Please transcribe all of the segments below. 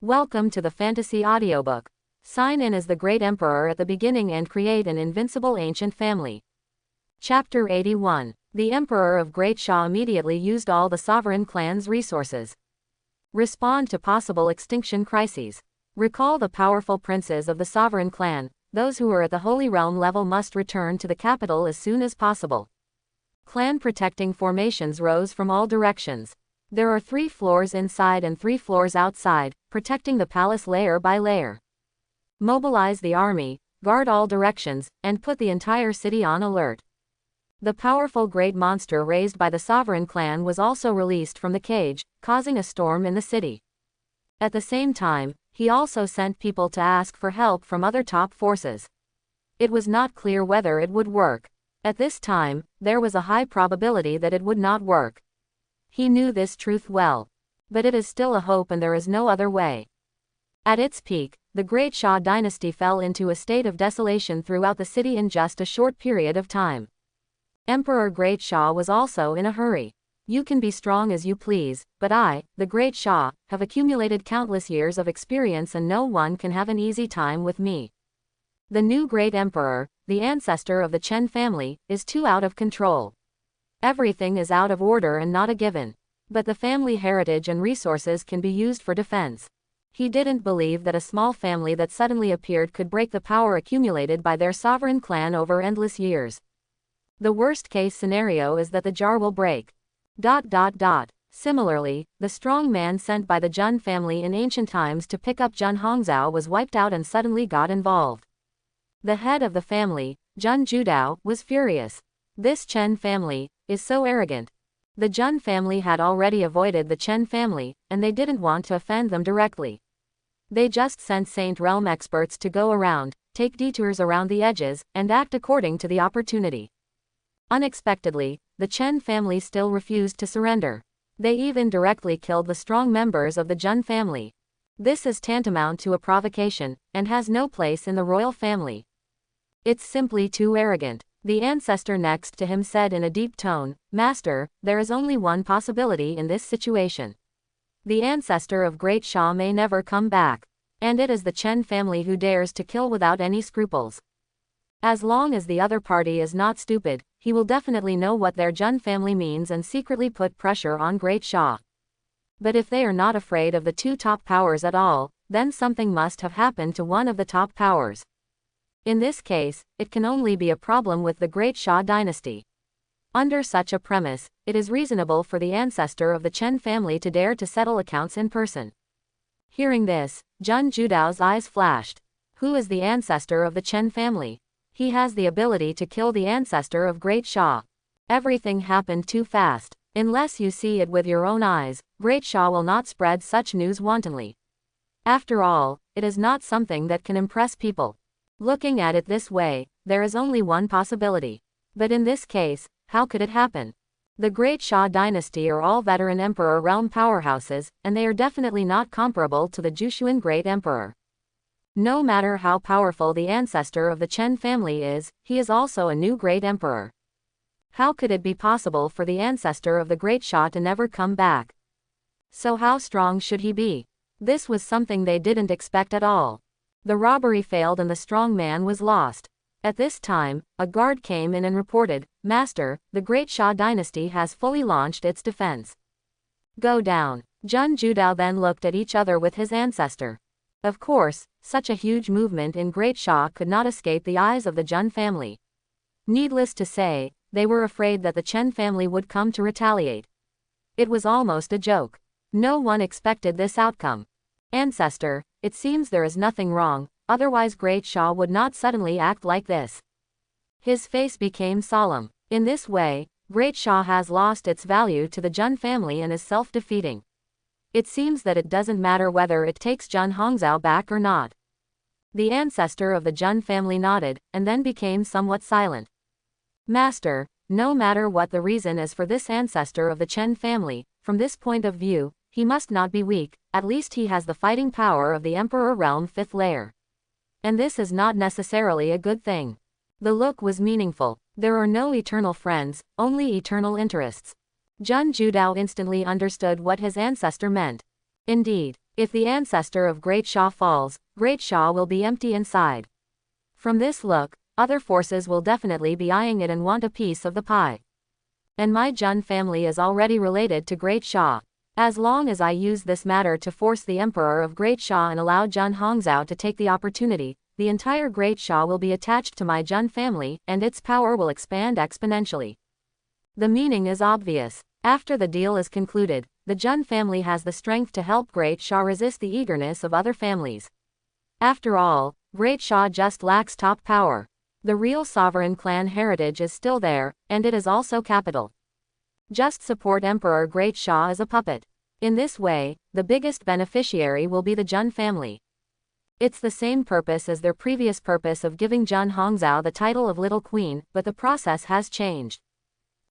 Welcome to the Fantasy Audiobook. Sign in as the Great Emperor at the beginning and create an invincible ancient family. Chapter 81. The Emperor of Great Sha immediately used all the sovereign clan's resources. Respond to possible extinction crises. Recall the powerful princes of the sovereign clan. Those who are at the Holy Realm level must return to the capital as soon as possible. Clan protecting formations rose from all directions. There are 3 floors inside and 3 floors outside, protecting the palace layer by layer. Mobilize the army, guard all directions, and put the entire city on alert. The powerful great monster raised by the sovereign clan was also released from the cage, causing a storm in the city. At the same time, he also sent people to ask for help from other top forces. It was not clear whether it would work. At this time, there was a high probability that it would not work. He knew this truth well. But it is still a hope and there is no other way. At its peak, the Great Sha dynasty fell into a state of desolation throughout the city in just a short period of time. Emperor Great Sha was also in a hurry. You can be strong as you please, but I, the Great Sha, have accumulated countless years of experience and no one can have an easy time with me. The new Great Emperor, the ancestor of the Chen family, is too out of control. Everything is out of order and not a given. But the family heritage and resources can be used for defense. He didn't believe that a small family that suddenly appeared could break the power accumulated by their sovereign clan over endless years. The worst-case scenario is that the jar will break. Similarly, the strong man sent by the Jun family in ancient times to pick up Jun Hongzhou was wiped out and suddenly got involved. The head of the family, Jun Judao, was furious. This Chen family is so arrogant. The Jun family had already avoided the Chen family, and they didn't want to offend them directly. They just sent Saint Realm experts to go around, take detours around the edges, and act according to the opportunity. Unexpectedly, the Chen family still refused to surrender. They even directly killed the strong members of the Jun family. This is tantamount to a provocation, and has no place in the royal family. It's simply too arrogant. The ancestor next to him said in a deep tone, "Master, there is only one possibility in this situation. The ancestor of Great Sha may never come back. And it is the Chen family who dares to kill without any scruples. As long as the other party is not stupid, he will definitely know what their Jun family means and secretly put pressure on Great Sha. But if they are not afraid of the 2 top powers at all, then something must have happened to one of the top powers. In this case, it can only be a problem with the Great Sha dynasty. Under such a premise, it is reasonable for the ancestor of the Chen family to dare to settle accounts in person." Hearing this, Jun Judao's eyes flashed. Who is the ancestor of the Chen family? He has the ability to kill the ancestor of Great Sha. Everything happened too fast. Unless you see it with your own eyes, Great Sha will not spread such news wantonly. After all, it is not something that can impress people. Looking at it this way, there is only one possibility. But in this case, how could it happen? The Great Sha dynasty are all veteran emperor realm powerhouses, and they are definitely not comparable to the Jushuan Great Emperor. No matter how powerful the ancestor of the Chen family is, he is also a new Great Emperor. How could it be possible for the ancestor of the Great Sha to never come back? So how strong should he be? This was something they didn't expect at all. The robbery failed and the strong man was lost. At this time, a guard came in and reported, "Master, the Great Sha dynasty has fully launched its defense." Go down. Jun Judao then looked at each other with his ancestor. Of course, such a huge movement in Great Sha could not escape the eyes of the Jun family. Needless to say, they were afraid that the Chen family would come to retaliate. It was almost a joke. No one expected this outcome. "Ancestor, it seems there is nothing wrong, otherwise Great Sha would not suddenly act like this." His face became solemn. In this way, Great Sha has lost its value to the Jun family and is self-defeating. It seems that it doesn't matter whether it takes Jun Hongzhou back or not. The ancestor of the Jun family nodded, and then became somewhat silent. "Master, no matter what the reason is for this ancestor of the Chen family, from this point of view, he must not be weak, at least he has the fighting power of the Emperor Realm 5th layer. And this is not necessarily a good thing." The look was meaningful. There are no eternal friends, only eternal interests. Jun Judao instantly understood what his ancestor meant. Indeed, If the ancestor of Great Sha falls, Great Sha will be empty inside. From this look, other forces will definitely be eyeing it and want a piece of the pie. And my Jun family is already related to Great Sha. As long as I use this matter to force the Emperor of Great Sha and allow Jun Hongzhou to take the opportunity, the entire Great Sha will be attached to my Jun family, and its power will expand exponentially. The meaning is obvious. After the deal is concluded, the Jun family has the strength to help Great Sha resist the eagerness of other families. After all, Great Sha just lacks top power. The real sovereign clan heritage is still there, and it is also capital. Just support Emperor Great Sha as a puppet. In this way, the biggest beneficiary will be the Jun family. It's the same purpose as their previous purpose of giving Jun Hongzhou the title of Little Queen, but the process has changed.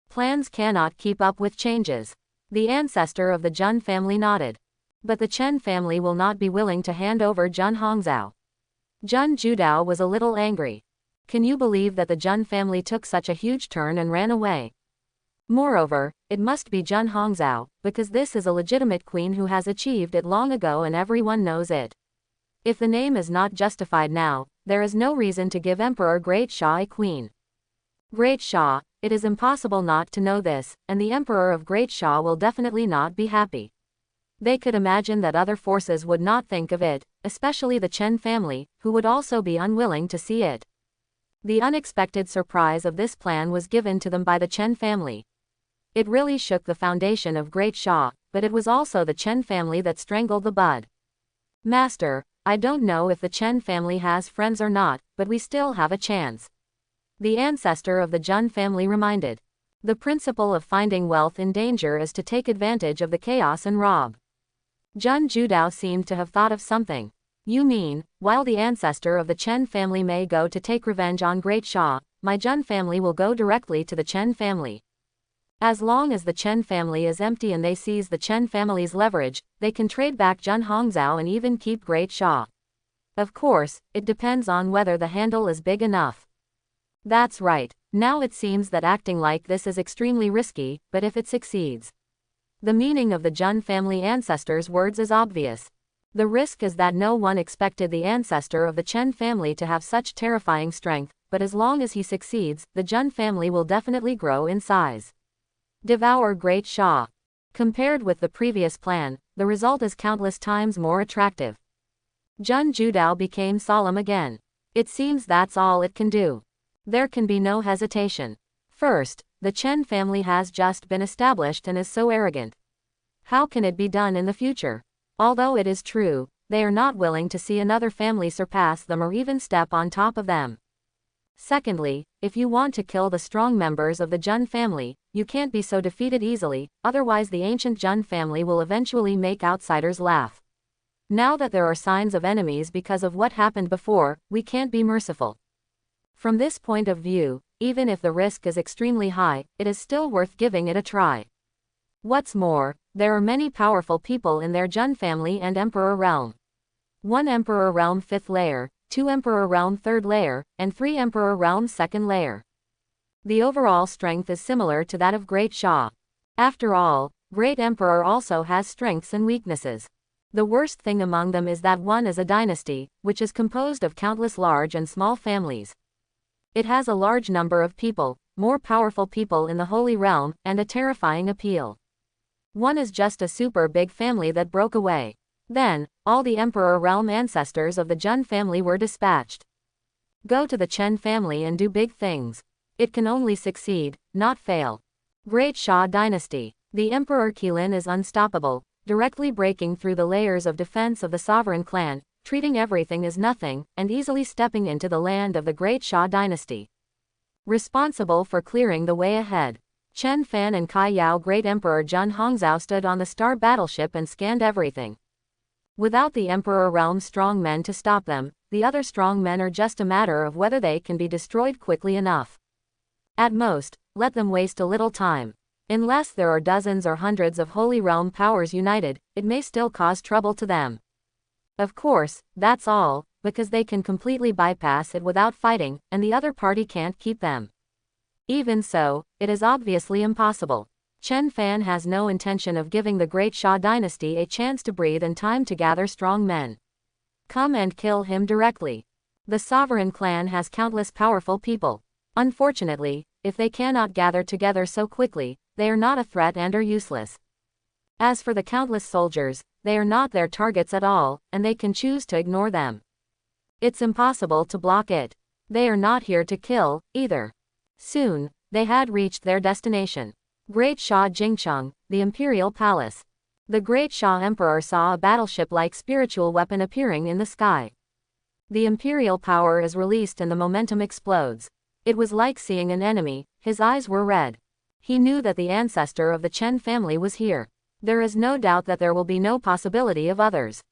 Plans cannot keep up with changes. The ancestor of the Jun family nodded. But the Chen family will not be willing to hand over Jun Hongzhou. Jun Judao was a little angry. Can you believe that the Jun family took such a huge turn and ran away? Moreover, it must be Jun Hongzhou, because this is a legitimate queen who has achieved it long ago and everyone knows it. If the name is not justified now, there is no reason to give Emperor Great Sha a queen. Great Sha, it is impossible not to know this, and the Emperor of Great Sha will definitely not be happy. They could imagine that other forces would not think of it, especially the Chen family, who would also be unwilling to see it. The unexpected surprise of this plan was given to them by the Chen family. It really shook the foundation of Great Sha, but it was also the Chen family that strangled the bud. Master, I don't know if the Chen family has friends or not, but we still have a chance. The ancestor of the Jun family reminded. The principle of finding wealth in danger is to take advantage of the chaos and rob. Jun Judao seemed to have thought of something. You mean, while the ancestor of the Chen family may go to take revenge on Great Sha, my Jun family will go directly to the Chen family. As long as the Chen family is empty and they seize the Chen family's leverage, they can trade back Jun Hongzhou and even keep Great Sha. Of course, it depends on whether the handle is big enough. That's right, now it seems that acting like this is extremely risky, but if it succeeds. The meaning of the Jun family ancestors' words is obvious. The risk is that no one expected the ancestor of the Chen family to have such terrifying strength, but as long as he succeeds, the Jun family will definitely grow in size. Devour Great Sha. Compared with the previous plan, the result is countless times more attractive. Jun Judao became solemn again. It seems that's all it can do. There can be no hesitation. First, the Chen family has just been established and is so arrogant. How can it be done in the future? Although it is true, they are not willing to see another family surpass them or even step on top of them. Secondly, if you want to kill the strong members of the Jun family, you can't be so defeated easily, otherwise the ancient Jun family will eventually make outsiders laugh. Now that there are signs of enemies because of what happened before, we can't be merciful. From this point of view, even if the risk is extremely high, it is still worth giving it a try. What's more, there are many powerful people in their Jun family and Emperor Realm. 1 Emperor Realm 5th layer, 2 Emperor Realm 3rd layer, and 3 Emperor Realm 2nd layer. The overall strength is similar to that of Great Sha. After all, Great Emperor also has strengths and weaknesses. The worst thing among them is that one is a dynasty, which is composed of countless large and small families. It has a large number of people, more powerful people in the Holy Realm, and a terrifying appeal. One is just a super big family that broke away. Then, all the Emperor Realm ancestors of the Jun family were dispatched. Go to the Chen family and do big things. It can only succeed, not fail. Great Sha Dynasty. The Emperor Qilin is unstoppable, directly breaking through the layers of defense of the sovereign clan, treating everything as nothing, and easily stepping into the land of the Great Sha Dynasty. Responsible for clearing the way ahead. Chen Fan and Kai Yao. Great Emperor Jun Hongzhou stood on the star battleship and scanned everything. Without the Emperor Realm's strong men to stop them, the other strong men are just a matter of whether they can be destroyed quickly enough. At most, let them waste a little time. Unless there are dozens or hundreds of Holy Realm powers united, it may still cause trouble to them. Of course, that's all, because they can completely bypass it without fighting, and the other party can't keep them. Even so, it is obviously impossible. Chen Fan has no intention of giving the Great Xia dynasty a chance to breathe and time to gather strong men. Come and kill him directly. The sovereign clan has countless powerful people. Unfortunately, if they cannot gather together so quickly, they are not a threat and are useless. As for the countless soldiers, they are not their targets at all, and they can choose to ignore them. It's impossible to block it. They are not here to kill, either. Soon, they had reached their destination. Great Xia Jingcheng, the Imperial Palace. The Great Xia Emperor saw a battleship-like spiritual weapon appearing in the sky. The imperial power is released and the momentum explodes. It was like seeing an enemy, his eyes were red. He knew that the ancestor of the Chen family was here. There is no doubt that there will be no possibility of others.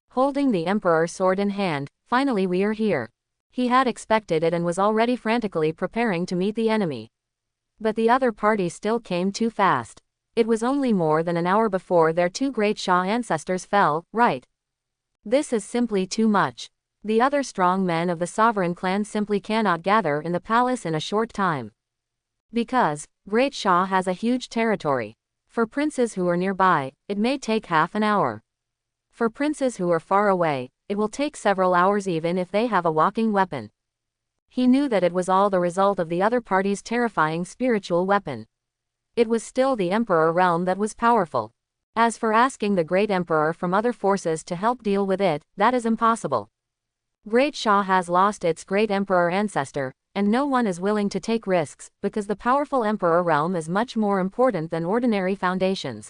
Holding the emperor's sword in hand, finally we are here. He had expected it and was already frantically preparing to meet the enemy. But the other party still came too fast. It was only more than an hour before their two Great Xia ancestors fell, right? This is simply too much. The other strong men of the sovereign clan simply cannot gather in the palace in a short time. Because, Great Xia has a huge territory. For princes who are nearby, it may take half an hour. For princes who are far away, it will take several hours even if they have a walking weapon. He knew that it was all the result of the other party's terrifying spiritual weapon. It was still the Emperor realm that was powerful. As for asking the Great Emperor from other forces to help deal with it, that is impossible. Great Xia has lost its Great Emperor ancestor, and no one is willing to take risks, because the powerful Emperor realm is much more important than ordinary foundations.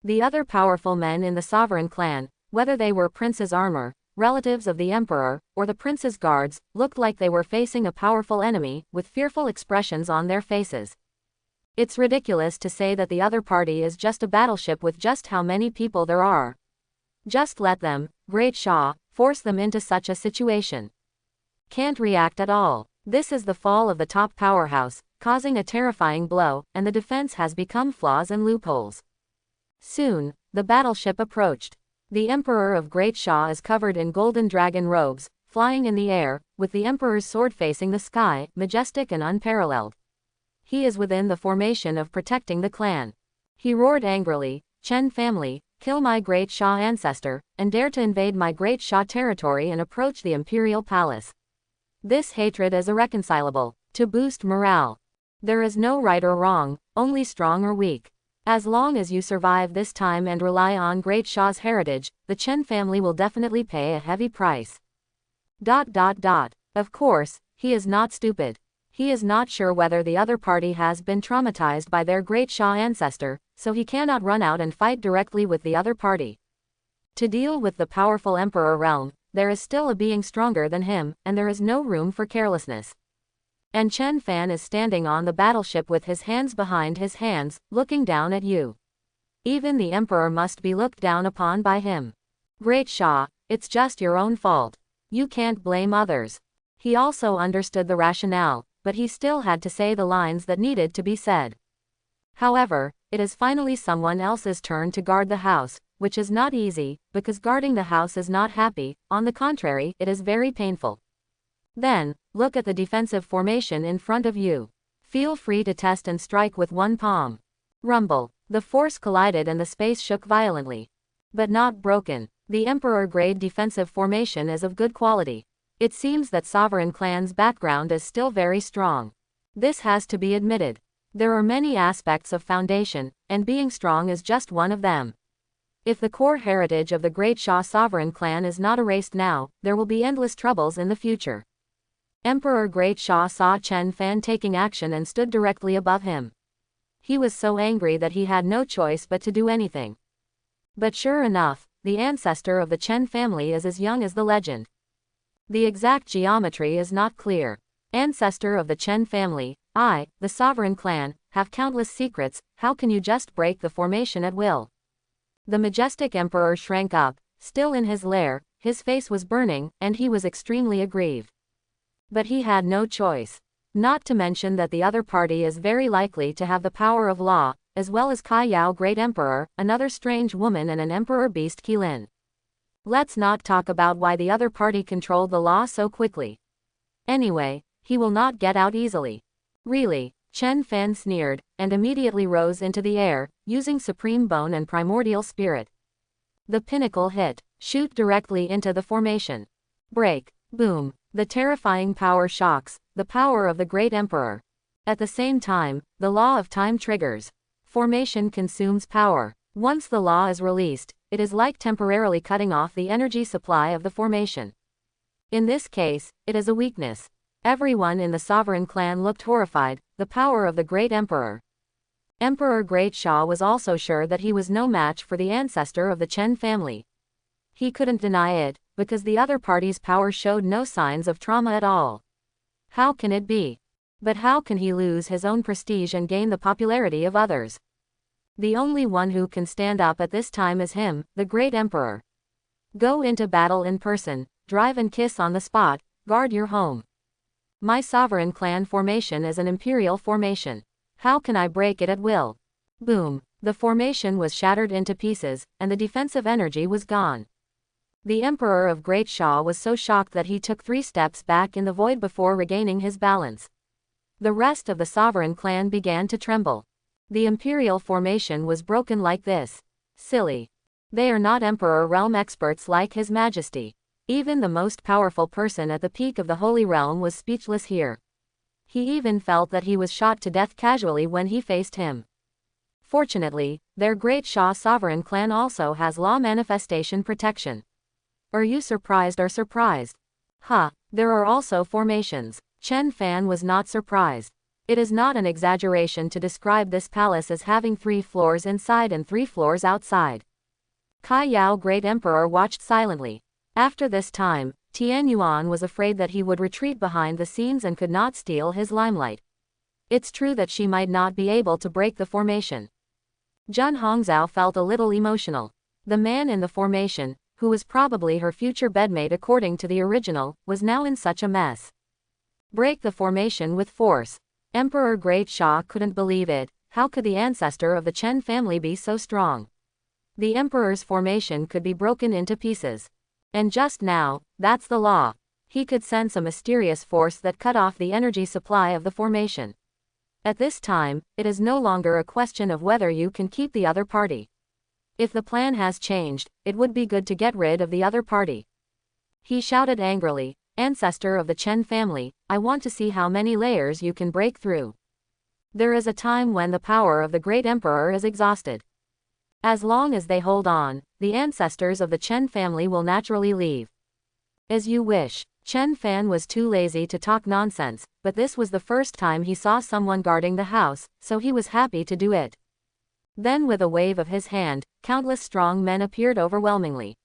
The other powerful men in the sovereign clan, whether they were Prince's armor, relatives of the Emperor, or the Prince's guards, looked like they were facing a powerful enemy, with fearful expressions on their faces. It's ridiculous to say that the other party is just a battleship with just how many people there are. Just let them, Great Xia, force them into such a situation. Can't react at all. This is the fall of the top powerhouse, causing a terrifying blow, and the defense has become flaws and loopholes. Soon, the battleship approached. The Emperor of Great Xia is covered in golden dragon robes, flying in the air, with the Emperor's sword facing the sky, majestic and unparalleled. He is within the formation of protecting the clan. He roared angrily, "Chen family, kill my Great Xia ancestor, and dare to invade my Great Xia territory and approach the imperial palace. This hatred is irreconcilable, to boost morale. There is no right or wrong, only strong or weak. As long as you survive this time and rely on Great Xia's heritage, the Chen family will definitely pay a heavy price." Of course, he is not stupid. He is not sure whether the other party has been traumatized by their Great Xia ancestor, so he cannot run out and fight directly with the other party. To deal with the powerful Emperor realm, there is still a being stronger than him, and there is no room for carelessness. And Chen Fan is standing on the battleship with his hands behind his hands, looking down at you. Even the Emperor must be looked down upon by him. Great Xia, it's just your own fault. You can't blame others. He also understood the rationale, but he still had to say the lines that needed to be said. However, it is finally someone else's turn to guard the house, which is not easy, because guarding the house is not happy, on the contrary, it is very painful. Then, look at the defensive formation in front of you. Feel free to test and strike with one palm. Rumble. The force collided and the space shook violently. But not broken. The Emperor-grade defensive formation is of good quality. It seems that sovereign clan's background is still very strong. This has to be admitted. There are many aspects of foundation, and being strong is just one of them. If the core heritage of the Great Xia sovereign clan is not erased now, there will be endless troubles in the future. Emperor Great Xia saw Chen Fan taking action and stood directly above him. He was so angry that he had no choice but to do anything. But sure enough, the ancestor of the Chen family is as young as the legend. The exact geometry is not clear. Ancestor of the Chen family, the sovereign clan, have countless secrets. How can you just break the formation at will? The majestic emperor shrank up, still in his lair, his face was burning, and he was extremely aggrieved. But he had no choice. Not to mention that the other party is very likely to have the power of law, as well as Kai Yao Great Emperor, another strange woman and an Emperor Beast Qilin. Let's not talk about why the other party controlled the law so quickly. Anyway, he will not get out easily. Really, Chen Fan sneered, and immediately rose into the air, using supreme bone and primordial spirit. The pinnacle hit. Shoot directly into the formation. Break. Boom. The terrifying power shocks, the power of the great emperor. At the same time, the law of time triggers. Formation consumes power. Once the law is released, it is like temporarily cutting off the energy supply of the formation. In this case, it is a weakness. Everyone in the sovereign clan looked horrified, the power of the great emperor. Emperor Great Sha was also sure that he was no match for the ancestor of the Chen family. He couldn't deny it, because the other party's power showed no signs of trauma at all. How can it be? But how can he lose his own prestige and gain the popularity of others? The only one who can stand up at this time is him, the great emperor. Go into battle in person, drive and kiss on the spot, guard your home. My sovereign clan formation is an imperial formation. How can I break it at will? Boom. The formation was shattered into pieces, and the defensive energy was gone. The Emperor of Great Sha was so shocked that he took 3 steps back in the void before regaining his balance. The rest of the sovereign clan began to tremble. The imperial formation was broken like this. Silly. They are not Emperor Realm experts like His Majesty. Even the most powerful person at the peak of the Holy Realm was speechless here. He even felt that he was shot to death casually when he faced him. Fortunately, their Great Sha sovereign clan also has law manifestation protection. Are you surprised or surprised? There are also formations. Chen Fan was not surprised. It is not an exaggeration to describe this palace as having 3 floors inside and 3 floors outside. Kai Yao Great Emperor watched silently. After this time, Tian Yuan was afraid that he would retreat behind the scenes and could not steal his limelight. It's true that she might not be able to break the formation. Jun Hongzhou felt a little emotional. The man in the formation, who was probably her future bedmate according to the original, was now in such a mess. Break the formation with force. Emperor Great Sha couldn't believe it. How could the ancestor of the Chen family be so strong? The emperor's formation could be broken into pieces. And just now, that's the law. He could sense a mysterious force that cut off the energy supply of the formation. At this time, it is no longer a question of whether you can keep the other party. If the plan has changed, it would be good to get rid of the other party. He shouted angrily, "Ancestor of the Chen family, I want to see how many layers you can break through." There is a time when the power of the great emperor is exhausted. As long as they hold on, the ancestors of the Chen family will naturally leave. As you wish. Chen Fan was too lazy to talk nonsense, but this was the first time he saw someone guarding the house, so he was happy to do it. Then with a wave of his hand, countless strong men appeared overwhelmingly.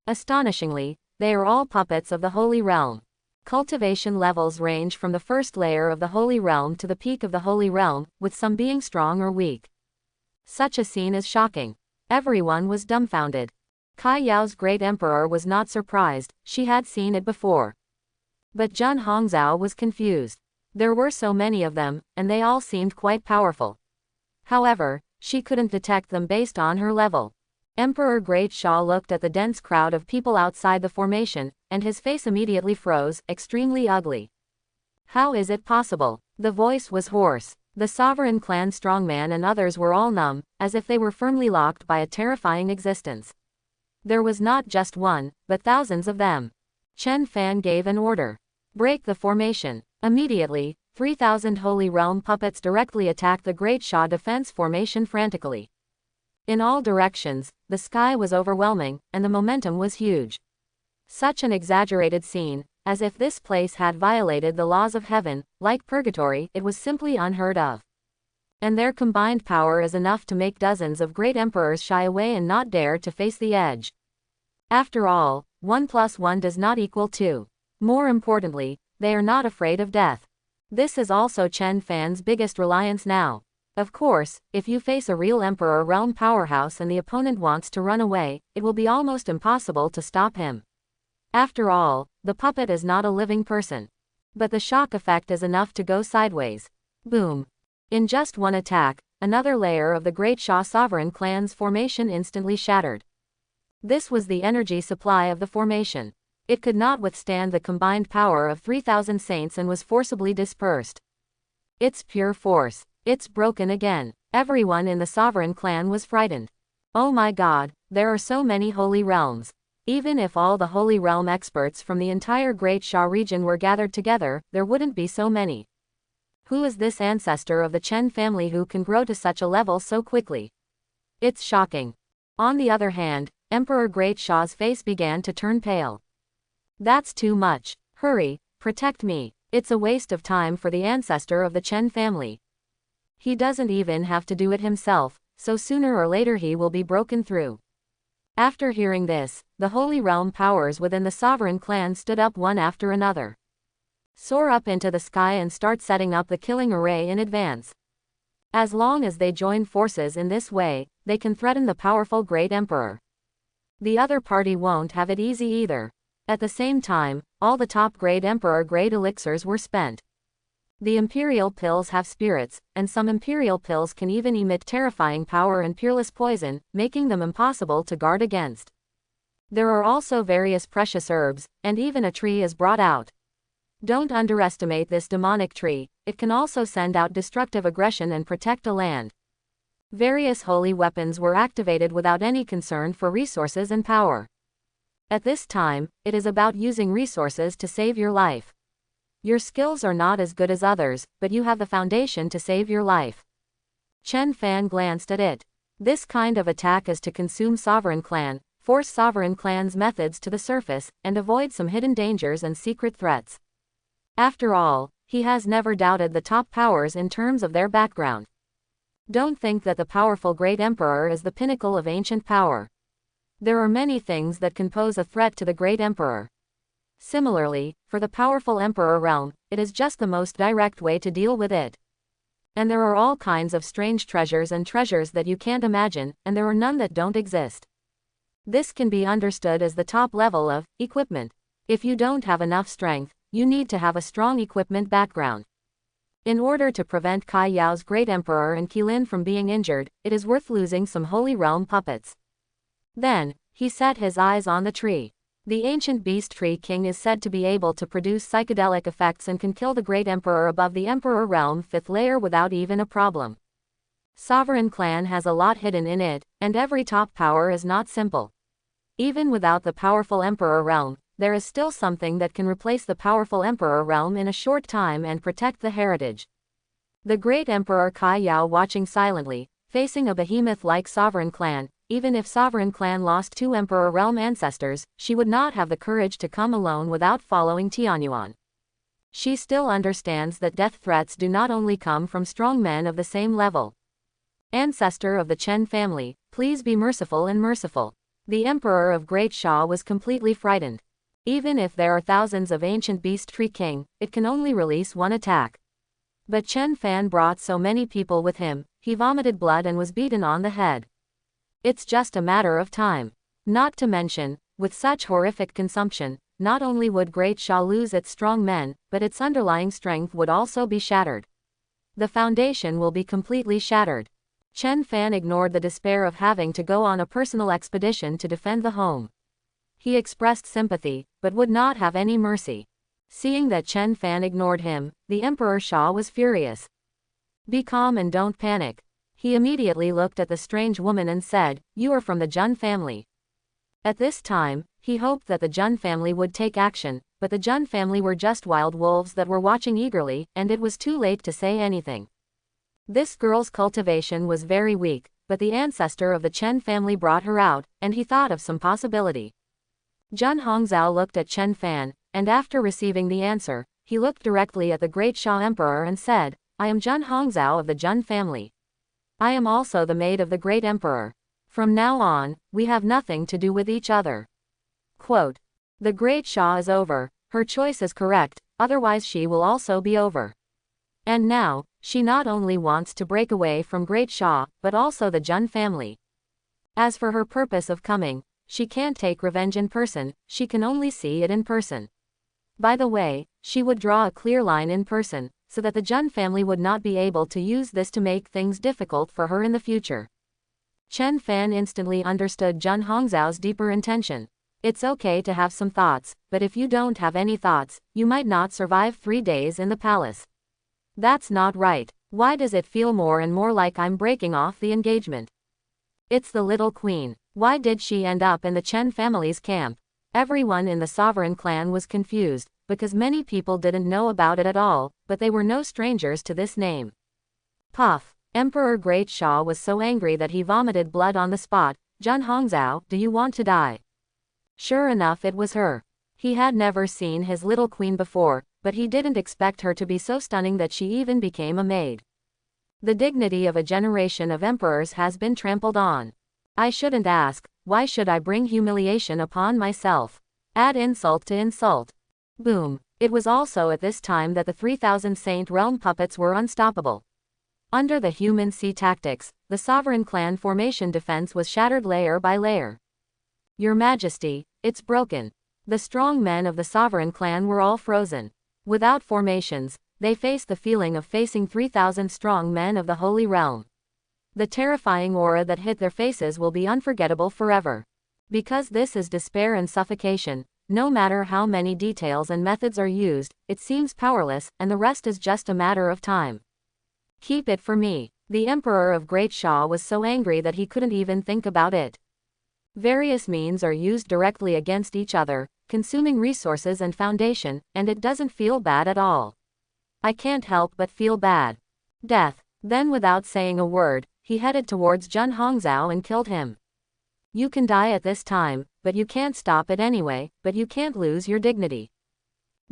Astonishingly, they are all puppets of the Holy Realm. Cultivation levels range from the first layer of the Holy Realm to the peak of the Holy Realm, with some being strong or weak. Such a scene is shocking. Everyone was dumbfounded. Kai Yao's great emperor was not surprised, she had seen it before. But Jun Hongzhou was confused. There were so many of them, and they all seemed quite powerful. However, she couldn't detect them based on her level. Emperor Great Sha looked at the dense crowd of people outside the formation, and his face immediately froze, extremely ugly. How is it possible? The voice was hoarse. The sovereign clan strongman and others were all numb, as if they were firmly locked by a terrifying existence. There was not just one, but thousands of them. Chen Fan gave an order. Break the formation. Immediately, 3,000 Holy Realm puppets directly attacked the Great Sha defense formation frantically. In all directions, the sky was overwhelming, and the momentum was huge. Such an exaggerated scene, as if this place had violated the laws of heaven, like purgatory, it was simply unheard of. And their combined power is enough to make dozens of great emperors shy away and not dare to face the edge. After all, 1 + 1 does not equal 2. More importantly, they are not afraid of death. This is also Chen Fan's biggest reliance now. Of course, if you face a real Emperor Realm powerhouse and the opponent wants to run away, it will be almost impossible to stop him. After all, the puppet is not a living person. But the shock effect is enough to go sideways. Boom. In just one attack, another layer of the Great Sha sovereign clan's formation instantly shattered. This was the energy supply of the formation. It could not withstand the combined power of 3,000 saints and was forcibly dispersed. It's pure force. It's broken again. Everyone in the sovereign clan was frightened. Oh my god, there are so many holy realms. Even if all the holy realm experts from the entire Great Sha region were gathered together, there wouldn't be so many. Who is this ancestor of the Chen family who can grow to such a level so quickly? It's shocking. On the other hand, Emperor Great Sha's face began to turn pale. That's too much. Hurry, protect me. It's a waste of time for the ancestor of the Chen family. He doesn't even have to do it himself, so sooner or later he will be broken through. After hearing this, the Holy Realm powers within the sovereign clan stood up one after another. Soar up into the sky and start setting up the killing array in advance. As long as they join forces in this way, they can threaten the powerful Great Emperor. The other party won't have it easy either. At the same time, all the top Great Emperor grade elixirs were spent. The Imperial pills have spirits, and some Imperial pills can even emit terrifying power and peerless poison, making them impossible to guard against. There are also various precious herbs, and even a tree is brought out. Don't underestimate this demonic tree, it can also send out destructive aggression and protect a land. Various holy weapons were activated without any concern for resources and power. At this time, it is about using resources to save your life. Your skills are not as good as others, but you have the foundation to save your life. Chen Fan glanced at it. This kind of attack is to consume Sovereign Clan, force Sovereign Clan's methods to the surface, and avoid some hidden dangers and secret threats. After all, he has never doubted the top powers in terms of their background. Don't think that the powerful Great Emperor is the pinnacle of ancient power. There are many things that can pose a threat to the Great Emperor. Similarly, for the powerful Emperor realm, it is just the most direct way to deal with it. And there are all kinds of strange treasures and treasures that you can't imagine, and there are none that don't exist. This can be understood as the top level of equipment. If you don't have enough strength, you need to have a strong equipment background. In order to prevent Kai Yao's Great Emperor and Qilin from being injured, it is worth losing some Holy Realm puppets. Then, he set his eyes on the tree. The ancient beast tree king is said to be able to produce psychedelic effects and can kill the Great Emperor above the Emperor realm 5th layer without even a problem. Sovereign Clan has a lot hidden in it, and every top power is not simple. Even without the powerful Emperor realm, there is still something that can replace the powerful Emperor realm in a short time and protect the heritage. The Great Emperor Kai Yao watching silently, facing a behemoth-like Sovereign Clan. Even if Sovereign Clan lost 2 Emperor realm ancestors, she would not have the courage to come alone without following Tianyuan. She still understands that death threats do not only come from strong men of the same level. Ancestor of the Chen family, please be merciful and merciful. The Emperor of Great Sha was completely frightened. Even if there are thousands of ancient beast tree king, it can only release one attack. But Chen Fan brought so many people with him, he vomited blood and was beaten on the head. It's just a matter of time. Not to mention, with such horrific consumption, not only would Great Sha lose its strong men, but its underlying strength would also be shattered. The foundation will be completely shattered. Chen Fan ignored the despair of having to go on a personal expedition to defend the home. He expressed sympathy, but would not have any mercy. Seeing that Chen Fan ignored him, the Emperor Sha was furious. Be calm and don't panic. He immediately looked at the strange woman and said, "You are from the Jun family." At this time, he hoped that the Jun family would take action, but the Jun family were just wild wolves that were watching eagerly, and it was too late to say anything. This girl's cultivation was very weak, but the ancestor of the Chen family brought her out, and he thought of some possibility. Jun Hongzhou looked at Chen Fan, and after receiving the answer, he looked directly at the Great Sha Emperor and said, "I am Jun Hongzhou of the Jun family. I am also the maid of the Great Emperor. From now on, we have nothing to do with each other." Quote, "The Great Sha is over, her choice is correct, otherwise she will also be over. And now, she not only wants to break away from Great Sha, but also the Jun family. As for her purpose of coming, she can't take revenge in person, she can only see it in person. By the way, she would draw a clear line in person, so that the Jun family would not be able to use this to make things difficult for her in the future." Chen Fan instantly understood Jun Hongzhao's deeper intention. It's okay to have some thoughts, but if you don't have any thoughts, you might not survive 3 days in the palace. That's not right. Why does it feel more and more like I'm breaking off the engagement? It's the little queen. Why did she end up in the Chen family's camp? Everyone in the sovereign clan was confused, because many people didn't know about it at all, but they were no strangers to this name. Puff. Emperor Great Sha was so angry that he vomited blood on the spot. Zhan Hongzhou, do you want to die? Sure enough, it was her. He had never seen his little queen before, but he didn't expect her to be so stunning that she even became a maid. The dignity of a generation of emperors has been trampled on. I shouldn't ask, why should I bring humiliation upon myself? Add insult to insult. Boom. It was also at this time that the 3000 Saint Realm puppets were unstoppable. Under the human sea tactics, the sovereign clan formation defense was shattered layer by layer. Your Majesty, it's broken. The strong men of the sovereign clan were all frozen. Without formations, they faced the feeling of facing 3000 strong men of the Holy Realm. The terrifying aura that hit their faces will be unforgettable forever. Because this is despair and suffocation, no matter how many details and methods are used, it seems powerless, and the rest is just a matter of time. Keep it for me. The Emperor of Great Sha was so angry that he couldn't even think about it. Various means are used directly against each other, consuming resources and foundation, and it doesn't feel bad at all. I can't help but feel bad. Death. Then without saying a word, he headed towards Zhan Hongzhou and killed him. You can die at this time, but you can't stop it anyway, but you can't lose your dignity.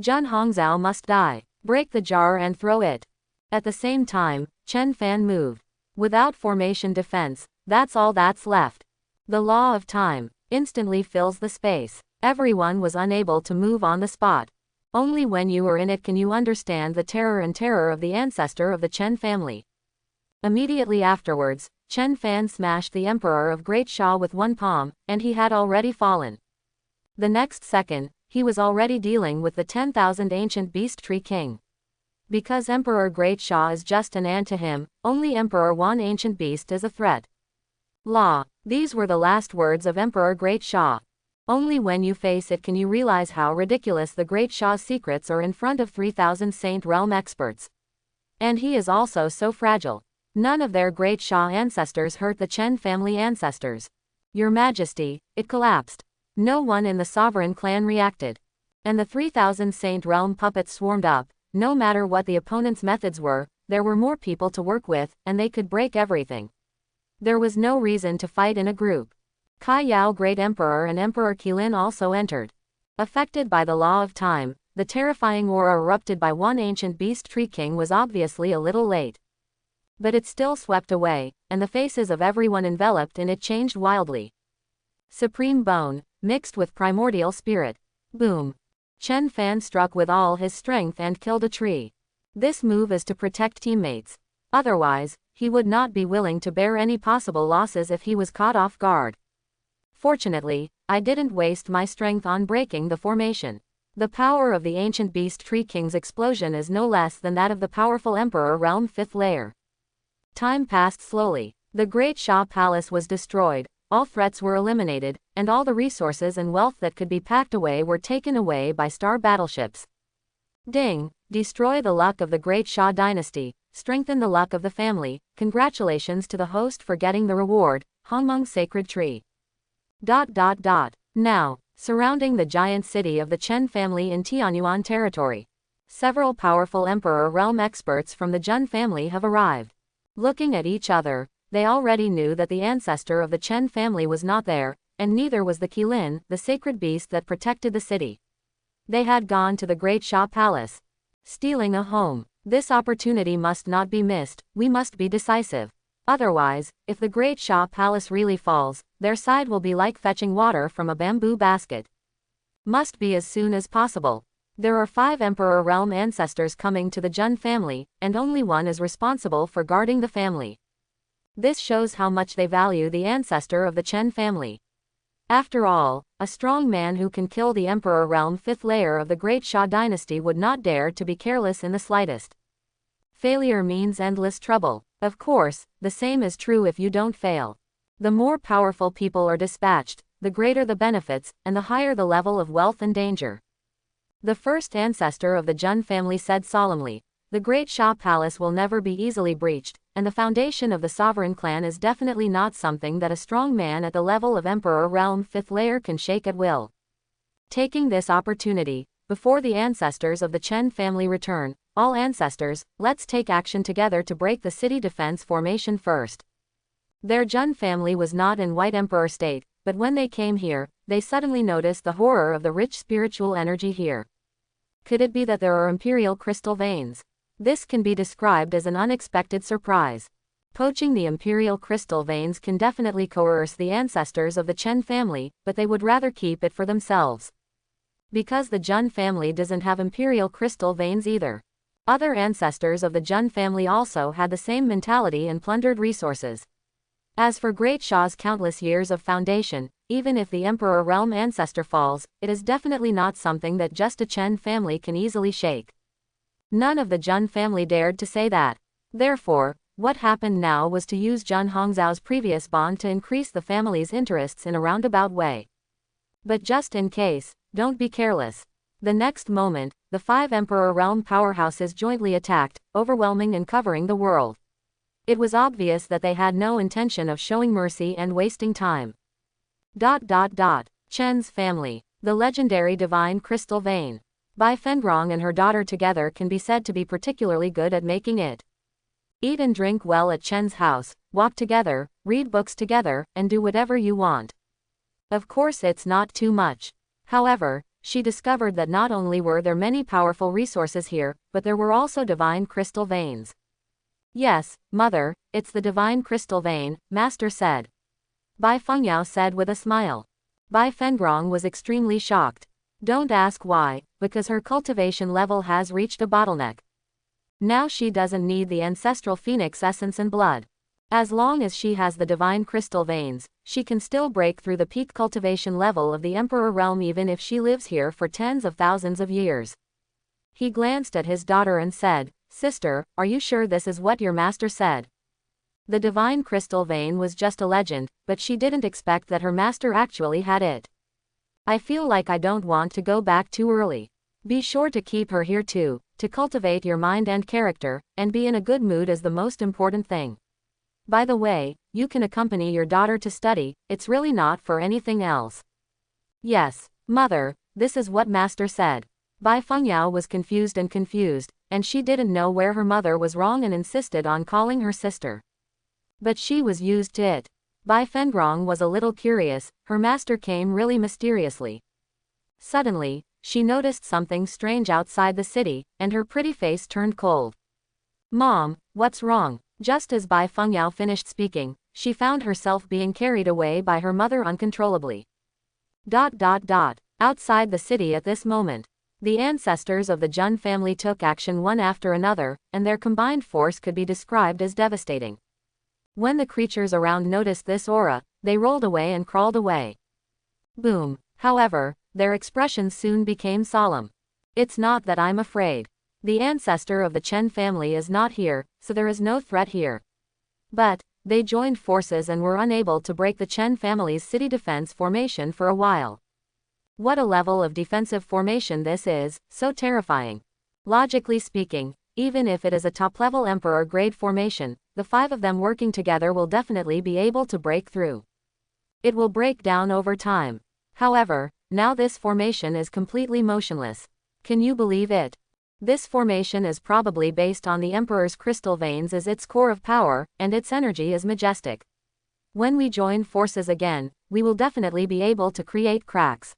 Zhan Hongzhou must die. Break the jar and throw it. At the same time, Chen Fan moved. Without formation defense, that's all that's left. The law of time instantly fills the space. Everyone was unable to move on the spot. Only when you are in it can you understand the terror of the ancestor of the Chen family. Immediately afterwards, Chen Fan smashed the Emperor of Great Sha with one palm, and he had already fallen. The next second, he was already dealing with the 10,000 ancient beast tree king. Because Emperor Great Sha is just an ant to him, only Emperor One Ancient Beast is a threat. Law. These were the last words of Emperor Great Sha. Only when you face it can you realize how ridiculous the Great Sha's secrets are in front of 3000 Saint Realm experts. And he is also so fragile. None of their Great Sha ancestors hurt the Chen family ancestors. Your Majesty, it collapsed. No one in the sovereign clan reacted. And the 3000 Saint Realm puppets swarmed up. No matter what the opponent's methods were, there were more people to work with, and they could break everything. There was no reason to fight in a group. Kai Yao Great Emperor and Emperor Qilin also entered. Affected by the law of time, the terrifying aura erupted by one ancient beast tree king was obviously a little late. But it still swept away, and the faces of everyone enveloped in it changed wildly. Supreme bone, mixed with primordial spirit. Boom. Chen Fan struck with all his strength and killed a tree. This move is to protect teammates. Otherwise, he would not be willing to bear any possible losses if he was caught off guard. Fortunately, I didn't waste my strength on breaking the formation. The power of the ancient beast tree king's explosion is no less than that of the powerful Emperor Realm 5th layer. Time passed slowly. The Great Sha Palace was destroyed, all threats were eliminated, and all the resources and wealth that could be packed away were taken away by star battleships. Ding! Destroy the luck of the Great Sha dynasty, strengthen the luck of the family. Congratulations to the host for getting the reward, Hongmeng Sacred Tree. Now, surrounding the giant city of the Chen family in Tianyuan territory. Several powerful Emperor Realm experts from the Zhen family have arrived. Looking at each other, they already knew that the ancestor of the Chen family was not there, and neither was the Qilin, the sacred beast that protected the city. They had gone to the Great Sha Palace. Stealing a home. This opportunity must not be missed, we must be decisive. Otherwise, if the Great Sha Palace really falls, their side will be like fetching water from a bamboo basket. Must be as soon as possible. There are 5 Emperor Realm ancestors coming to the Zhen family, and only one is responsible for guarding the family. This shows how much they value the ancestor of the Chen family. After all, a strong man who can kill the Emperor Realm 5th layer of the Great Sha dynasty would not dare to be careless in the slightest. Failure means endless trouble. Of course, the same is true if you don't fail. The more powerful people are dispatched, the greater the benefits, and the higher the level of wealth and danger. The first ancestor of the Zhen family said solemnly, The Great Shah Palace will never be easily breached, and the foundation of the sovereign clan is definitely not something that a strong man at the level of Emperor Realm 5th layer can shake at will. Taking this opportunity, before the ancestors of the Chen family return, all ancestors, let's take action together to break the city defense formation first. Their Jun family was not in White Emperor state, but when they came here, they suddenly noticed the horror of the rich spiritual energy here. Could it be that there are imperial crystal veins? This can be described as an unexpected surprise. Poaching the imperial crystal veins can definitely coerce the ancestors of the Chen family, but they would rather keep it for themselves. Because the Jun family doesn't have imperial crystal veins either. Other ancestors of the Jun family also had the same mentality and plundered resources. As for Great Shah's countless years of foundation, even if the Emperor Realm ancestor falls, it is definitely not something that just a Chen family can easily shake. None of the Jun family dared to say that. Therefore, what happened now was to use Jun Hongzhao's previous bond to increase the family's interests in a roundabout way. But just in case, don't be careless. The next moment, the 5 Emperor Realm powerhouses jointly attacked, overwhelming and covering the world. It was obvious that they had no intention of showing mercy and wasting time. Chen's family. The legendary Divine Crystal Vein. Bai Fengrong and her daughter together can be said to be particularly good at making it. Eat and drink well at Chen's house, walk together, read books together, and do whatever you want. Of course it's not too much. However, she discovered that not only were there many powerful resources here, but there were also divine crystal veins. Yes, mother, it's the divine crystal vein, master said. Bai Fengyao said with a smile. Bai Fengrong was extremely shocked. Don't ask why, because her cultivation level has reached a bottleneck. Now she doesn't need the ancestral phoenix essence and blood. As long as she has the divine crystal veins, she can still break through the peak cultivation level of the Emperor Realm even if she lives here for tens of thousands of years. He glanced at his daughter and said, "Sister, are you sure this is what your master said?" The divine crystal vein was just a legend, but she didn't expect that her master actually had it. I feel like I don't want to go back too early. Be sure to keep her here too, to cultivate your mind and character, and be in a good mood is the most important thing. By the way, you can accompany your daughter to study, it's really not for anything else. Yes, mother, this is what master said. Bai Fengyao was confused, and she didn't know where her mother was wrong and insisted on calling her sister. But she was used to it. Bai Fengrong was a little curious, her master came really mysteriously. Suddenly, she noticed something strange outside the city, and her pretty face turned cold. Mom, what's wrong? Just as Bai Fengyao finished speaking, she found herself being carried away by her mother uncontrollably. Outside the city at this moment, the ancestors of the Jun family took action one after another, and their combined force could be described as devastating. When the creatures around noticed this aura, they rolled away and crawled away. Boom. However, their expressions soon became solemn. It's not that I'm afraid. The ancestor of the Chen family is not here, so there is no threat here. But, they joined forces and were unable to break the Chen family's city defense formation for a while. What a level of defensive formation this is, so terrifying. Logically speaking, even if it is a top-level Emperor grade formation, the 5 of them working together will definitely be able to break through. It will break down over time. However, now this formation is completely motionless. Can you believe it? This formation is probably based on the Emperor's crystal veins as its core of power, and its energy is majestic. When we join forces again, we will definitely be able to create cracks.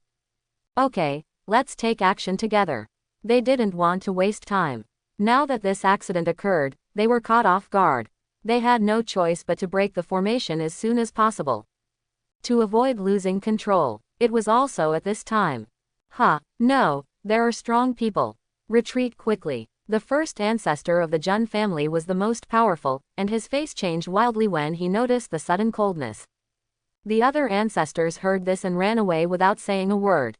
Okay, let's take action together. They didn't want to waste time. Now that this accident occurred, they were caught off guard. They had no choice but to break the formation as soon as possible. To avoid losing control, it was also at this time. No, there are strong people. Retreat quickly. The first ancestor of the Jun family was the most powerful, and his face changed wildly when he noticed the sudden coldness. The other ancestors heard this and ran away without saying a word.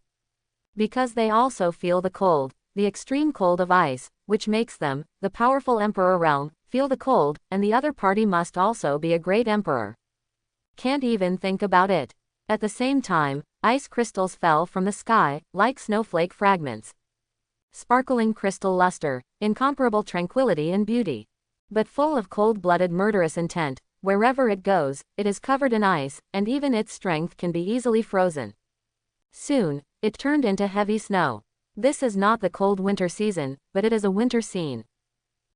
Because they also feel the cold, the extreme cold of ice, which makes them, the powerful Emperor realm, feel the cold, and the other party must also be a great emperor. Can't even think about it. At the same time, ice crystals fell from the sky, like snowflake fragments. sparkling crystal luster, incomparable tranquility and beauty. But full of cold-blooded murderous intent, wherever it goes, it is covered in ice, and even its strength can be easily frozen. Soon, it turned into heavy snow. This is not the cold winter season, but it is a winter scene.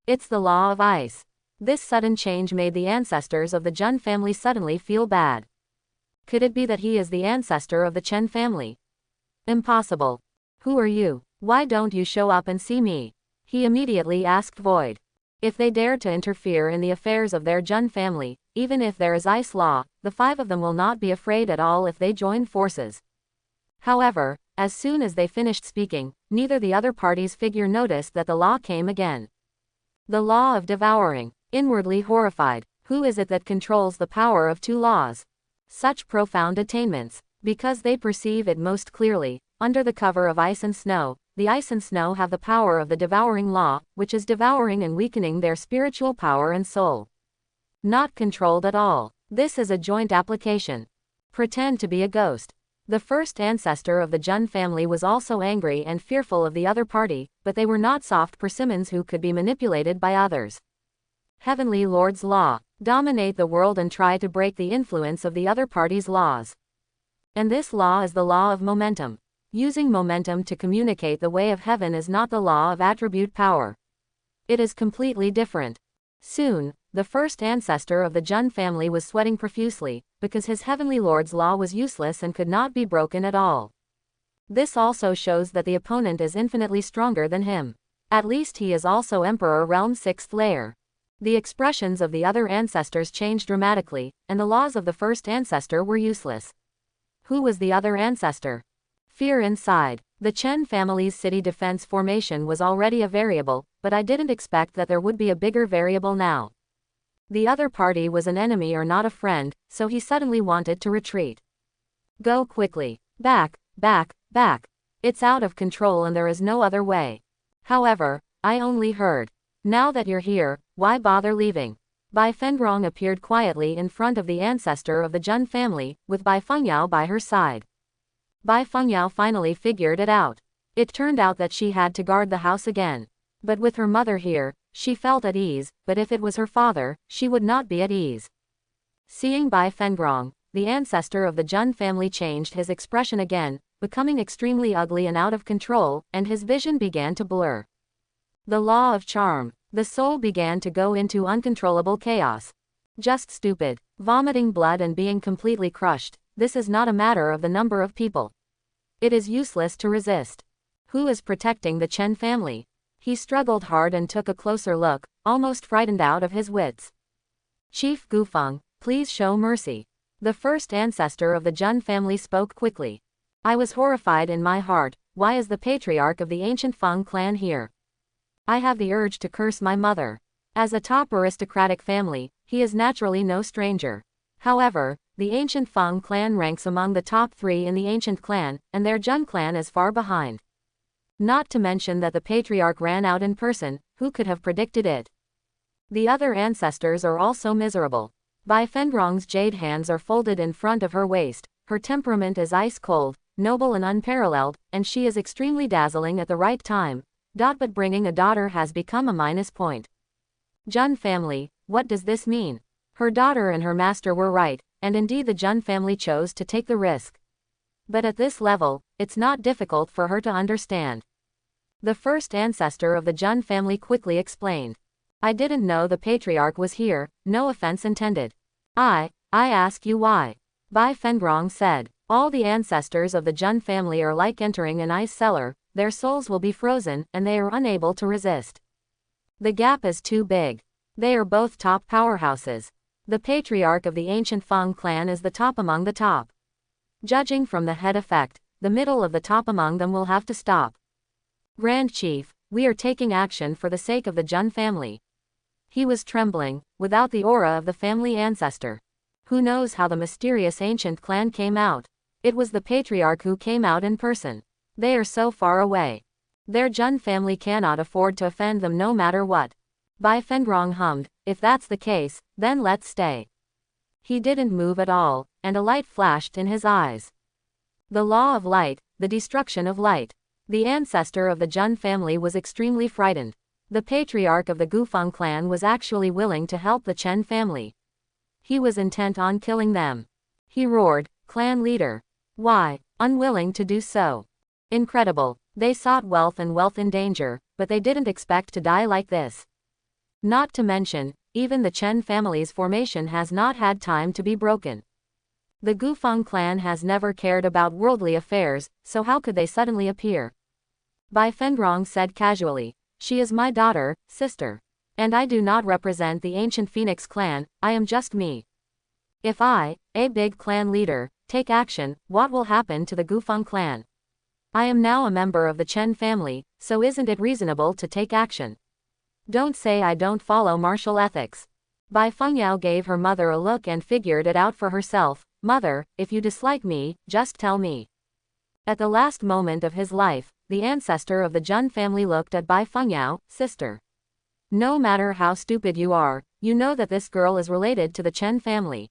It's the law of ice. This sudden change made the ancestors of the Jun family suddenly feel bad. Could it be that he is the ancestor of the Chen family? Impossible. Who are you? Why don't you show up and see me? He immediately asked Void. If they dare to interfere in the affairs of their Jun family, even if there is ice law, the 5 of them will not be afraid at all if they join forces. However, as soon as they finished speaking, neither the other party's figure noticed that the law came again. The law of devouring. Inwardly horrified, who is it that controls the power of 2 laws? Such profound attainments. Because they perceive it most clearly, under the cover of ice and snow, the ice and snow have the power of the devouring law, which is devouring and weakening their spiritual power and soul. Not controlled at all. This is a joint application. Pretend to be a ghost. The first ancestor of the Jun family was also angry and fearful of the other party, but they were not soft persimmons who could be manipulated by others. Heavenly Lord's law. Dominate the world and try to break the influence of the other party's laws. And this law is the law of momentum. Using momentum to communicate the way of heaven is not the law of attribute power. It is completely different. Soon, the first ancestor of the Jun family was sweating profusely, because his heavenly lord's law was useless and could not be broken at all. This also shows that the opponent is infinitely stronger than him. At least he is also Emperor Realm's 6th layer. The expressions of the other ancestors changed dramatically, and the laws of the first ancestor were useless. Who was the other ancestor? Fear inside. The Chen family's city defense formation was already a variable, but I didn't expect that there would be a bigger variable now. The other party was an enemy or not a friend, so he suddenly wanted to retreat. Go quickly. Back, back, back. It's out of control and there is no other way. However, I only heard. Now that you're here, why bother leaving? Bai Fengrong appeared quietly in front of the ancestor of the Jun family, with Bai Fengyao by her side. Bai Fengyao finally figured it out. It turned out that she had to guard the house again. But with her mother here, she felt at ease, but if it was her father, she would not be at ease. Seeing Bai Fengrong, the ancestor of the Jun family changed his expression again, becoming extremely ugly and out of control, and his vision began to blur. The law of charm. The soul began to go into uncontrollable chaos. Just stupid. Vomiting blood and being completely crushed. This is not a matter of the number of people. It is useless to resist. Who is protecting the Chen family? He struggled hard and took a closer look, almost frightened out of his wits. Chief Gufeng, please show mercy. The first ancestor of the Jun family spoke quickly. I was horrified in my heart. Why is the patriarch of the ancient Feng clan here? I have the urge to curse my mother. As a top aristocratic family, he is naturally no stranger. However, the ancient Feng clan ranks among the top 3 in the ancient clan, and their Jun clan is far behind. Not to mention that the patriarch ran out in person, who could have predicted it? The other ancestors are also miserable. Bai Fengrong's jade hands are folded in front of her waist, her temperament is ice cold, noble and unparalleled, and she is extremely dazzling at the right time. But bringing a daughter has become a minus point. Jun family, what does this mean? Her daughter and her master were right, and indeed the Jun family chose to take the risk. But at this level, it's not difficult for her to understand. The first ancestor of the Jun family quickly explained. I didn't know the patriarch was here, no offense intended. I ask you why. Bai Fengrong said. All the ancestors of the Jun family are like entering an ice cellar. Their souls will be frozen, and they are unable to resist. The gap is too big. They are both top powerhouses. The patriarch of the ancient Feng clan is the top among the top. Judging from the head effect, the middle of the top among them will have to stop. Grand Chief, we are taking action for the sake of the Jun family. He was trembling, without the aura of the family ancestor. Who knows how the mysterious ancient clan came out? It was the patriarch who came out in person. They are so far away. Their Jun family cannot afford to offend them no matter what. Bai Fengrong hummed, if that's the case, then let's stay. He didn't move at all, and a light flashed in his eyes. The law of light, the destruction of light. The ancestor of the Jun family was extremely frightened. The patriarch of the Gufeng clan was actually willing to help the Chen family. He was intent on killing them. He roared, "Clan leader! Why, unwilling to do so? Incredible. They sought wealth and wealth in danger, but they didn't expect to die like this. Not to mention, even the Chen family's formation has not had time to be broken. The Gufeng clan has never cared about worldly affairs, so how could they suddenly appear?" Bai Fengrong said casually, "She is my daughter, sister. And I do not represent the ancient Phoenix clan, I am just me. If I, a big clan leader, take action, what will happen to the Gufeng clan? I am now a member of the Chen family, so isn't it reasonable to take action? Don't say I don't follow martial ethics." Bai Fengyao gave her mother a look and figured it out for herself. "Mother, if you dislike me, just tell me." At the last moment of his life, the ancestor of the Jun family looked at Bai Fengyao, "Sister. No matter how stupid you are, you know that this girl is related to the Chen family.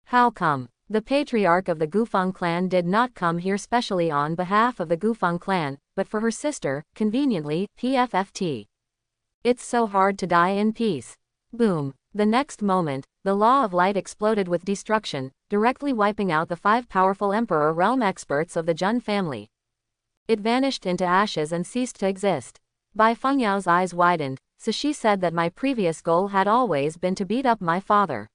How come? The patriarch of the Gufeng clan did not come here specially on behalf of the Gufeng clan, but for her sister, conveniently, PFFT. It's so hard to die in peace." Boom. The next moment, the law of light exploded with destruction, directly wiping out the 5 powerful Emperor realm experts of the Jun family. It vanished into ashes and ceased to exist. Bai Fengyao's eyes widened, "So she said that my previous goal had always been to beat up my father.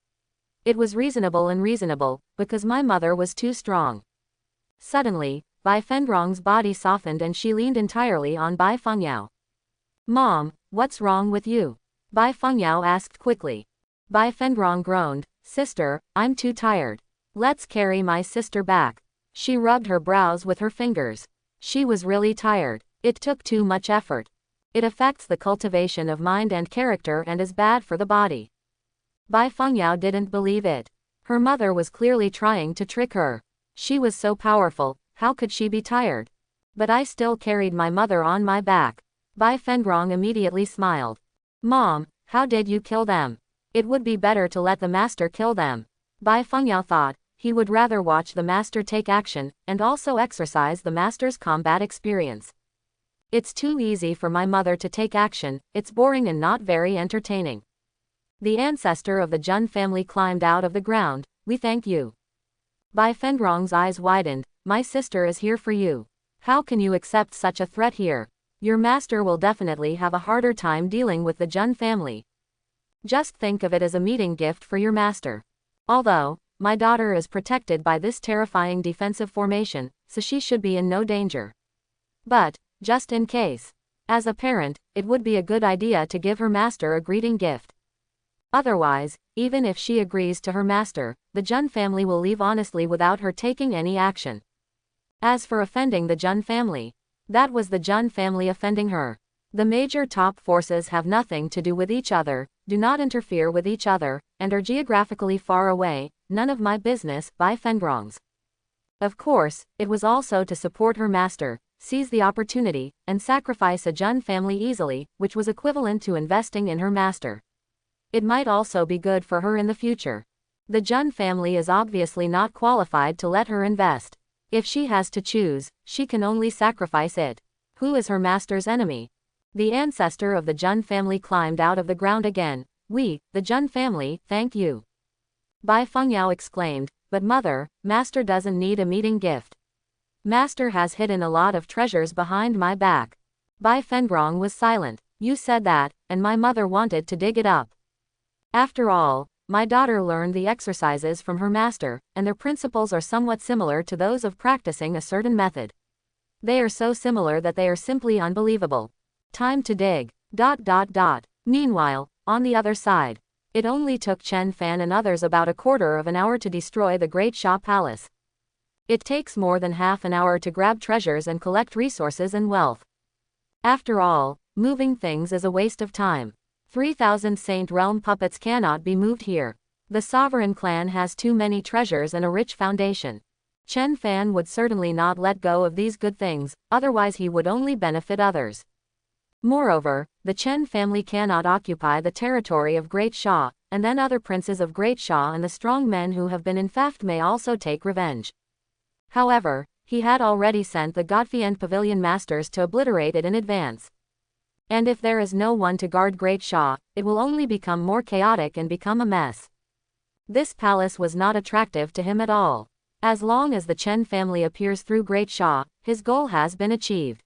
It was reasonable, because my mother was too strong." Suddenly, Bai Fengrong's body softened and she leaned entirely on Bai Fengyao. "Mom, what's wrong with you?" Bai Fengyao asked quickly. Bai Fengrong groaned, "Sister, I'm too tired. Let's carry my sister back." She rubbed her brows with her fingers. She was really tired. It took too much effort. It affects the cultivation of mind and character and is bad for the body. Bai Fengyao didn't believe it. Her mother was clearly trying to trick her. She was so powerful, how could she be tired? "But I still carried my mother on my back." Bai Fengrong immediately smiled. "Mom, how did you kill them? It would be better to let the master kill them." Bai Fengyao thought, he would rather watch the master take action, and also exercise the master's combat experience. "It's too easy for my mother to take action, it's boring and not very entertaining." The ancestor of the Jun family climbed out of the ground. "We thank you." Bai Fengrong's eyes widened. "My sister is here for you. How can you accept such a threat here? Your master will definitely have a harder time dealing with the Jun family. Just think of it as a meeting gift for your master. Although, my daughter is protected by this terrifying defensive formation, so she should be in no danger. But, just in case, as a parent, it would be a good idea to give her master a greeting gift. Otherwise, even if she agrees to her master, the Jun family will leave honestly without her taking any action. As for offending the Jun family, that was the Jun family offending her. The major top forces have nothing to do with each other, do not interfere with each other, and are geographically far away. None of my business, Bai Fengrong's. Of course, it was also to support her master, seize the opportunity, and sacrifice a Jun family easily, which was equivalent to investing in her master. It might also be good for her in the future. The Jun family is obviously not qualified to let her invest. If she has to choose, she can only sacrifice it. Who is her master's enemy? The ancestor of the Jun family climbed out of the ground again. "We, the Jun family, thank you." Bai Fengyao exclaimed, "But mother, master doesn't need a meeting gift. Master has hidden a lot of treasures behind my back." Bai Fengrong was silent. "You said that, and my mother wanted to dig it up. After all, my daughter learned the exercises from her master, and their principles are somewhat similar to those of practicing a certain method. They are so similar that they are simply unbelievable. Time to dig. ... Meanwhile, on the other side, it only took Chen Fan and others about a quarter of an hour to destroy the Great Sha Palace. It takes more than half an hour to grab treasures and collect resources and wealth. After all, moving things is a waste of time. 3,000 Saint Realm puppets cannot be moved here. The sovereign clan has too many treasures and a rich foundation. Chen Fan would certainly not let go of these good things, otherwise he would only benefit others. Moreover, the Chen family cannot occupy the territory of Great Sha, and then other princes of Great Sha and the strong men who have been infamed may also take revenge. However, He had already sent the Godfrey and Pavilion Masters to obliterate it in advance. And if there is no one to guard Great Sha, it will only become more chaotic and become a mess. This palace was not attractive to him at all. As long as the Chen family appears through Great Sha, his goal has been achieved.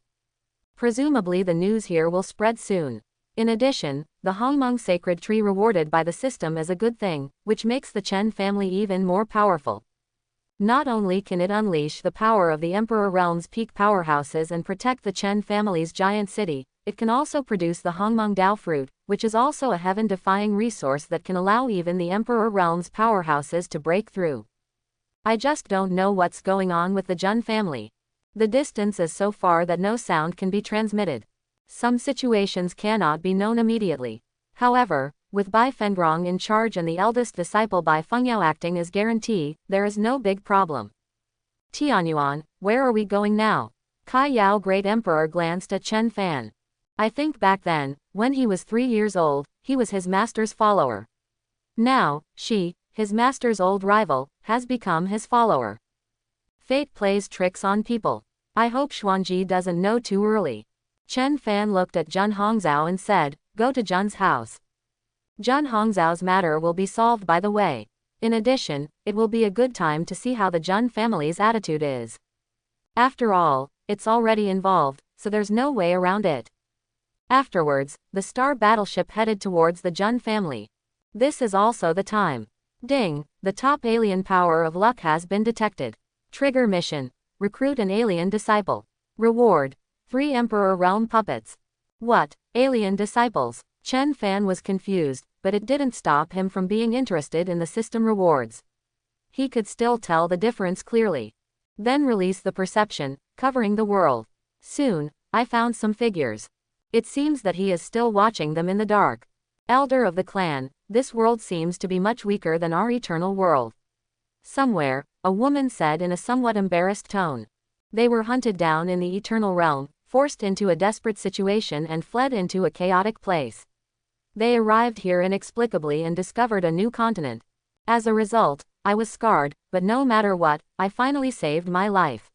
Presumably the news here will spread soon. In addition, the Hongmeng sacred tree rewarded by the system is a good thing, which makes the Chen family even more powerful. Not only can it unleash the power of the Emperor Realm's peak powerhouses and protect the Chen family's giant city, it can also produce the Hongmeng Dao fruit, which is also a heaven-defying resource that can allow even the Emperor Realm's powerhouses to break through. I just don't know what's going on with the Jun family. The distance is so far that no sound can be transmitted. Some situations cannot be known immediately. However, with Bai Fengrong in charge and the eldest disciple Bai Fengyao acting as guarantee, there is no big problem. Tianyuan, where are we going now? Kai Yao Great Emperor glanced at Chen Fan. I think back then, when he was 3 years old, he was his master's follower. Now, she, his master's old rival, has become his follower. Fate plays tricks on people. I hope Xuanji doesn't know too early. Chen Fan looked at Jun Hongzhao and said, go to Jun's house. Jun Hongzhao's matter will be solved by the way. In addition, it will be a good time to see how the Jun family's attitude is. After all, it's already involved, so there's no way around it. Afterwards, the star battleship headed towards the Jun family. This is also the time. Ding, the top alien power of luck has been detected. Trigger mission. Recruit an alien disciple. Reward. 3 Emperor Realm puppets. What? Alien disciples? Chen Fan was confused, but it didn't stop him from being interested in the system rewards. He could still tell the difference clearly. Then release the perception, covering the world. Soon, I found some figures. It seems that he is still watching them in the dark. Elder of the clan, this world seems to be much weaker than our eternal world. Somewhere, a woman said in a somewhat embarrassed tone. They were hunted down in the eternal realm, forced into a desperate situation and fled into a chaotic place. They arrived here inexplicably and discovered a new continent. As a result, I was scarred, but no matter what, I finally saved my life.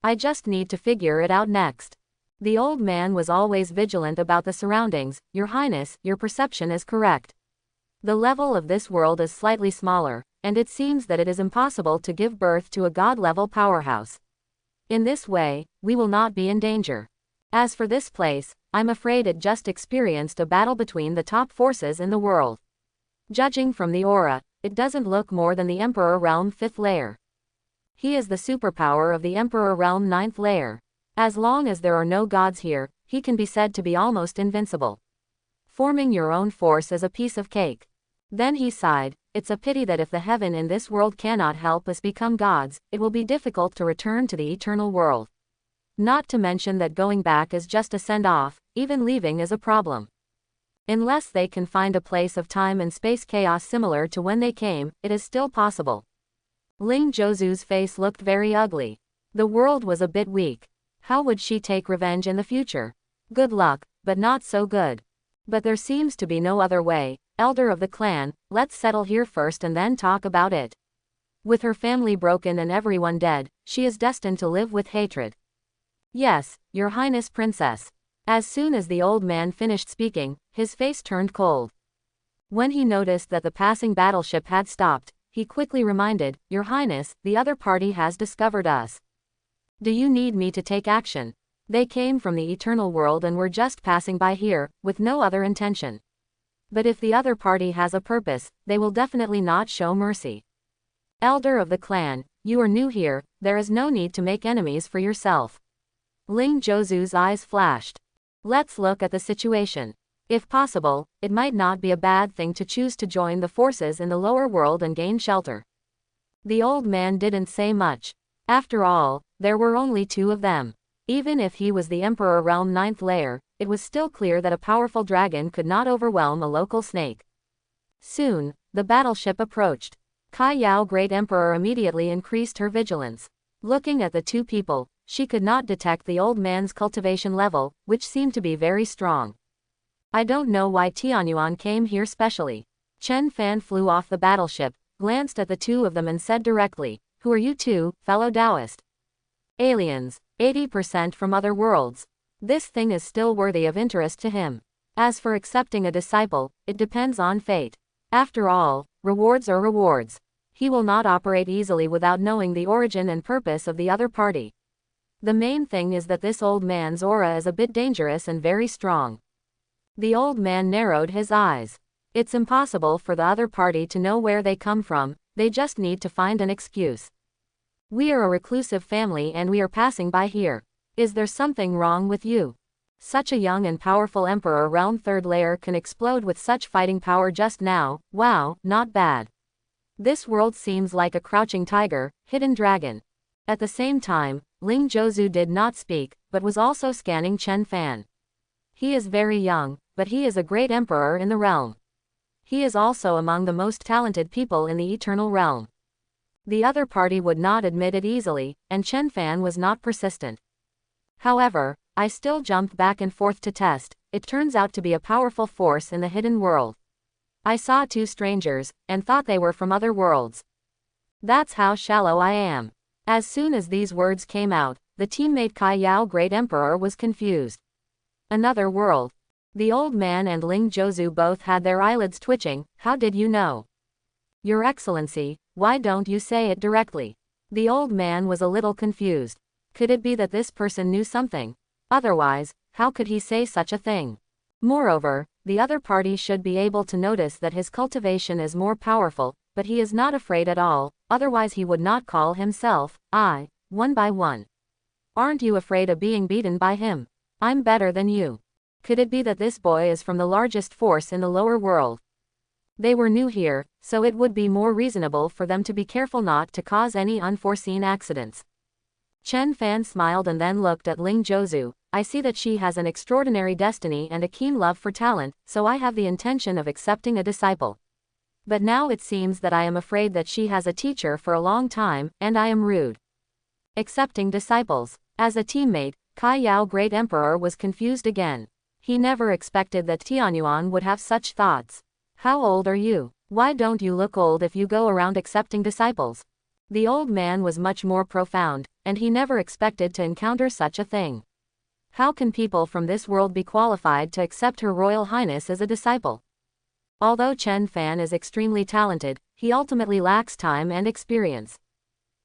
I just need to figure it out next. The old man was always vigilant about the surroundings. Your Highness, your perception is correct. The level of this world is slightly smaller, and it seems that it is impossible to give birth to a god-level powerhouse. In this way, we will not be in danger. As for this place, I'm afraid it just experienced a battle between the top forces in the world. Judging from the aura, it doesn't look more than the Emperor Realm 5th layer. He is the superpower of the Emperor Realm 9th layer. As long as there are no gods here, he can be said to be almost invincible. Forming your own force is a piece of cake. Then he sighed, it's a pity that if the heaven in this world cannot help us become gods, it will be difficult to return to the eternal world. Not to mention that going back is just a send-off, even leaving is a problem. Unless they can find a place of time and space chaos similar to when they came, it is still possible. Ling Zhouzu's face looked very ugly. The world was a bit weak. How would she take revenge in the future? Good luck, but not so good. But there seems to be no other way. Elder of the clan, let's settle here first and then talk about it. With her family broken and everyone dead, she is destined to live with hatred. Yes, Your Highness Princess. As soon as the old man finished speaking, his face turned cold. When he noticed that the passing battleship had stopped, he quickly reminded, Your Highness, the other party has discovered us. Do you need me to take action? They came from the eternal world and were just passing by here, with no other intention. But if the other party has a purpose, they will definitely not show mercy. Elder of the clan, you are new here, there is no need to make enemies for yourself. Ling Zhouzu's eyes flashed. Let's look at the situation. If possible, it might not be a bad thing to choose to join the forces in the lower world and gain shelter. The old man didn't say much. After all, there were only 2 of them. Even if he was the Emperor Realm 9th layer, it was still clear that a powerful dragon could not overwhelm a local snake. Soon, the battleship approached. Kai Yao Great Emperor immediately increased her vigilance. Looking at the 2 people, she could not detect the old man's cultivation level, which seemed to be very strong. I don't know why Tianyuan came here specially. Chen Fan flew off the battleship, glanced at the 2 of them and said directly, Who are you 2, fellow Taoist? Aliens, 80% from other worlds. This thing is still worthy of interest to him. As for accepting a disciple, it depends on fate. After all, rewards are rewards. He will not operate easily without knowing the origin and purpose of the other party. The main thing is that this old man's aura is a bit dangerous and very strong. The old man narrowed his eyes. It's impossible for the other party to know where they come from, they just need to find an excuse. We are a reclusive family and we are passing by here. Is there something wrong with you? Such a young and powerful Emperor Realm Third Layer can explode with such fighting power just now, wow, not bad. This world seems like a crouching tiger, hidden dragon. At the same time, Ling Zhouzu did not speak, but was also scanning Chen Fan. He is very young, but he is a great emperor in the realm. He is also among the most talented people in the Eternal Realm. The other party would not admit it easily, and Chen Fan was not persistent. However, I still jumped back and forth to test. It turns out to be a powerful force in the hidden world. I saw two strangers, and thought they were from other worlds. That's how shallow I am. As soon as these words came out, the teammate Kai Yao Great Emperor was confused. Another world. The old man and Ling Zhouzu both had their eyelids twitching. How did you know? Your Excellency, why don't you say it directly? The old man was a little confused. Could it be that this person knew something? Otherwise, how could he say such a thing? Moreover, the other party should be able to notice that his cultivation is more powerful, but he is not afraid at all, otherwise he would not call himself, I, one by one. Aren't you afraid of being beaten by him? I'm better than you. Could it be that this boy is from the largest force in the lower world? They were new here, so it would be more reasonable for them to be careful not to cause any unforeseen accidents. Chen Fan smiled and then looked at Ling Zhouzu. I see that she has an extraordinary destiny and a keen love for talent, so I have the intention of accepting a disciple. But now it seems that I am afraid that she has a teacher for a long time, and I am rude. Accepting disciples. As a teammate, Kai Yao Great Emperor was confused again. He never expected that Tianyuan would have such thoughts. How old are you? Why don't you look old if you go around accepting disciples? The old man was much more profound, and he never expected to encounter such a thing. How can people from this world be qualified to accept Her Royal Highness as a disciple? Although Chen Fan is extremely talented, he ultimately lacks time and experience.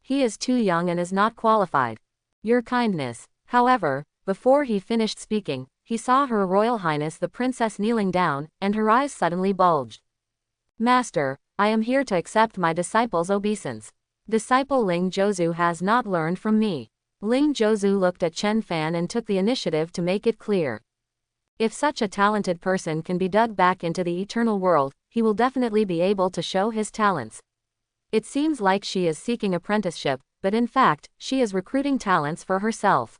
He is too young and is not qualified. Your kindness. However, before he finished speaking, he saw Her Royal Highness the Princess kneeling down, and her eyes suddenly bulged. Master, I am here to accept my disciple's obeisance. Disciple Ling Zhouzu has not learned from me. Ling Zhouzu looked at Chen Fan and took the initiative to make it clear. If such a talented person can be dug back into the eternal world, he will definitely be able to show his talents. It seems like she is seeking apprenticeship, but in fact, she is recruiting talents for herself.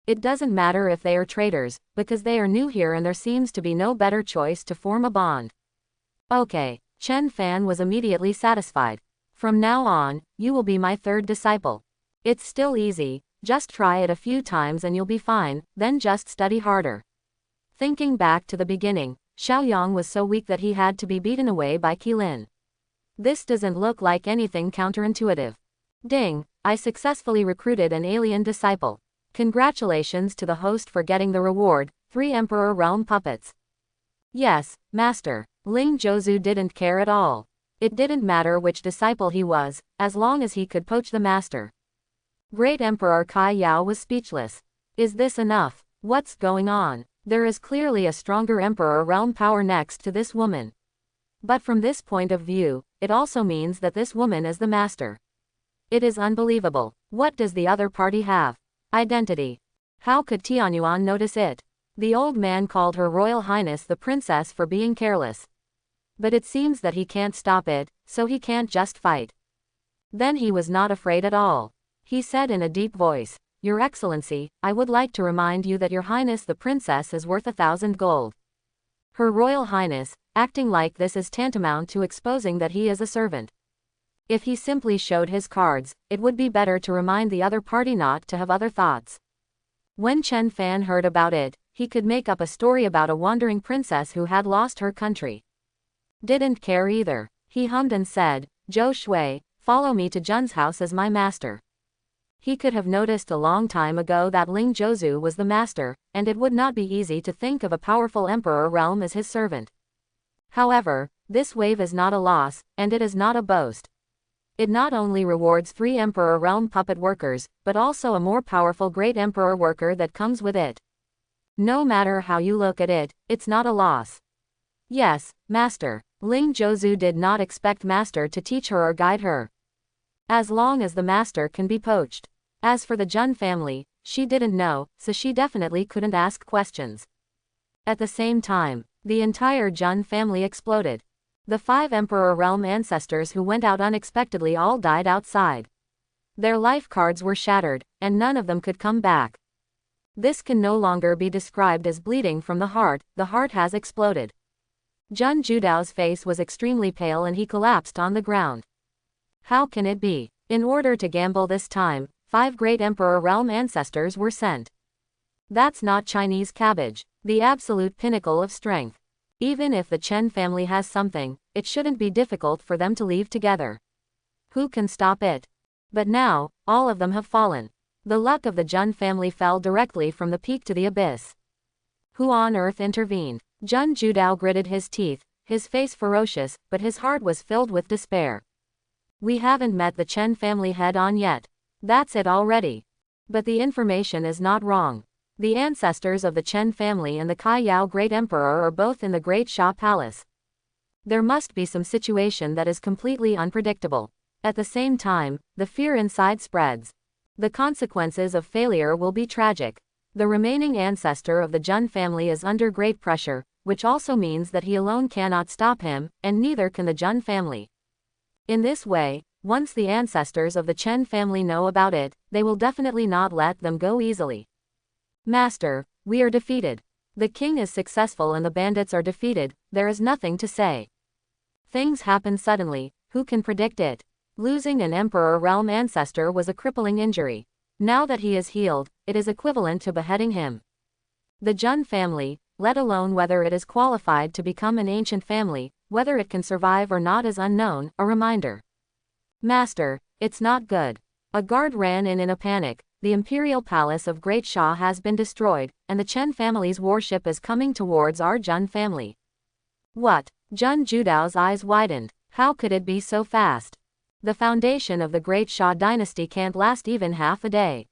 It doesn't matter if they are traitors, because they are new here and there seems to be no better choice to form a bond. Okay, Chen Fan was immediately satisfied. From now on, you will be my third disciple. It's still easy, just try it a few times and you'll be fine, then just study harder. Thinking back to the beginning, Xiaoyang was so weak that he had to be beaten away by Qilin. This doesn't look like anything counterintuitive. Ding, I successfully recruited an alien disciple. Congratulations to the host for getting the reward, 3 Emperor Realm puppets. Yes, Master. Ling Zhouzu didn't care at all. It didn't matter which disciple he was, as long as he could poach the master. Great Emperor Kai Yao was speechless. Is this enough? What's going on? There is clearly a stronger Emperor Realm power next to this woman. But from this point of view, it also means that this woman is the master. It is unbelievable. What does the other party have? Identity. How could Tianyuan notice it? The old man called Her Royal Highness the Princess for being careless. But it seems that he can't stop it, so he can't just fight. Then he was not afraid at all. He said in a deep voice, Your Excellency, I would like to remind you that Your Highness the Princess is worth 1,000 gold. Her Royal Highness, acting like this is tantamount to exposing that he is a servant. If he simply showed his cards, it would be better to remind the other party not to have other thoughts. When Chen Fan heard about it, he could make up a story about a wandering princess who had lost her country. Didn't care either. He hummed and said, Zhou Shui, follow me to Jun's house as my master. He could have noticed a long time ago that Ling Zhouzu was the master, and it would not be easy to think of a powerful emperor realm as his servant. However, this wave is not a loss, and it is not a boast. It not only rewards 3 emperor realm puppet workers, but also a more powerful great emperor worker that comes with it. No matter how you look at it, it's not a loss. Yes, master. Ling Zhouzu did not expect master to teach her or guide her. As long as the master can be poached. As for the Jun family, she didn't know, so she definitely couldn't ask questions. At the same time, the entire Jun family exploded. The 5 Emperor Realm ancestors who went out unexpectedly all died outside. Their life cards were shattered, and none of them could come back. This can no longer be described as bleeding from the heart has exploded. Jun Judao's face was extremely pale and he collapsed on the ground. How can it be? In order to gamble this time, 5 great Emperor Realm ancestors were sent. That's not Chinese cabbage, the absolute pinnacle of strength. Even if the Chen family has something, it shouldn't be difficult for them to leave together. Who can stop it? But now, all of them have fallen. The luck of the Jun family fell directly from the peak to the abyss. Who on earth intervened? Jun Judao gritted his teeth, his face ferocious, but his heart was filled with despair. We haven't met the Chen family head-on yet. That's it already. But the information is not wrong. The ancestors of the Chen family and the Kai Yao Great Emperor are both in the Great Sha Palace. There must be some situation that is completely unpredictable. At the same time, the fear inside spreads. The consequences of failure will be tragic. The remaining ancestor of the Jun family is under great pressure, which also means that he alone cannot stop him, and neither can the Jun family. In this way, once the ancestors of the Chen family know about it, they will definitely not let them go easily. Master, we are defeated. The king is successful and the bandits are defeated, there is nothing to say. Things happen suddenly, who can predict it? Losing an Emperor Realm ancestor was a crippling injury. Now that he is healed, it is equivalent to beheading him. The Jun family, let alone whether it is qualified to become an ancient family, whether it can survive or not is unknown, a reminder. Master, it's not good. A guard ran in a panic. The imperial palace of Great Sha has been destroyed, and the Chen family's warship is coming towards our Jun family. What? Jun Judao's eyes widened. How could it be so fast? The foundation of the Great Sha dynasty can't last even half a day.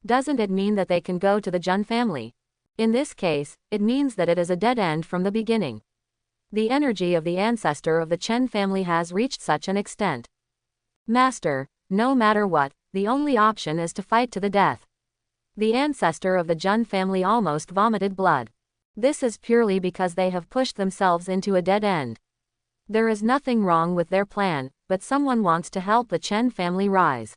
Doesn't it mean that they can go to the Jun family? In this case, it means that it is a dead end from the beginning. The energy of the ancestor of the Chen family has reached such an extent. Master, no matter what, the only option is to fight to the death. The ancestor of the Jun family almost vomited blood. This is purely because they have pushed themselves into a dead end. There is nothing wrong with their plan, but someone wants to help the Chen family rise.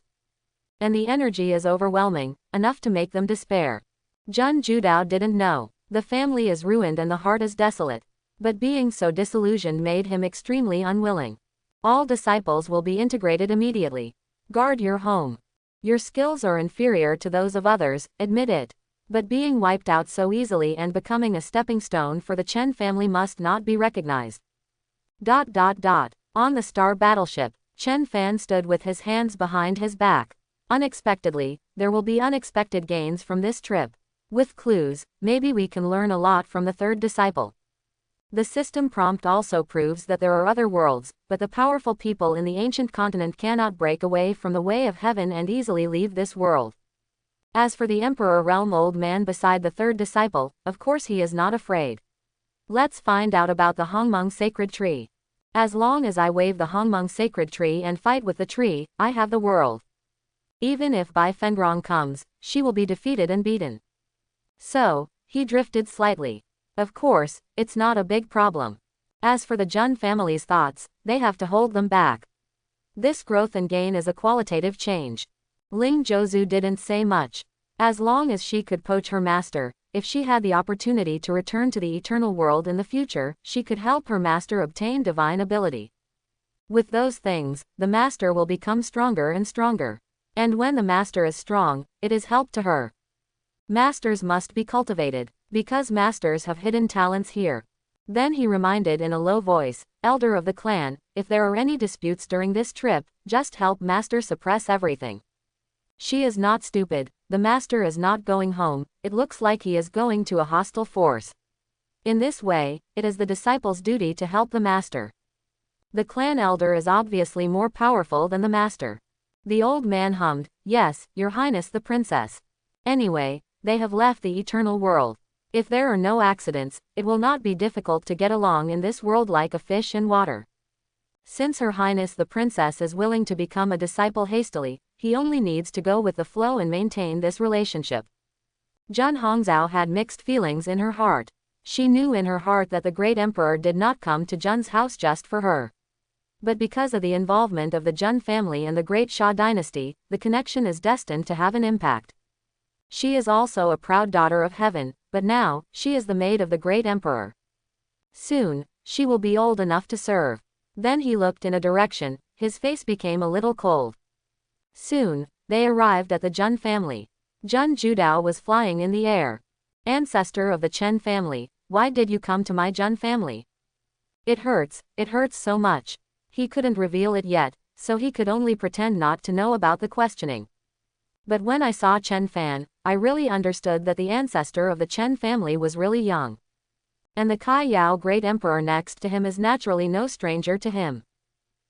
And the energy is overwhelming, enough to make them despair. Jun Judao didn't know. The family is ruined and the heart is desolate. But being so disillusioned made him extremely unwilling. All disciples will be integrated immediately. Guard your home. Your skills are inferior to those of others, admit it. But being wiped out so easily and becoming a stepping stone for the Chen family must not be recognized. On the star battleship, Chen Fan stood with his hands behind his back. Unexpectedly, there will be unexpected gains from this trip. With clues, maybe we can learn a lot from the third disciple. The system prompt also proves that there are other worlds, but the powerful people in the ancient continent cannot break away from the way of heaven and easily leave this world. As for the Emperor Realm old man beside the third disciple, of course he is not afraid. Let's find out about the Hongmeng sacred tree. As long as I wave the Hongmeng sacred tree and fight with the tree, I have the world. Even if Bai Fengrong comes, she will be defeated and beaten. So, he drifted slightly. Of course, it's not a big problem. As for the Jun family's thoughts, they have to hold them back. This growth and gain is a qualitative change. Ling Zhouzu didn't say much. As long as she could poach her master, if she had the opportunity to return to the eternal world in the future, she could help her master obtain divine ability. With those things, the master will become stronger and stronger. And when the master is strong, it is help to her. Masters must be cultivated, because masters have hidden talents here. Then he reminded in a low voice, Elder of the clan, if there are any disputes during this trip, just help master suppress everything. She is not stupid, the master is not going home, it looks like he is going to a hostile force. In this way, it is the disciple's duty to help the master. The clan elder is obviously more powerful than the master. The old man hummed, "Yes, your highness the princess. Anyway, they have left the eternal world. If there are no accidents, it will not be difficult to get along in this world like a fish in water. Since her highness the princess is willing to become a disciple hastily, he only needs to go with the flow and maintain this relationship." Jun Hongzhou had mixed feelings in her heart. She knew in her heart that the great emperor did not come to Jun's house just for her. But because of the involvement of the Jun family and the great Xia dynasty, the connection is destined to have an impact. She is also a proud daughter of heaven, but now, she is the maid of the great emperor. Soon, she will be old enough to serve. Then he looked in a direction, his face became a little cold. Soon, they arrived at the Jun family. Jun Judao was flying in the air. "Ancestor of the Chen family, why did you come to my Jun family? It hurts so much." He couldn't reveal it yet, so he could only pretend not to know about the questioning. "But when I saw Chen Fan, I really understood that the ancestor of the Chen family was really young. And the Kai Yao great emperor next to him is naturally no stranger to him.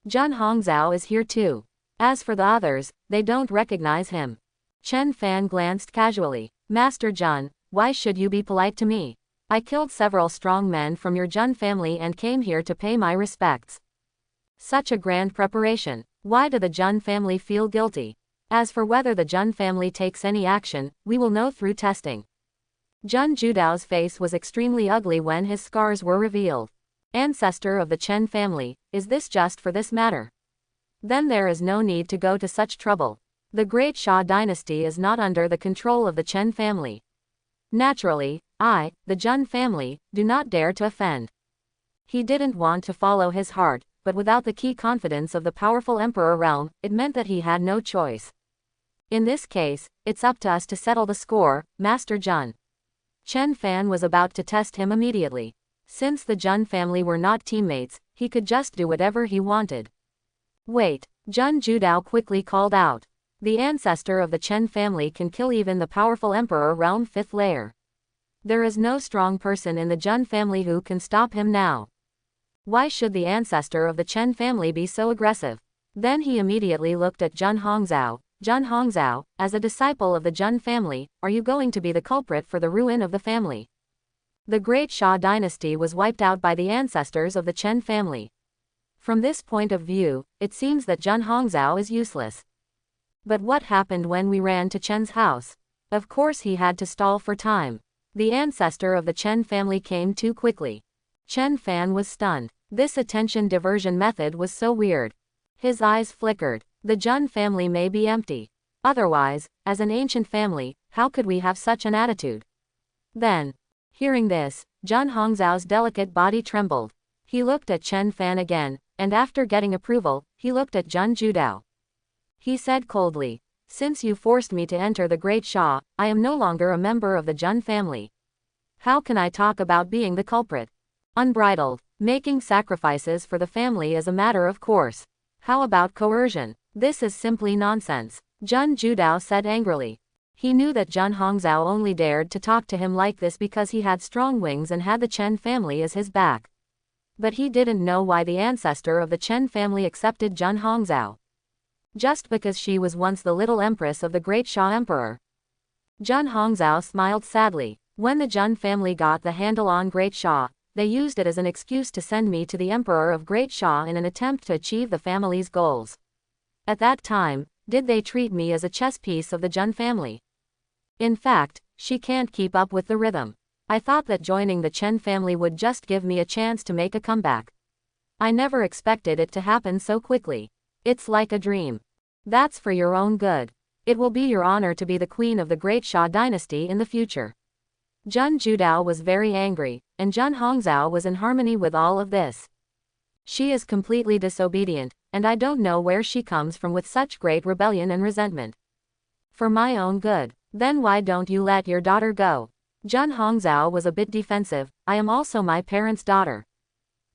Jun Hongzhou is here too. As for the others, they don't recognize him." Chen Fan glanced casually. "Master Jun, why should you be polite to me? I killed several strong men from your Jun family and came here to pay my respects. Such a grand preparation. Why do the Jun family feel guilty? As for whether the Jun family takes any action, we will know through testing." Jun Judao's face was extremely ugly when his scars were revealed. "Ancestor of the Chen family, is this just for this matter? Then there is no need to go to such trouble. The great Xia dynasty is not under the control of the Chen family. Naturally, I, the Jun family, do not dare to offend." He didn't want to follow his heart, but without the key confidence of the powerful emperor realm, it meant that he had no choice. "In this case, it's up to us to settle the score, Master Jun." Chen Fan was about to test him immediately. Since the Jun family were not teammates, he could just do whatever he wanted. "Wait," Jun Judao quickly called out. "The ancestor of the Chen family can kill even the powerful emperor realm 5th layer. There is no strong person in the Jun family who can stop him now. Why should the ancestor of the Chen family be so aggressive?" Then he immediately looked at Jun Hongzhou. "Jun Hongzhou, as a disciple of the Jun family, are you going to be the culprit for the ruin of the family? The great Xia dynasty was wiped out by the ancestors of the Chen family. From this point of view, it seems that Jun Hongzhou is useless. But what happened when we ran to Chen's house? Of course he had to stall for time. The ancestor of the Chen family came too quickly." Chen Fan was stunned. This attention diversion method was so weird. His eyes flickered. The Jun family may be empty. Otherwise, as an ancient family, how could we have such an attitude? Then, hearing this, Jun Hongzhou's delicate body trembled. He looked at Chen Fan again, and after getting approval, he looked at Jun Judao. He said coldly, "Since you forced me to enter the Great Xia, I am no longer a member of the Jun family. How can I talk about being the culprit? Unbridled, making sacrifices for the family is a matter of course. How about coercion? This is simply nonsense," Jun Judao said angrily. He knew that Jun Hongzhou only dared to talk to him like this because he had strong wings and had the Chen family as his back. But he didn't know why the ancestor of the Chen family accepted Jun Hongzhou. Just because she was once the little empress of the great Xia emperor. Jun Hongzhou smiled sadly. "When the Jun family got the handle on Great Xia, they used it as an excuse to send me to the emperor of Great Xia in an attempt to achieve the family's goals. At that time, did they treat me as a chess piece of the Jun family? In fact, she can't keep up with the rhythm. I thought that joining the Chen family would just give me a chance to make a comeback. I never expected it to happen so quickly. It's like a dream. That's for your own good. It will be your honor to be the queen of the great Xia dynasty in the future." Jun Judao was very angry, and Jun Hongzhou was in harmony with all of this. "She is completely disobedient, and I don't know where she comes from with such great rebellion and resentment. For my own good, then why don't you let your daughter go?" Jun Hongzhou was a bit defensive. "I am also my parents' daughter.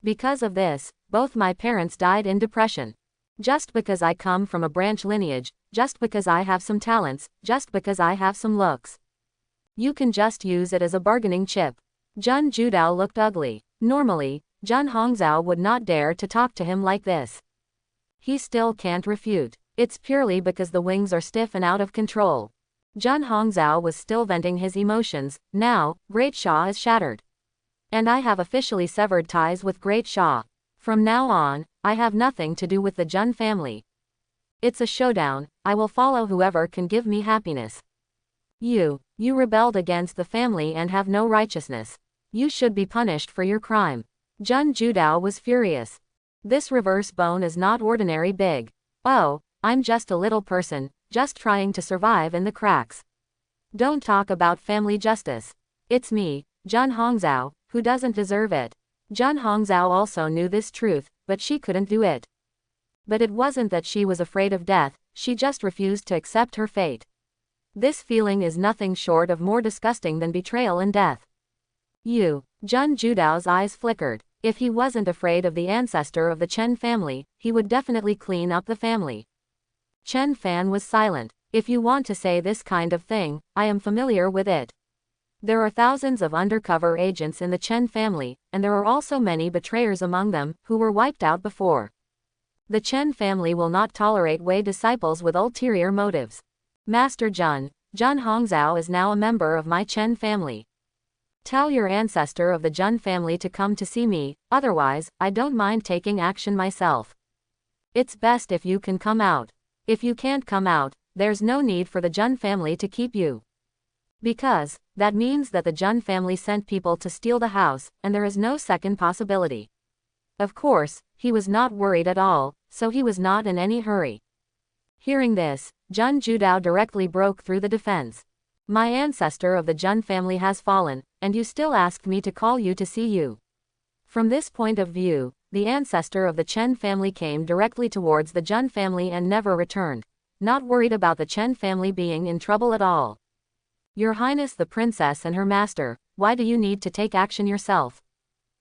Because of this, both my parents died in depression. Just because I come from a branch lineage, just because I have some talents, just because I have some looks. You can just use it as a bargaining chip. Zhen Judao looked ugly. Normally, Zhen Hongzhao would not dare to talk to him like this. He still can't refute. It's purely because the wings are stiff and out of control. Zhen Hongzhao was still venting his emotions. Now, Great Shah is shattered. And I have officially severed ties with Great Shah. From now on, I have nothing to do with the Zhen family. It's a showdown. I will follow whoever can give me happiness. You rebelled against the family and have no righteousness. You should be punished for your crime. Zhen Judao was furious. This reverse bone is not ordinary big. Oh, I'm just a little person, just trying to survive in the cracks. Don't talk about family justice. It's me, Zhen Hongzhao, who doesn't deserve it. Zhen Hongzhao also knew this truth, but she couldn't do it. But it wasn't that she was afraid of death, she just refused to accept her fate. This feeling is nothing short of more disgusting than betrayal and death. Zhen Judao's eyes flickered. If he wasn't afraid of the ancestor of the Chen family, he would definitely clean up the family. Chen Fan was silent. If you want to say this kind of thing, I am familiar with it. There are thousands of undercover agents in the Chen family, and there are also many betrayers among them, who were wiped out before. The Chen family will not tolerate Wei disciples with ulterior motives. Master Zhen Hongzhao is now a member of my Chen family. Tell your ancestor of the Zhen family to come to see me, otherwise, I don't mind taking action myself. It's best if you can come out. If you can't come out, there's no need for the Zhen family to keep you. Because, that means that the Zhen family sent people to steal the house, and there is no second possibility. Of course, he was not worried at all, so he was not in any hurry. Hearing this, Zhen Judao directly broke through the defense. My ancestor of the Zhen family has fallen, and you still asked me to call you to see you. From this point of view, the ancestor of the Chen family came directly towards the Zhen family and never returned, not worried about the Chen family being in trouble at all. Your Highness the princess and her master, why do you need to take action yourself?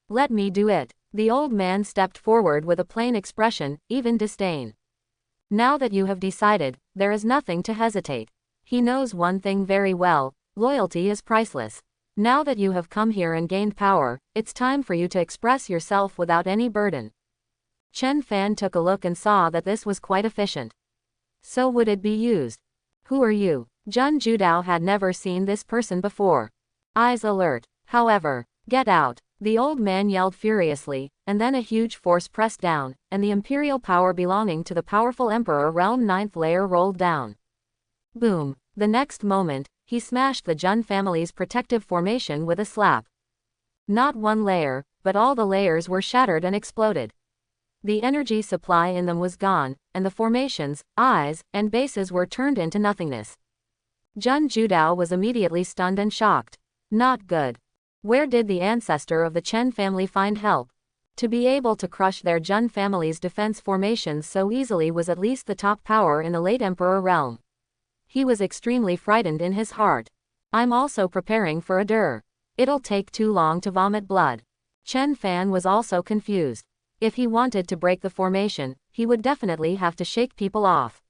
Let me do it. The old man stepped forward with a plain expression, even disdain. Now that you have decided, there is nothing to hesitate. He knows one thing very well, loyalty is priceless. Now that you have come here and gained power, it's time for you to express yourself without any burden. Chen Fan took a look and saw that this was quite efficient. So would it be used? Who are you? Zhen Judao had never seen this person before. Eyes alert. However, get out. The old man yelled furiously, and then a huge force pressed down, and the imperial power belonging to the powerful emperor realm 9th layer rolled down. Boom. The next moment, he smashed the Zhen family's protective formation with a slap. Not one layer, but all the layers were shattered and exploded. The energy supply in them was gone, and the formations, eyes, and bases were turned into nothingness. Zhen Judao was immediately stunned and shocked. Not good. Where did the ancestor of the Chen family find help? To be able to crush their Zhen family's defense formations so easily was at least the top power in the late emperor realm. He was extremely frightened in his heart. I'm also preparing for a dir. It'll take too long to vomit blood. Chen Fan was also confused. If he wanted to break the formation, he would definitely have to shake people off.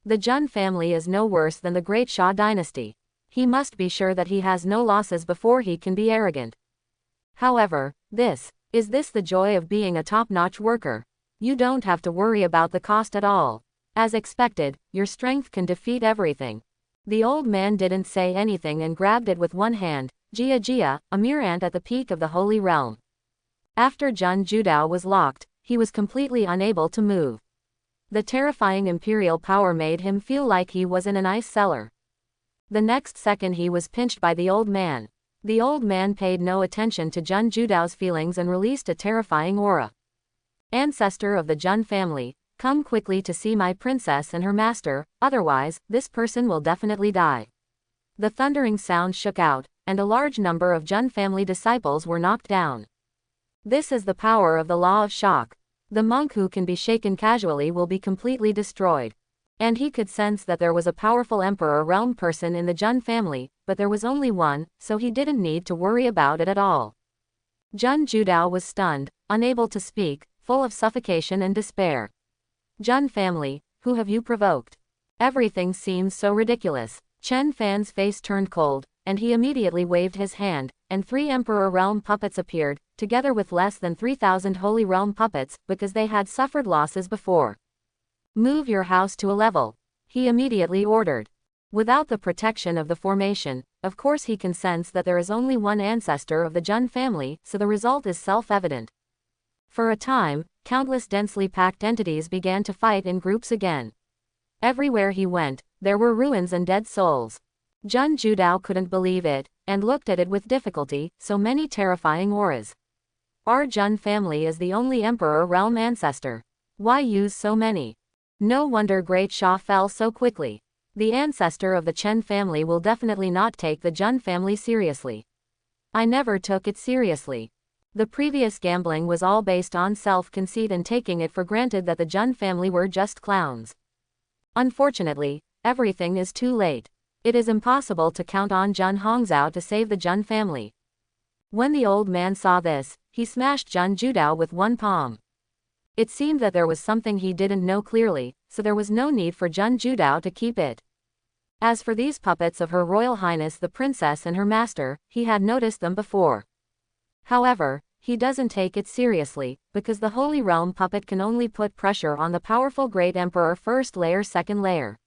The Zhen family is no worse than the Great Shah dynasty. He must be sure that he has no losses before he can be arrogant. However, is this the joy of being a top-notch worker? You don't have to worry about the cost at all. As expected, your strength can defeat everything. The old man didn't say anything and grabbed it with one hand, Jia, a mere ant at the peak of the holy realm. After Zhen Judao was locked, he was completely unable to move. The terrifying imperial power made him feel like he was in an ice cellar. The next second he was pinched by the old man. The old man paid no attention to Zhen Judao's feelings and released a terrifying aura. Ancestor of the Zhen family, come quickly to see my princess and her master, otherwise, this person will definitely die. The thundering sound shook out, and a large number of Zhen family disciples were knocked down. This is the power of the law of shock. The monk who can be shaken casually will be completely destroyed. And he could sense that there was a powerful emperor realm person in the Zhen family, but there was only one, so he didn't need to worry about it at all. Zhen Judao was stunned, unable to speak, full of suffocation and despair. Jun family, who have you provoked? Everything seems so ridiculous. Chen Fan's face turned cold, and he immediately waved his hand, and 3 Emperor Realm puppets appeared, together with less than 3,000 Holy Realm puppets, because they had suffered losses before. Move your house to a level, he immediately ordered. Without the protection of the formation, of course he can sense that there is only one ancestor of the Jun family, so the result is self-evident. For a time, countless densely packed entities began to fight in groups again. Everywhere he went, there were ruins and dead souls. Jun Judao couldn't believe it, and looked at it with difficulty, so many terrifying auras. Our Jun family is the only Emperor Realm ancestor. Why use so many? No wonder Great Sha fell so quickly. The ancestor of the Chen family will definitely not take the Jun family seriously. I never took it seriously. The previous gambling was all based on self-conceit and taking it for granted that the Jun family were just clowns. Unfortunately, everything is too late. It is impossible to count on Jun Hongzhou to save the Jun family. When the old man saw this, he smashed Jun Judao with one palm. It seemed that there was something he didn't know clearly, so there was no need for Jun Judao to keep it. As for these puppets of Her Royal Highness the Princess and her master, he had noticed them before. However, he doesn't take it seriously, because the Holy Realm puppet can only put pressure on the powerful Great Emperor first layer second layer.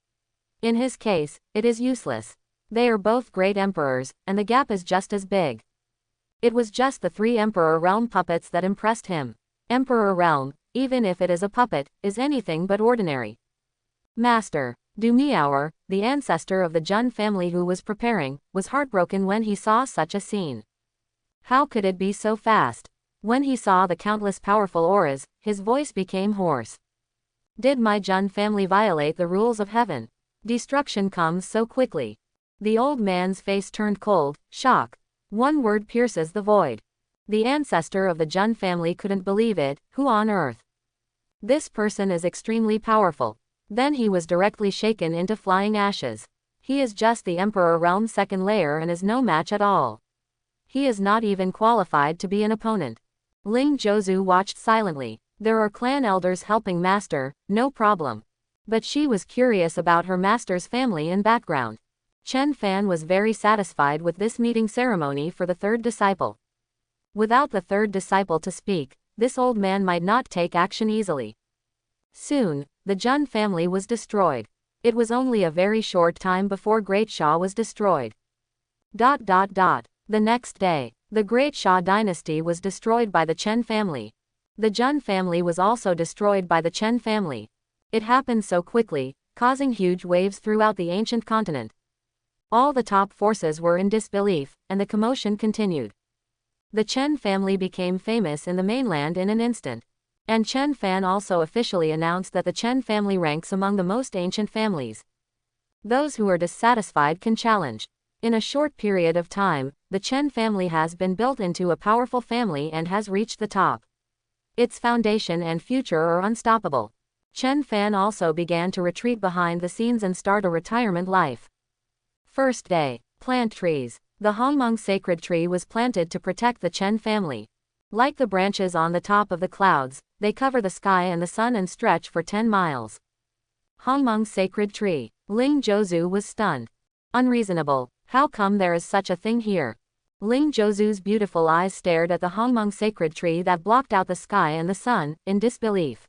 In his case, it is useless. They are both Great Emperors, and the gap is just as big. It was just the 3 Emperor Realm puppets that impressed him. Emperor Realm, even if it is a puppet, is anything but ordinary. Master, Du Miaoer, the ancestor of the Jun family who was preparing, was heartbroken when he saw such a scene. How could it be so fast? When he saw the countless powerful auras, his voice became hoarse. Did my Jun family violate the rules of heaven? Destruction comes so quickly. The old man's face turned cold, shock. One word pierces the void. The ancestor of the Jun family couldn't believe it. Who on earth? This person is extremely powerful. Then he was directly shaken into flying ashes. He is just the Emperor Realm second layer and is no match at all. He is not even qualified to be an opponent. Ling Zhouzu watched silently. There are clan elders helping master, no problem. But she was curious about her master's family and background. Chen Fan was very satisfied with this meeting ceremony for the 3rd disciple. Without the 3rd disciple to speak, this old man might not take action easily. Soon, the Jun family was destroyed. It was only a very short time before Great Sha was destroyed. The next day, the Great Sha dynasty was destroyed by the Chen family. The Jun family was also destroyed by the Chen family. It happened so quickly, causing huge waves throughout the ancient continent. All the top forces were in disbelief, and the commotion continued. The Chen family became famous in the mainland in an instant. And Chen Fan also officially announced that the Chen family ranks among the most ancient families. Those who are dissatisfied can challenge. In a short period of time, the Chen family has been built into a powerful family and has reached the top. Its foundation and future are unstoppable. Chen Fan also began to retreat behind the scenes and start a retirement life. First day, plant trees. The Hongmeng sacred tree was planted to protect the Chen family. Like the branches on the top of the clouds, they cover the sky and the sun and stretch for 10 miles. Hongmeng sacred tree. Ling Zhouzu was stunned. Unreasonable. How come there is such a thing here? Ling Zhouzu's beautiful eyes stared at the Hongmeng sacred tree that blocked out the sky and the sun, in disbelief.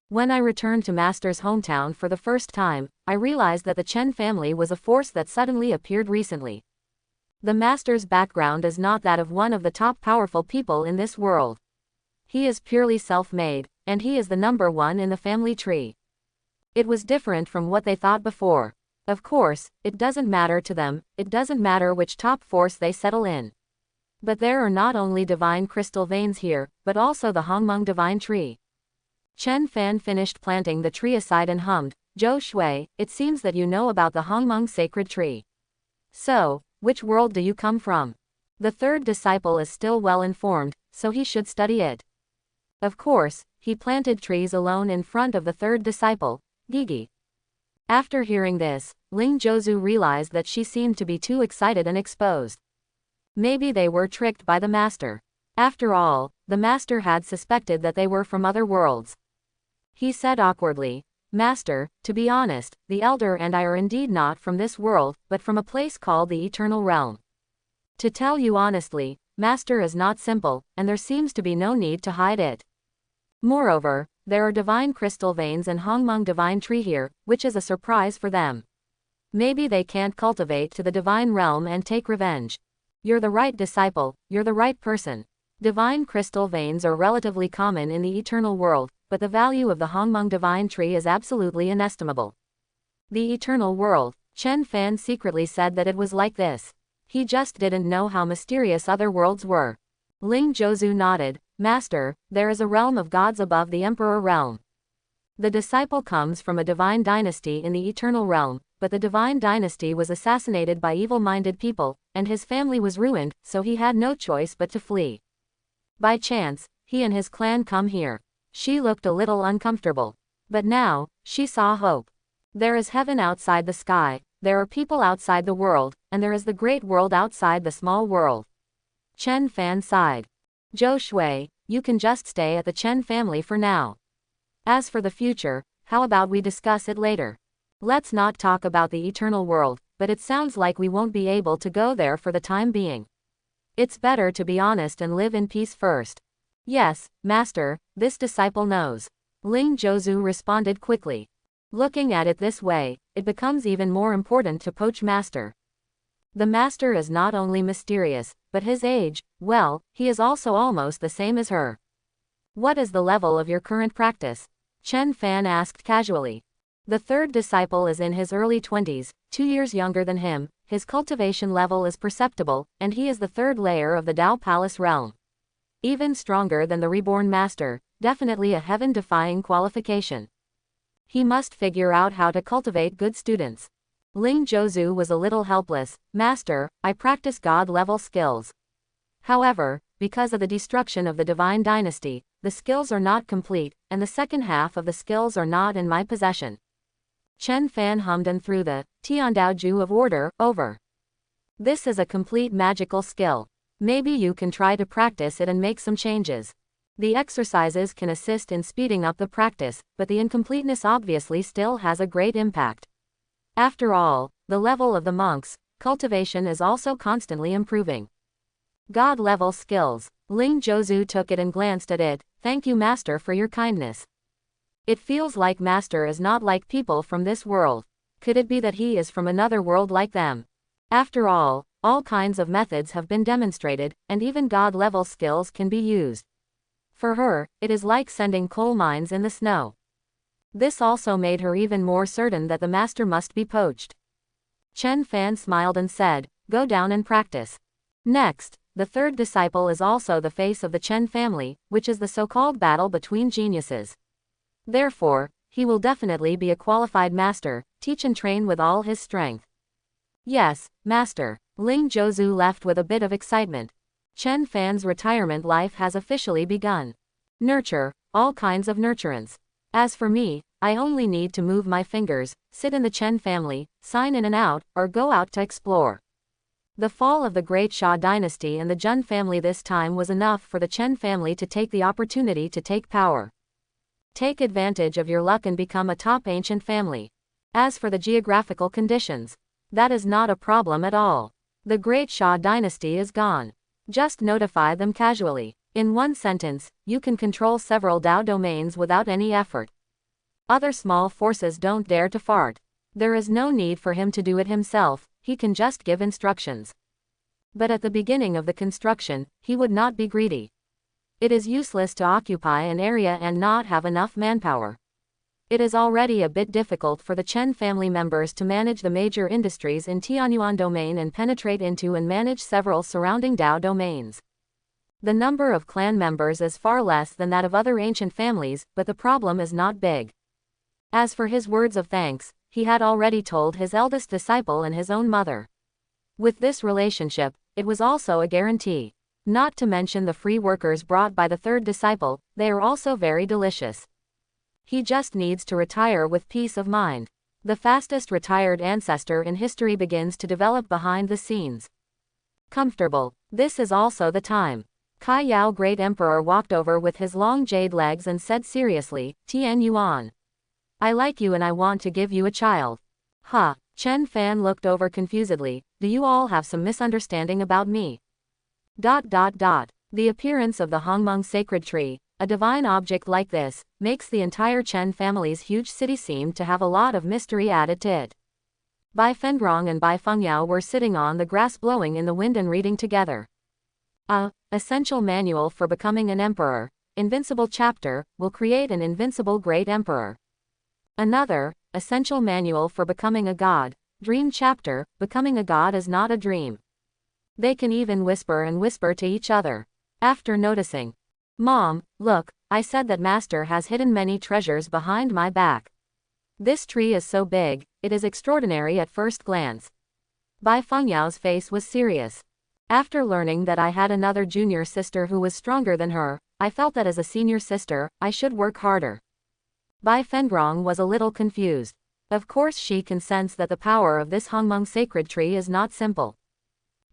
When I returned to Master's hometown for the first time, I realized that the Chen family was a force that suddenly appeared recently. The Master's background is not that of one of the top powerful people in this world. He is purely self-made, and he is the number 1 in the family tree. It was different from what they thought before. Of course, it doesn't matter to them, it doesn't matter which top force they settle in. But there are not only divine crystal veins here, but also the Hongmeng divine tree. Chen Fan finished planting the tree aside and hummed, "Zhou Shui, it seems that you know about the Hongmeng sacred tree. So, which world do you come from?" The 3rd disciple is still well informed, so he should study it. Of course, he planted trees alone in front of the 3rd disciple, Gigi. After hearing this, Ling Zhouzu realized that she seemed to be too excited and exposed. Maybe they were tricked by the master. After all, the master had suspected that they were from other worlds. He said awkwardly, Master, to be honest, the elder and I are indeed not from this world, but from a place called the Eternal Realm. To tell you honestly, Master is not simple, and there seems to be no need to hide it. Moreover, there are divine crystal veins and Hongmeng divine tree here, which is a surprise for them. Maybe they can't cultivate to the divine realm and take revenge. You're the right disciple, you're the right person. Divine crystal veins are relatively common in the eternal world, but the value of the Hongmeng divine tree is absolutely inestimable. The eternal world, Chen Fan secretly said that it was like this. He just didn't know how mysterious other worlds were. Ling Zhouzu nodded, Master, there is a realm of gods above the Emperor realm. The disciple comes from a divine dynasty in the eternal realm, but the divine dynasty was assassinated by evil-minded people, and his family was ruined, so he had no choice but to flee. By chance, he and his clan come here. She looked a little uncomfortable. But now, she saw hope. There is heaven outside the sky, there are people outside the world, and there is the great world outside the small world. Chen Fan sighed. Zhou Shui, you can just stay at the Chen family for now. As for the future, how about we discuss it later? Let's not talk about the eternal world, but it sounds like we won't be able to go there for the time being. It's better to be honest and live in peace first. Yes, Master, this disciple knows. Ling Zhouzu responded quickly. Looking at it this way, it becomes even more important to poach Master. The Master is not only mysterious, but his age, well, he is also almost the same as her. What is the level of your current practice? Chen Fan asked casually. The third disciple is in his early 20s, 2 years younger than him, his cultivation level is perceptible, and he is the third layer of the Dao Palace realm. Even stronger than the reborn master, definitely a heaven-defying qualification. He must figure out how to cultivate good students. Ling Zhouzu was a little helpless. Master, I practice God-level skills. However, because of the destruction of the divine dynasty, the skills are not complete, and the second half of the skills are not in my possession. Chen Fan hummed and threw the Tiandaoju of order over. This is a complete magical skill. Maybe you can try to practice it and make some changes. The exercises can assist in speeding up the practice, but the incompleteness obviously still has a great impact. After all, the level of the monks, cultivation is also constantly improving. God-level skills. Ling Zhouzu took it and glanced at it. Thank you, Master, for your kindness. It feels like Master is not like people from this world. Could it be that he is from another world like them? After all kinds of methods have been demonstrated, and even God-level skills can be used. For her, it is like sending coal mines in the snow. This also made her even more certain that the Master must be poached. Chen Fan smiled and said, Go down and practice. Next, the third disciple is also the face of the Chen family, which is the so-called battle between geniuses. Therefore, he will definitely be a qualified master, teach and train with all his strength. Yes, Master. Ling Zhouzu left with a bit of excitement. Chen Fan's retirement life has officially begun. Nurture, all kinds of nurturance. As for me, I only need to move my fingers, sit in the Chen family, sign in and out, or go out to explore. The fall of the great Xia dynasty and the Jun family this time was enough for the Chen family to take the opportunity to take power. Take advantage of your luck and become a top ancient family. As for the geographical conditions, that is not a problem at all. The great Xia dynasty is gone. Just notify them casually. In one sentence, you can control several Dao domains without any effort. Other small forces don't dare to fart. There is no need for him to do it himself, he can just give instructions. But at the beginning of the construction, he would not be greedy. It is useless to occupy an area and not have enough manpower. It is already a bit difficult for the Chen family members to manage the major industries in Tianyuan domain and penetrate into and manage several surrounding Dao domains. The number of clan members is far less than that of other ancient families, but the problem is not big. As for his words of thanks, he had already told his eldest disciple and his own mother. With this relationship, it was also a guarantee. Not to mention the free workers brought by the third disciple, they are also very delicious. He just needs to retire with peace of mind. The fastest retired ancestor in history begins to develop behind the scenes. Comfortable. This is also the time. Kai Yao Great Emperor walked over with his long jade legs and said seriously, Tian Yuan. I like you and I want to give you a child. Huh. Chen Fan looked over confusedly, do you all have some misunderstanding about me? The appearance of the Hongmeng sacred tree, a divine object like this, makes the entire Chen family's huge city seem to have a lot of mystery added to it. Bai Fengrong and Bai Fengyao were sitting on the grass blowing in the wind and reading together. Essential Manual for Becoming an Emperor, Invincible Chapter, will create an invincible great emperor. Another, Essential Manual for Becoming a God, Dream Chapter, Becoming a God is not a dream. They can even whisper and whisper to each other. After noticing, Mom, look, I said that Master has hidden many treasures behind my back. This tree is so big, it is extraordinary at first glance. Bai Fengyao's face was serious. After learning that I had another junior sister who was stronger than her, I felt that as a senior sister, I should work harder. Bai Fengrong was a little confused. Of course she can sense that the power of this Hongmeng sacred tree is not simple.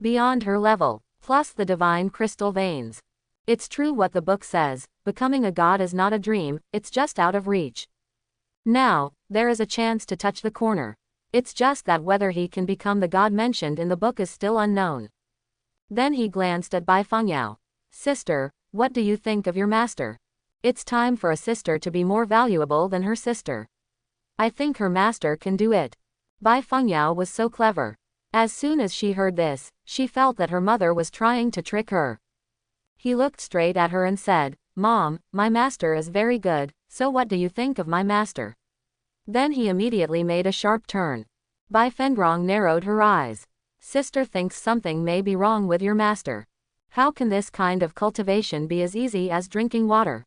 Beyond her level, plus the divine crystal veins. It's true what the book says, becoming a god is not a dream, it's just out of reach. Now, there is a chance to touch the corner. It's just that whether he can become the god mentioned in the book is still unknown. Then he glanced at Bai Fengyao. Sister, what do you think of your master? It's time for a sister to be more valuable than her sister. I think her master can do it. Bai Fengyao was so clever. As soon as she heard this, she felt that her mother was trying to trick her. He looked straight at her and said, Mom, my master is very good, so what do you think of my master? Then he immediately made a sharp turn. Bai Fengrong narrowed her eyes. Sister thinks something may be wrong with your master. How can this kind of cultivation be as easy as drinking water?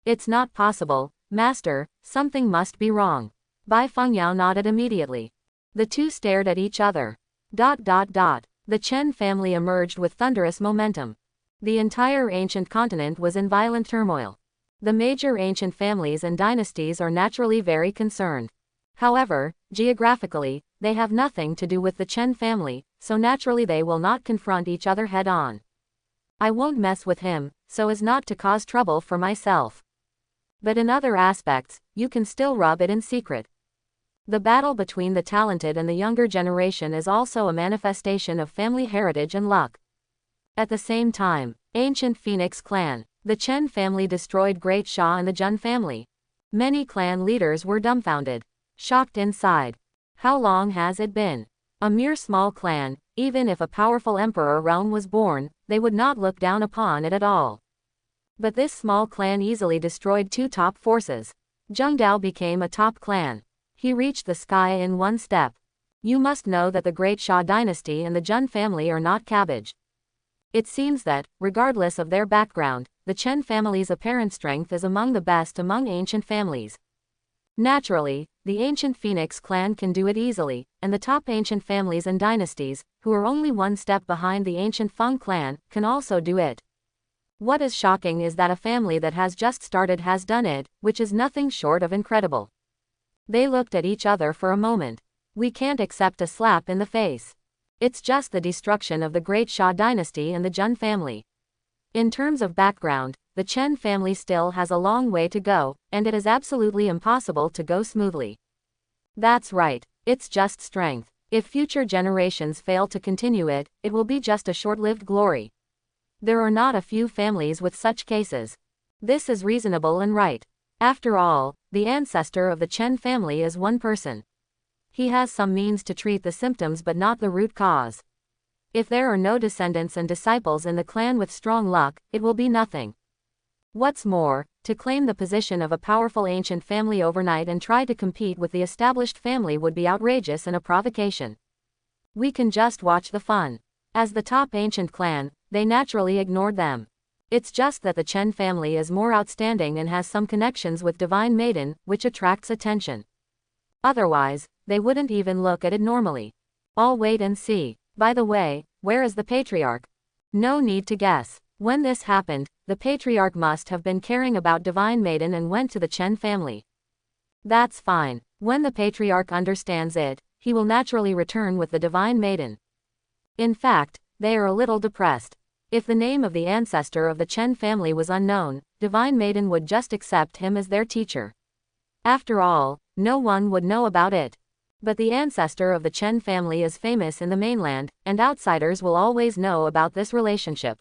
It's not possible, Master, something must be wrong. Bai Fengyao nodded immediately. The two stared at each other. The Chen family emerged with thunderous momentum. The entire ancient continent was in violent turmoil. The major ancient families and dynasties are naturally very concerned. However, geographically, they have nothing to do with the Chen family, so naturally they will not confront each other head-on. I won't mess with him, so as not to cause trouble for myself. But in other aspects, you can still rub it in secret. The battle between the talented and the younger generation is also a manifestation of family heritage and luck. At the same time, ancient Phoenix clan, the Chen family destroyed Great Shah and the Jun family. Many clan leaders were dumbfounded, shocked inside. How long has it been? A mere small clan, even if a powerful emperor realm was born, they would not look down upon it at all. But this small clan easily destroyed two top forces. Zhengdao became a top clan. He reached the sky in one step. You must know that the Great Shah dynasty and the Jun family are not cabbage. It seems that, regardless of their background, the Chen family's apparent strength is among the best among ancient families. Naturally, the ancient Phoenix clan can do it easily, and the top ancient families and dynasties, who are only one step behind the ancient Feng clan, can also do it. What is shocking is that a family that has just started has done it, which is nothing short of incredible. They looked at each other for a moment. We can't accept a slap in the face. It's just the destruction of the Great Shah dynasty and the Jun family. In terms of background, the Chen family still has a long way to go, and it is absolutely impossible to go smoothly. That's right, it's just strength. If future generations fail to continue it, it will be just a short-lived glory. There are not a few families with such cases. This is reasonable and right. After all, the ancestor of the Chen family is one person. He has some means to treat the symptoms but not the root cause. If there are no descendants and disciples in the clan with strong luck, it will be nothing. What's more, to claim the position of a powerful ancient family overnight and try to compete with the established family would be outrageous and a provocation. We can just watch the fun. As the top ancient clan, they naturally ignored them. It's just that the Chen family is more outstanding and has some connections with Divine Maiden, which attracts attention. Otherwise, they wouldn't even look at it normally. I'll wait and see. By the way, where is the patriarch? No need to guess. When this happened, the patriarch must have been caring about Divine Maiden and went to the Chen family. That's fine. When the patriarch understands it, he will naturally return with the Divine Maiden. In fact, they are a little depressed. If the name of the ancestor of the Chen family was unknown, Divine Maiden would just accept him as their teacher. After all, no one would know about it. But the ancestor of the Chen family is famous in the mainland, and outsiders will always know about this relationship.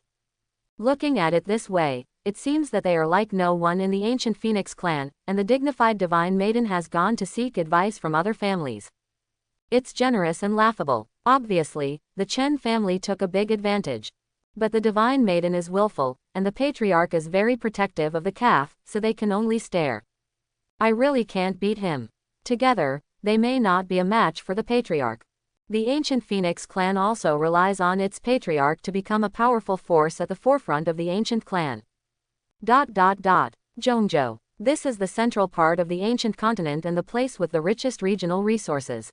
Looking at it this way, it seems that they are like no one in the ancient Phoenix clan, and the dignified Divine Maiden has gone to seek advice from other families. It's generous and laughable. Obviously, the Chen family took a big advantage. But the Divine Maiden is willful, and the patriarch is very protective of the calf, so they can only stare. I really can't beat him. Together, they may not be a match for the patriarch. The ancient Phoenix clan also relies on its patriarch to become a powerful force at the forefront of the ancient clan. Zhongzhou. This is the central part of the ancient continent and the place with the richest regional resources.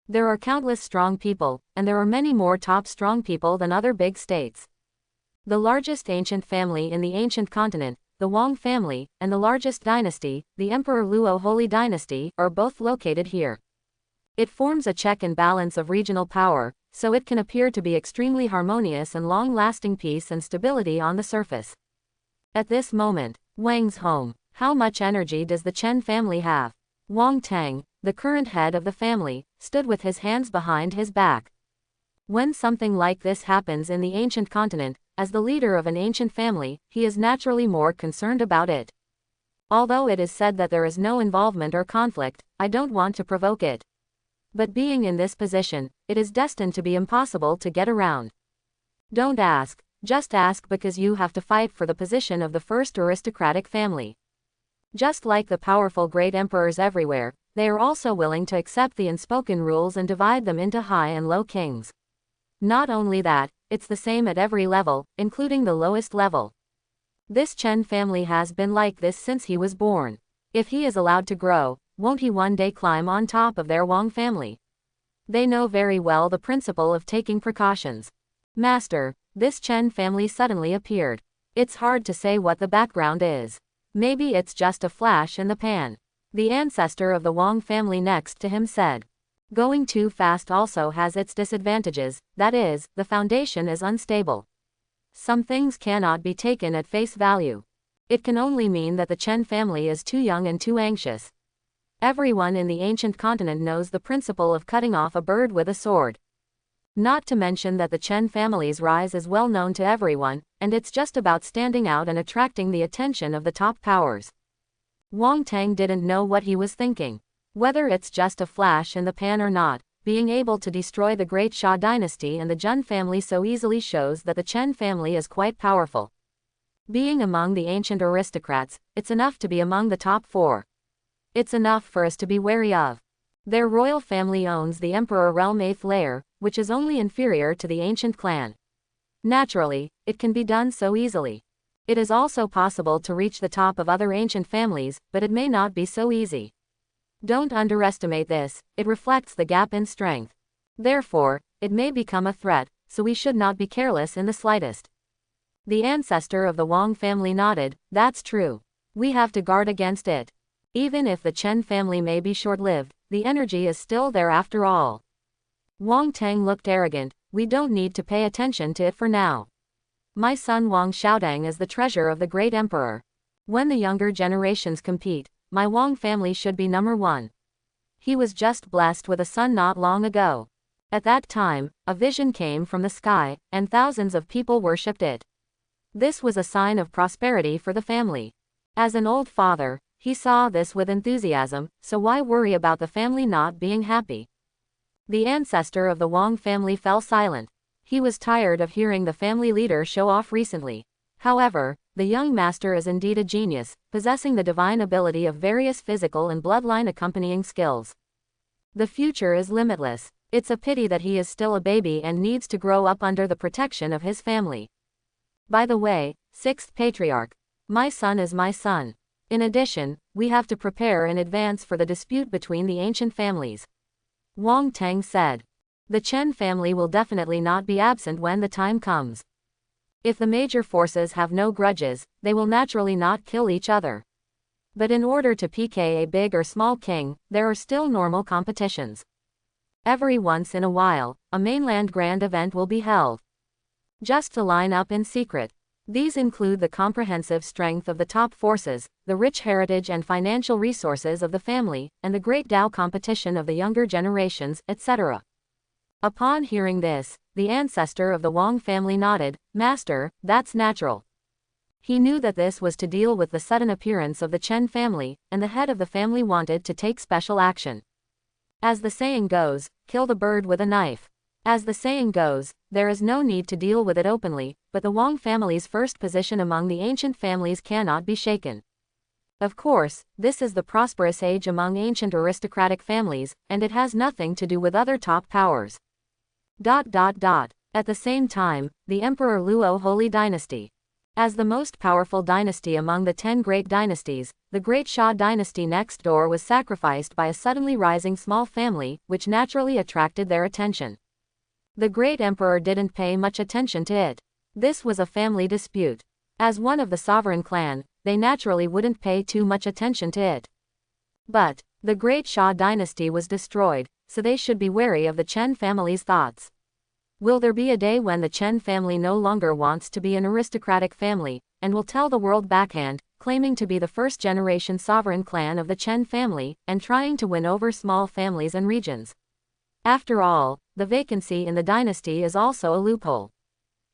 There are countless strong people, and there are many more top strong people than other big states. The largest ancient family in the ancient continent, the Wang family, and the largest dynasty, the Emperor Luo Holy Dynasty, are both located here. It forms a check and balance of regional power, so it can appear to be extremely harmonious and long-lasting peace and stability on the surface. At this moment, Wang's home. How much energy does the Chen family have? Wang Tang, the current head of the family, stood with his hands behind his back. When something like this happens in the ancient continent, as the leader of an ancient family, he is naturally more concerned about it. Although it is said that there is no involvement or conflict, I don't want to provoke it. But being in this position, it is destined to be impossible to get around. Don't ask, just ask because you have to fight for the position of the first aristocratic family. Just like the powerful great emperors everywhere, they are also willing to accept the unspoken rules and divide them into high and low kings. Not only that, it's the same at every level, including the lowest level. This Chen family has been like this since he was born. If he is allowed to grow, won't he one day climb on top of their Wang family? They know very well the principle of taking precautions. Master, this Chen family suddenly appeared. It's hard to say what the background is. Maybe it's just a flash in the pan. The ancestor of the Wang family next to him said. Going too fast also has its disadvantages, that is, the foundation is unstable. Some things cannot be taken at face value. It can only mean that the Chen family is too young and too anxious. Everyone in the ancient continent knows the principle of cutting off a bird with a sword. Not to mention that the Chen family's rise is well known to everyone, and it's just about standing out and attracting the attention of the top powers. Wang Tang didn't know what he was thinking. Whether it's just a flash in the pan or not, being able to destroy the great Xia dynasty and the Jun family so easily shows that the Chen family is quite powerful. Being among the ancient aristocrats, it's enough to be among the top 4. It's enough for us to be wary of. Their royal family owns the Emperor Realm 8th layer, which is only inferior to the ancient clan. Naturally, it can be done so easily. It is also possible to reach the top of other ancient families, but it may not be so easy. Don't underestimate this, it reflects the gap in strength. Therefore, it may become a threat, so we should not be careless in the slightest. The ancestor of the Wang family nodded, that's true. We have to guard against it. Even if the Chen family may be short-lived, the energy is still there after all. Wang Tang looked arrogant, we don't need to pay attention to it for now. My son Wang Xiaodang is the treasure of the great emperor. When the younger generations compete, my Wang family should be number 1. He was just blessed with a son not long ago. At that time, a vision came from the sky, and thousands of people worshipped it. This was a sign of prosperity for the family. As an old father, he saw this with enthusiasm, so why worry about the family not being happy? The ancestor of the Wang family fell silent. He was tired of hearing the family leader show off recently. However, the young master is indeed a genius, possessing the divine ability of various physical and bloodline accompanying skills. The future is limitless. It's a pity that he is still a baby and needs to grow up under the protection of his family. By the way, 6th Patriarch. My son is my son. In addition, we have to prepare in advance for the dispute between the ancient families. Wang Tang said. The Chen family will definitely not be absent when the time comes. If the major forces have no grudges, they will naturally not kill each other. But in order to PK a big or small king, there are still normal competitions. Every once in a while, a mainland grand event will be held. just to line up in secret. These include the comprehensive strength of the top forces, the rich heritage and financial resources of the family, and the great Tao competition of the younger generations, etc. Upon hearing this, the ancestor of the Wang family nodded. Master, that's natural. He knew that this was to deal with the sudden appearance of the Chen family, and the head of the family wanted to take special action. As the saying goes, kill the bird with a knife. As the saying goes, there is no need to deal with it openly, but the Wang family's first position among the ancient families cannot be shaken. Of course, this is the prosperous age among ancient aristocratic families, and it has nothing to do with other top powers. At the same time, the Emperor Luo Holy Dynasty. As the most powerful dynasty among the 10 great dynasties, the Great Xia dynasty next door was sacrificed by a suddenly rising small family, which naturally attracted their attention. The great emperor didn't pay much attention to it. This was a family dispute. As one of the sovereign clan, they naturally wouldn't pay too much attention to it. But the Great Xia dynasty was destroyed, so they should be wary of the Chen family's thoughts. Will there be a day when the Chen family no longer wants to be an aristocratic family, and will tell the world backhand, claiming to be the first-generation sovereign clan of the Chen family, and trying to win over small families and regions? After all, the vacancy in the dynasty is also a loophole.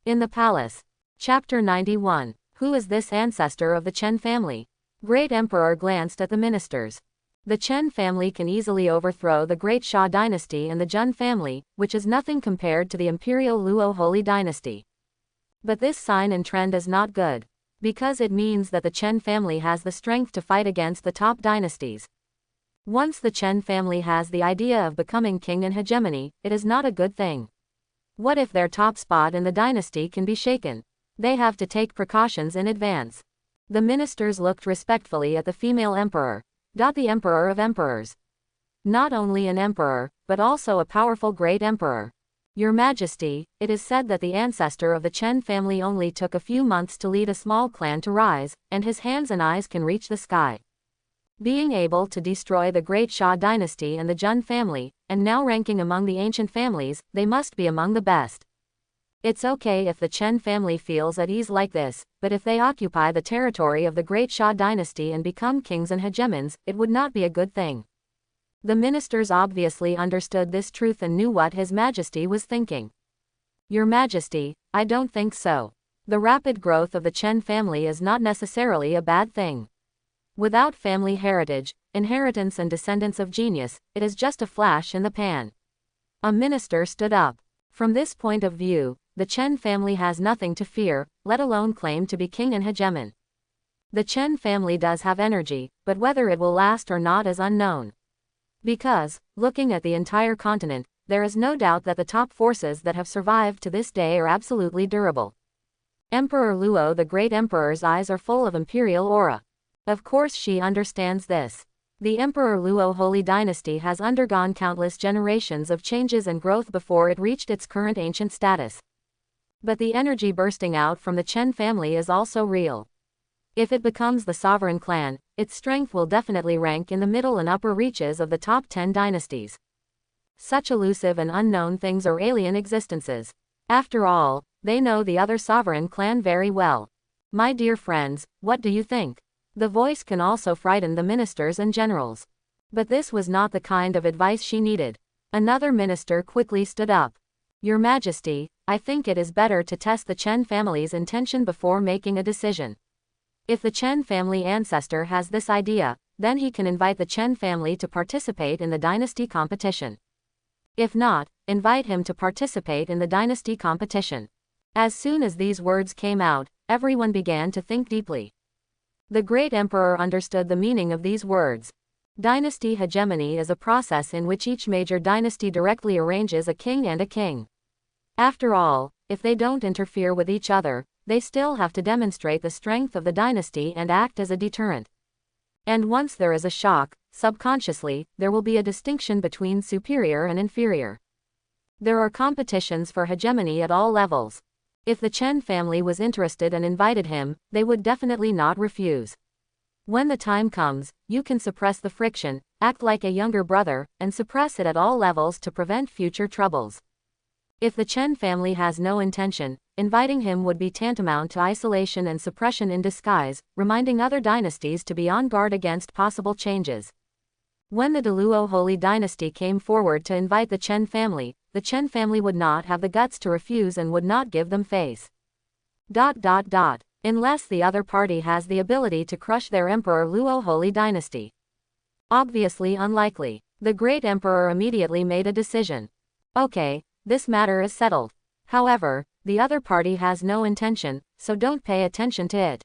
In the palace. Chapter 91. Who is this ancestor of the Chen family? Great Emperor glanced at the ministers. The Chen family can easily overthrow the Great Xia dynasty and the Jun family, which is nothing compared to the imperial Luo Holy dynasty. But this sign and trend is not good, because it means that the Chen family has the strength to fight against the top dynasties. Once the Chen family has the idea of becoming king and hegemony, it is not a good thing. What if their top spot in the dynasty can be shaken? They have to take precautions in advance. The ministers looked respectfully at the female emperor. The emperor of emperors. Not only an emperor, but also a powerful great emperor. Your Majesty, it is said that the ancestor of the Chen family only took a few months to lead a small clan to rise, and his hands and eyes can reach the sky. Being able to destroy the Great Xia dynasty and the Jun family, and now ranking among the ancient families, they must be among the best. It's okay if the Chen family feels at ease like this, but if they occupy the territory of the Great Xia dynasty and become kings and hegemons, it would not be a good thing. The ministers obviously understood this truth and knew what His Majesty was thinking. Your Majesty, I don't think so. The rapid growth of the Chen family is not necessarily a bad thing. Without family heritage, inheritance and descendants of genius, it is just a flash in the pan. A minister stood up. From this point of view, the Chen family has nothing to fear, let alone claim to be king and hegemon. The Chen family does have energy, but whether it will last or not is unknown. Because, looking at the entire continent, there is no doubt that the top forces that have survived to this day are absolutely durable. Emperor Luo the Great Emperor's eyes are full of imperial aura. Of course she understands this. The Emperor Luo Holy Dynasty has undergone countless generations of changes and growth before it reached its current ancient status. But the energy bursting out from the Chen family is also real. If it becomes the sovereign clan, its strength will definitely rank in the middle and upper reaches of the top 10 dynasties. Such elusive and unknown things are alien existences. After all, they know the other sovereign clan very well. My dear friends, what do you think? The voice can also frighten the ministers and generals. But this was not the kind of advice she needed. Another minister quickly stood up. Your Majesty, I think it is better to test the Chen family's intention before making a decision. If the Chen family ancestor has this idea, then he can invite the Chen family to participate in the dynasty competition. If not, invite him to participate in the dynasty competition. As soon as these words came out, everyone began to think deeply. The great emperor understood the meaning of these words. Dynasty hegemony is a process in which each major dynasty directly arranges a king and a king. After all, if they don't interfere with each other, they still have to demonstrate the strength of the dynasty and act as a deterrent. And once there is a shock, subconsciously, there will be a distinction between superior and inferior. There are competitions for hegemony at all levels. If the Chen family was interested and invited him, they would definitely not refuse. When the time comes, you can suppress the friction, act like a younger brother, and suppress it at all levels to prevent future troubles. If the Chen family has no intention, inviting him would be tantamount to isolation and suppression in disguise, reminding other dynasties to be on guard against possible changes. When the Deluo Holy Dynasty came forward to invite the Chen family would not have the guts to refuse and would not give them face. Unless the other party has the ability to crush their Emperor Luo Holy Dynasty. Obviously unlikely. The great emperor immediately made a decision. Okay, this matter is settled. However, the other party has no intention, so don't pay attention to it.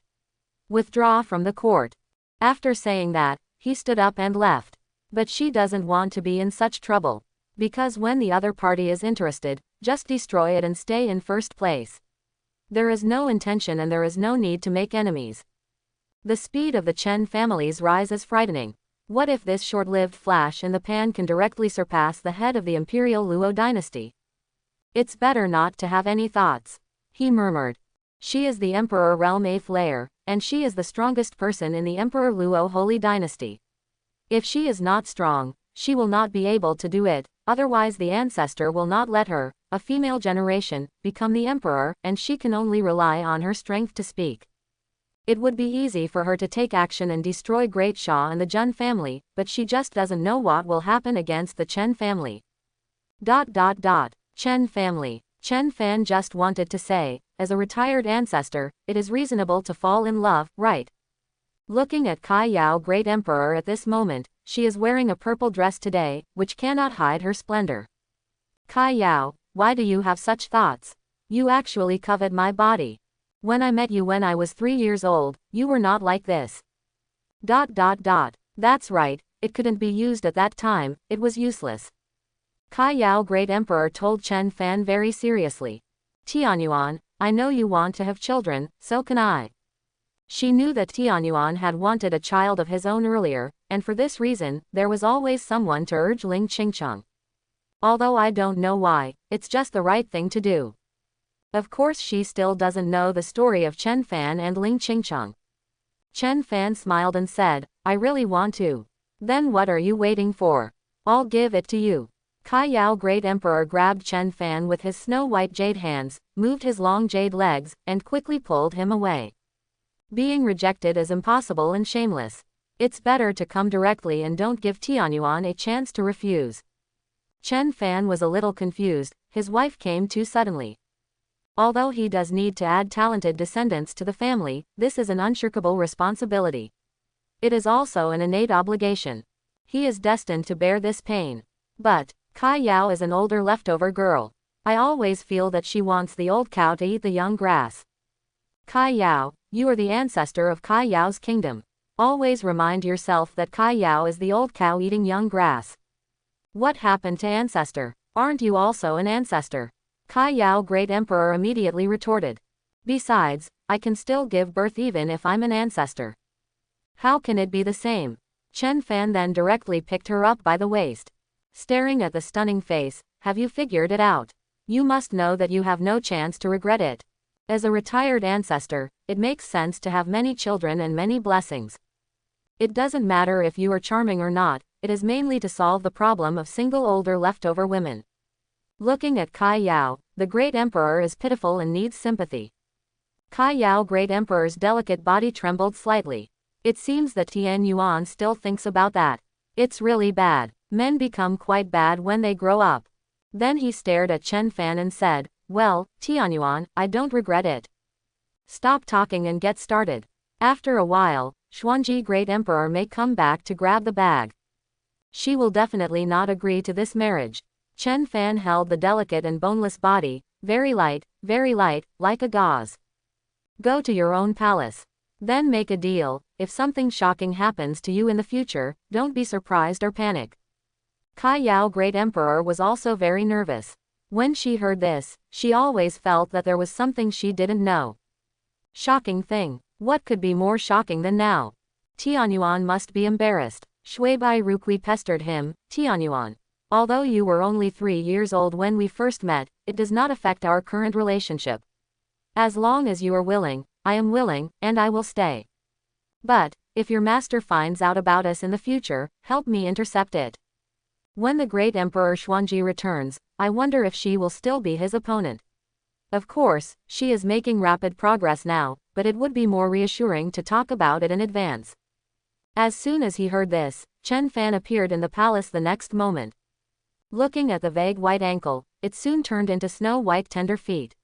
Withdraw from the court. After saying that, he stood up and left. But she doesn't want to be in such trouble. Because when the other party is interested, just destroy it and stay in first place. There is no intention and there is no need to make enemies. The speed of the Chen family's rise is frightening. What if this short-lived flash in the pan can directly surpass the head of the imperial Luo dynasty? It's better not to have any thoughts. He murmured. She is the Emperor Realm 8th layer, and she is the strongest person in the Emperor Luo Holy Dynasty. If she is not strong, she will not be able to do it, otherwise the ancestor will not let her, a female generation, become the emperor, and she can only rely on her strength to speak. It would be easy for her to take action and destroy Great Shah and the Jun family, but she just doesn't know what will happen against the Chen family. Chen family. Chen Fan just wanted to say, as a retired ancestor, it is reasonable to fall in love, right? Looking at Kai Yao Great Emperor at this moment, she is wearing a purple dress today, which cannot hide her splendor. Kai Yao, why do you have such thoughts? You actually covet my body. When I met you when I was 3 years old, you were not like this. That's right, it couldn't be used at that time, it was useless. Kai Yao Great Emperor told Chen Fan very seriously. Tianyuan, I know you want to have children, so can I. She knew that Tianyuan had wanted a child of his own earlier, and for this reason, there was always someone to urge Ling Qingcheng. Although I don't know why, it's just the right thing to do. Of course she still doesn't know the story of Chen Fan and Ling Qingcheng. Chen Fan smiled and said, I really want to. Then what are you waiting for? I'll give it to you. Kai Yao Great Emperor grabbed Chen Fan with his snow-white jade hands, moved his long jade legs, and quickly pulled him away. Being rejected is impossible and shameless. It's better to come directly and don't give Tianyuan a chance to refuse. Chen Fan was a little confused, his wife came too suddenly. Although he does need to add talented descendants to the family, this is an unshirkable responsibility. It is also an innate obligation. He is destined to bear this pain. But Kai Yao is an older leftover girl. I always feel that she wants the old cow to eat the young grass. Kai Yao, you are the ancestor of Kai Yao's kingdom. Always remind yourself that Kai Yao is the old cow eating young grass. What happened to ancestor? Aren't you also an ancestor? Kai Yao Great Emperor immediately retorted. Besides, I can still give birth even if I'm an ancestor. How can it be the same? Chen Fan then directly picked her up by the waist. Staring at the stunning face, have you figured it out? You must know that you have no chance to regret it. As a retired ancestor, it makes sense to have many children and many blessings. It doesn't matter if you are charming or not, it is mainly to solve the problem of single older leftover women. Looking at Kai Yao, the Great Emperor is pitiful and needs sympathy. Kai Yao Great Emperor's delicate body trembled slightly. It seems that Tianyuan still thinks about that. It's really bad. Men become quite bad when they grow up. Then he stared at Chen Fan and said, well, Tianyuan, I don't regret it. Stop talking and get started. After a while, Xuanji Great Emperor may come back to grab the bag. She will definitely not agree to this marriage. Chen Fan held the delicate and boneless body, very light, like a gauze. Go to your own palace. Then make a deal. If something shocking happens to you in the future, don't be surprised or panic. Kai Yao Great Emperor was also very nervous. When she heard this, she always felt that there was something she didn't know. Shocking thing. What could be more shocking than now? Tianyuan must be embarrassed. Shui Bai Rukui pestered him. Tianyuan. Although you were only 3 years old when we first met, it does not affect our current relationship. As long as you are willing, I am willing, and I will stay. But, if your master finds out about us in the future, help me intercept it. When the Great Emperor Xuanji returns, I wonder if she will still be his opponent. Of course, she is making rapid progress now, but it would be more reassuring to talk about it in advance. As soon as he heard this, Chen Fan appeared in the palace the next moment. Looking at the vague white ankle, it soon turned into snow-white tender feet.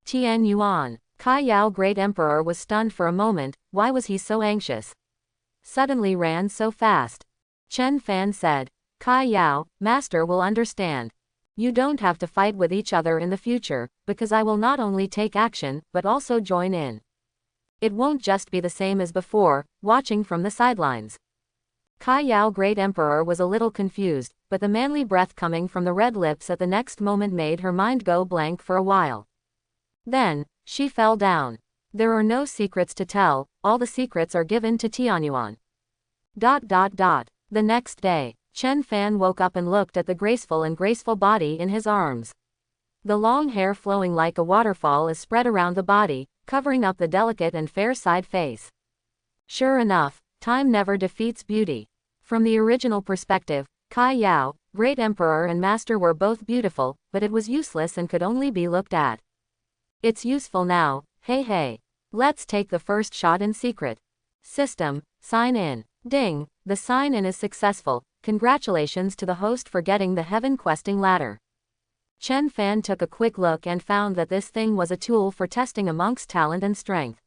Tian Yuan. Kai Yao Great Emperor was stunned for a moment. Why was he so anxious? Suddenly ran so fast. Chen Fan said, Kai Yao, master will understand. You don't have to fight with each other in the future, because I will not only take action, but also join in. It won't just be the same as before, watching from the sidelines. Kai Yao Great Emperor was a little confused, but the manly breath coming from the red lips at the next moment made her mind go blank for a while. Then, she fell down. There are no secrets to tell, all the secrets are given to Tianyuan. The next day, Chen Fan woke up and looked at the graceful body in his arms. The long hair flowing like a waterfall is spread around the body, covering up the delicate and fair side face. Sure enough, time never defeats beauty. From the original perspective, Kai Yao, Great Emperor and Master were both beautiful, but it was useless and could only be looked at. It's useful now, hey. Let's take the first shot in secret. System, sign in. Ding, the sign in is successful. Congratulations to the host for getting the heaven questing ladder. Chen Fan took a quick look and found that this thing was a tool for testing a monk's talent and strength.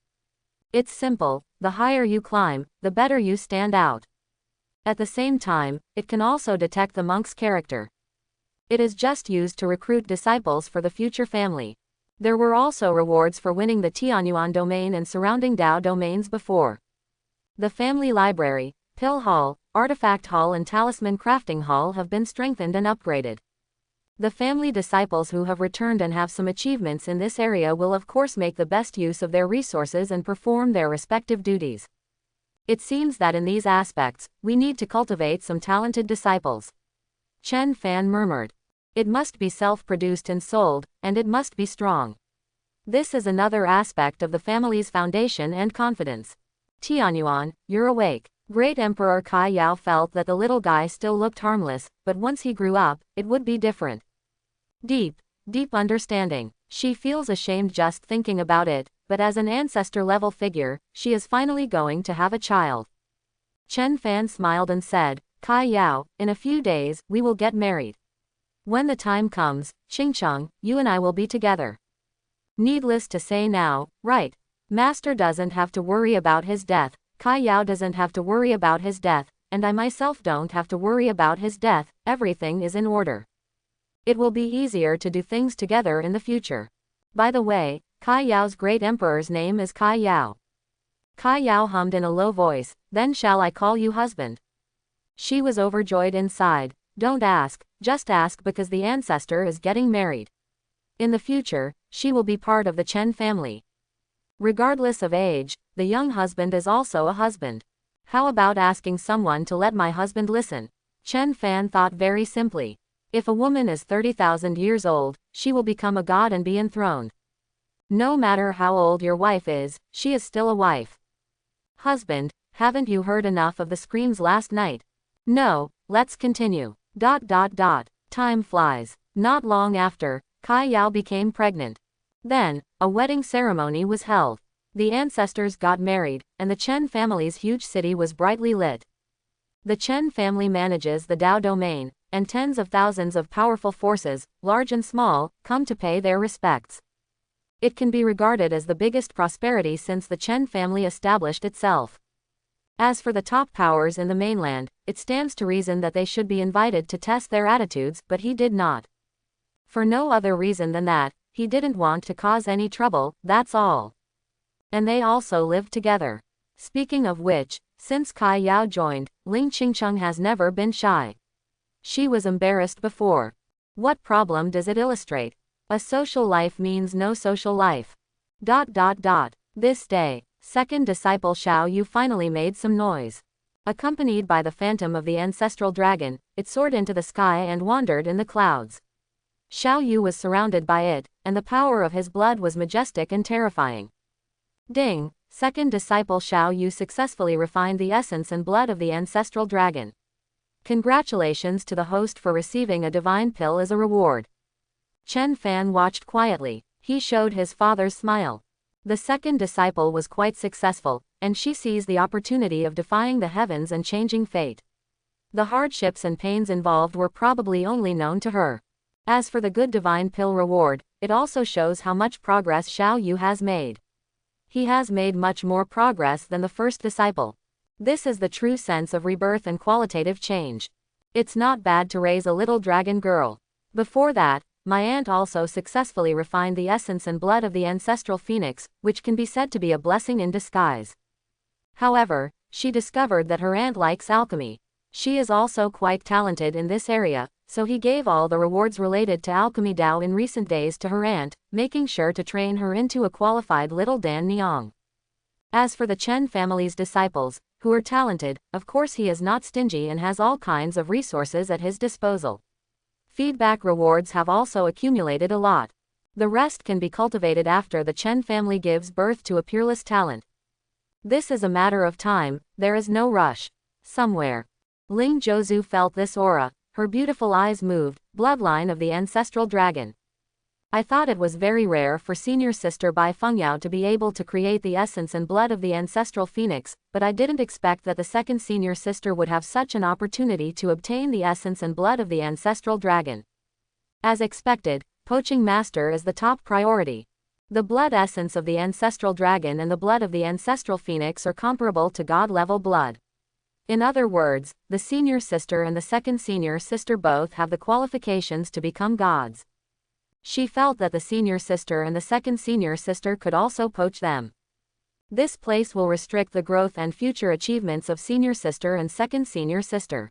It's simple, the higher you climb, the better you stand out. At the same time, it can also detect the monk's character. It is just used to recruit disciples for the future family. There were also rewards for winning the Tianyuan domain and surrounding Dao domains before. The family library, pill hall, artifact hall and talisman crafting hall have been strengthened and upgraded. The family disciples who have returned and have some achievements in this area will of course make the best use of their resources and perform their respective duties. It seems that in these aspects, we need to cultivate some talented disciples. Chen Fan murmured. It must be self-produced and sold, and it must be strong. This is another aspect of the family's foundation and confidence. Tianyuan, you're awake. Great Emperor Kai Yao felt that the little guy still looked harmless, but once he grew up, it would be different. Deep understanding. She feels ashamed just thinking about it, but as an ancestor-level figure, she is finally going to have a child. Chen Fan smiled and said, Kai Yao, in a few days, we will get married. When the time comes, Qingcheng, you and I will be together. Needless to say now, right? Master doesn't have to worry about his death, Kai Yao doesn't have to worry about his death, and I myself don't have to worry about his death, everything is in order. It will be easier to do things together in the future. By the way, Kai Yao's great emperor's name is Kai Yao. Kai Yao hummed in a low voice, then shall I call you husband? She was overjoyed inside. Don't ask, just ask because the ancestor is getting married. In the future, she will be part of the Chen family. Regardless of age, the young husband is also a husband. How about asking someone to let my husband listen? Chen Fan thought very simply. If a woman is 30,000 years old, she will become a god and be enthroned. No matter how old your wife is, she is still a wife. Husband, haven't you heard enough of the screams last night? No, let's continue. Time flies. Not long after, Kai Yao became pregnant. Then, a wedding ceremony was held. The ancestors got married, and the Chen family's huge city was brightly lit. The Chen family manages the Dao domain, and tens of thousands of powerful forces, large and small, come to pay their respects. It can be regarded as the biggest prosperity since the Chen family established itself. As for the top powers in the mainland, it stands to reason that they should be invited to test their attitudes, but he did not. For no other reason than that, he didn't want to cause any trouble, that's all. And they also lived together. Speaking of which, since Kai Yao joined, Ling Qingcheng has never been shy. She was embarrassed before. What problem does it illustrate? A social life means no social life. This day, second disciple Xiao Yu finally made some noise. Accompanied by the phantom of the ancestral dragon, it soared into the sky and wandered in the clouds. Xiao Yu was surrounded by it, and the power of his blood was majestic and terrifying. Ding! Second disciple Xiao Yu successfully refined the essence and blood of the ancestral dragon. Congratulations to the host for receiving a divine pill as a reward. Chen Fan watched quietly. He showed his father's smile. The second disciple was quite successful, and she seized the opportunity of defying the heavens and changing fate. The hardships and pains involved were probably only known to her. As for the good divine pill reward, it also shows how much progress Xiao Yu has made. He has made much more progress than the first disciple. This is the true sense of rebirth and qualitative change. It's not bad to raise a little dragon girl. Before that, my aunt also successfully refined the essence and blood of the ancestral phoenix, which can be said to be a blessing in disguise. However, she discovered that her aunt likes alchemy. She is also quite talented in this area, so he gave all the rewards related to alchemy Dao in recent days to her aunt, making sure to train her into a qualified little Dan Niang. As for the Chen family's disciples, who are talented, of course he is not stingy and has all kinds of resources at his disposal. Feedback rewards have also accumulated a lot. The rest can be cultivated after the Chen family gives birth to a peerless talent. This is a matter of time, there is no rush. Somewhere. Ling Zhouzu felt this aura, her beautiful eyes moved, bloodline of the ancestral dragon. I thought it was very rare for senior sister Bai Fengyao to be able to create the essence and blood of the ancestral phoenix, but I didn't expect that the second senior sister would have such an opportunity to obtain the essence and blood of the ancestral dragon. As expected, poaching master is the top priority. The blood essence of the ancestral dragon and the blood of the ancestral phoenix are comparable to god-level blood. In other words, the senior sister and the second senior sister both have the qualifications to become gods. She felt that the senior sister and the second senior sister could also poach them. This place will restrict the growth and future achievements of senior sister and second senior sister.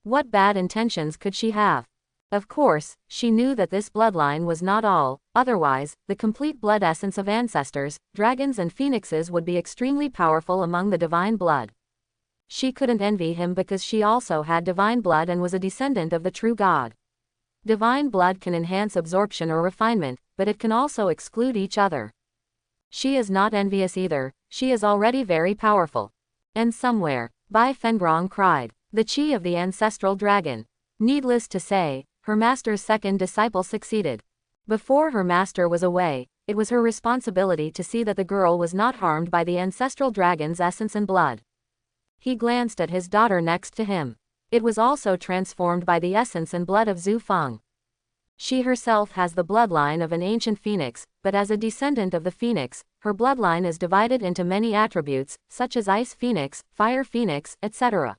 What bad intentions could she have? Of course, she knew that this bloodline was not all, otherwise, the complete blood essence of ancestors, dragons and phoenixes would be extremely powerful among the divine blood. She couldn't envy him because she also had divine blood and was a descendant of the true god. Divine blood can enhance absorption or refinement, but it can also exclude each other. She is not envious either, she is already very powerful. And somewhere, Bai Fengrong cried, the chi of the ancestral dragon. Needless to say, her master's second disciple succeeded. Before her master was away, it was her responsibility to see that the girl was not harmed by the ancestral dragon's essence and blood. He glanced at his daughter next to him. It was also transformed by the essence and blood of Zhu Feng. She herself has the bloodline of an ancient phoenix, but as a descendant of the phoenix, her bloodline is divided into many attributes, such as ice phoenix, fire phoenix, etc.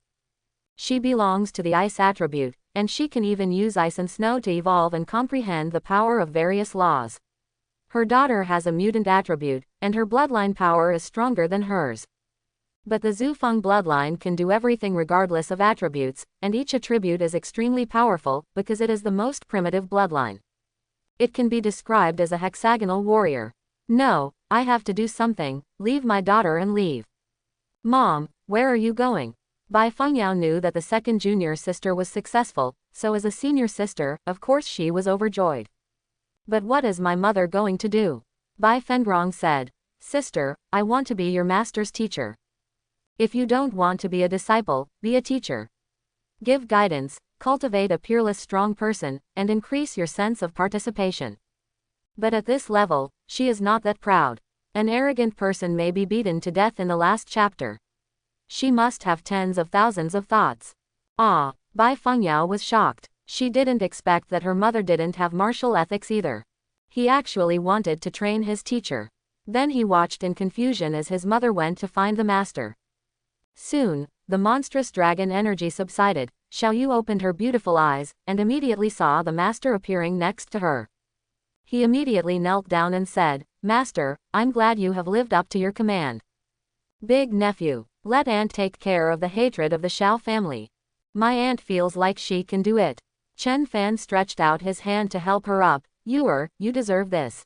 She belongs to the ice attribute, and she can even use ice and snow to evolve and comprehend the power of various laws. Her daughter has a mutant attribute, and her bloodline power is stronger than hers. But the Zufeng bloodline can do everything regardless of attributes, and each attribute is extremely powerful, because it is the most primitive bloodline. It can be described as a hexagonal warrior. No, I have to do something, leave my daughter and leave. Mom, where are you going? Bai Fengyao knew that the second junior sister was successful, so as a senior sister, of course she was overjoyed. But what is my mother going to do? Bai Fengrong said, Sister, I want to be your master's teacher. If you don't want to be a disciple, be a teacher. Give guidance, cultivate a peerless strong person, and increase your sense of participation. But at this level, she is not that proud. An arrogant person may be beaten to death in the last chapter. She must have tens of thousands of thoughts. Ah, Bai Fengyao was shocked. She didn't expect that her mother didn't have martial ethics either. He actually wanted to train his teacher. Then he watched in confusion as his mother went to find the master. Soon, the monstrous dragon energy subsided. Xiao Yu opened her beautiful eyes, and immediately saw the master appearing next to her. He immediately knelt down and said, Master, I'm glad you have lived up to your command. Big nephew, let aunt take care of the hatred of the Xiao family. My aunt feels like she can do it. Chen Fan stretched out his hand to help her up. You deserve this.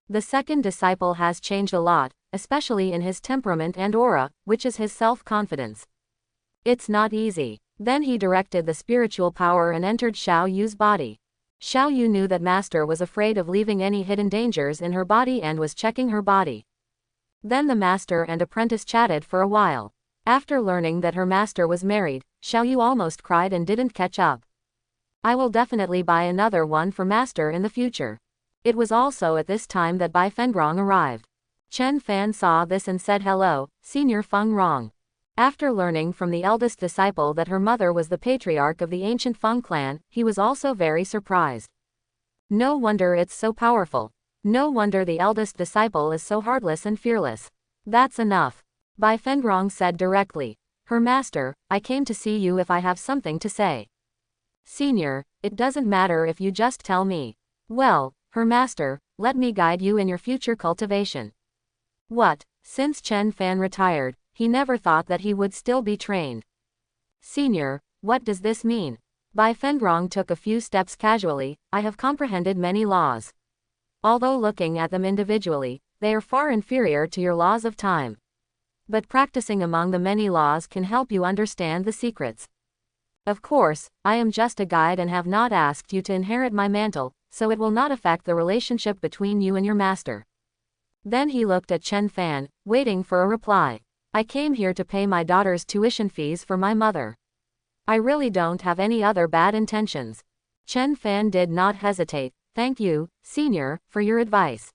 The second disciple has changed a lot, especially in his temperament and aura, which is his self-confidence. It's not easy. Then he directed the spiritual power and entered Xiao Yu's body. Xiao Yu knew that master was afraid of leaving any hidden dangers in her body and was checking her body. Then the master and apprentice chatted for a while. After learning that her master was married, Xiao Yu almost cried and didn't catch up. I will definitely buy another one for master in the future. It was also at this time that Bai Fengrong arrived. Chen Fan saw this and said, "Hello, Senior Feng Rong." After learning from the eldest disciple that her mother was the patriarch of the ancient Feng clan, he was also very surprised. No wonder it's so powerful. No wonder the eldest disciple is so heartless and fearless. That's enough. Bai Fengrong said directly. Her master, I came to see you if I have something to say. Senior, it doesn't matter if you just tell me. Well, her master, let me guide you in your future cultivation. What? Since Chen Fan retired, he never thought that he would still be trained. Senior, what does this mean? Bai Fengrong took a few steps casually. I have comprehended many laws. Although looking at them individually, they are far inferior to your laws of time. But practicing among the many laws can help you understand the secrets. Of course, I am just a guide and have not asked you to inherit my mantle, so it will not affect the relationship between you and your master. Then he looked at Chen Fan, waiting for a reply. I came here to pay my daughter's tuition fees for my mother. I really don't have any other bad intentions. Chen Fan did not hesitate. Thank you, Senior, for your advice.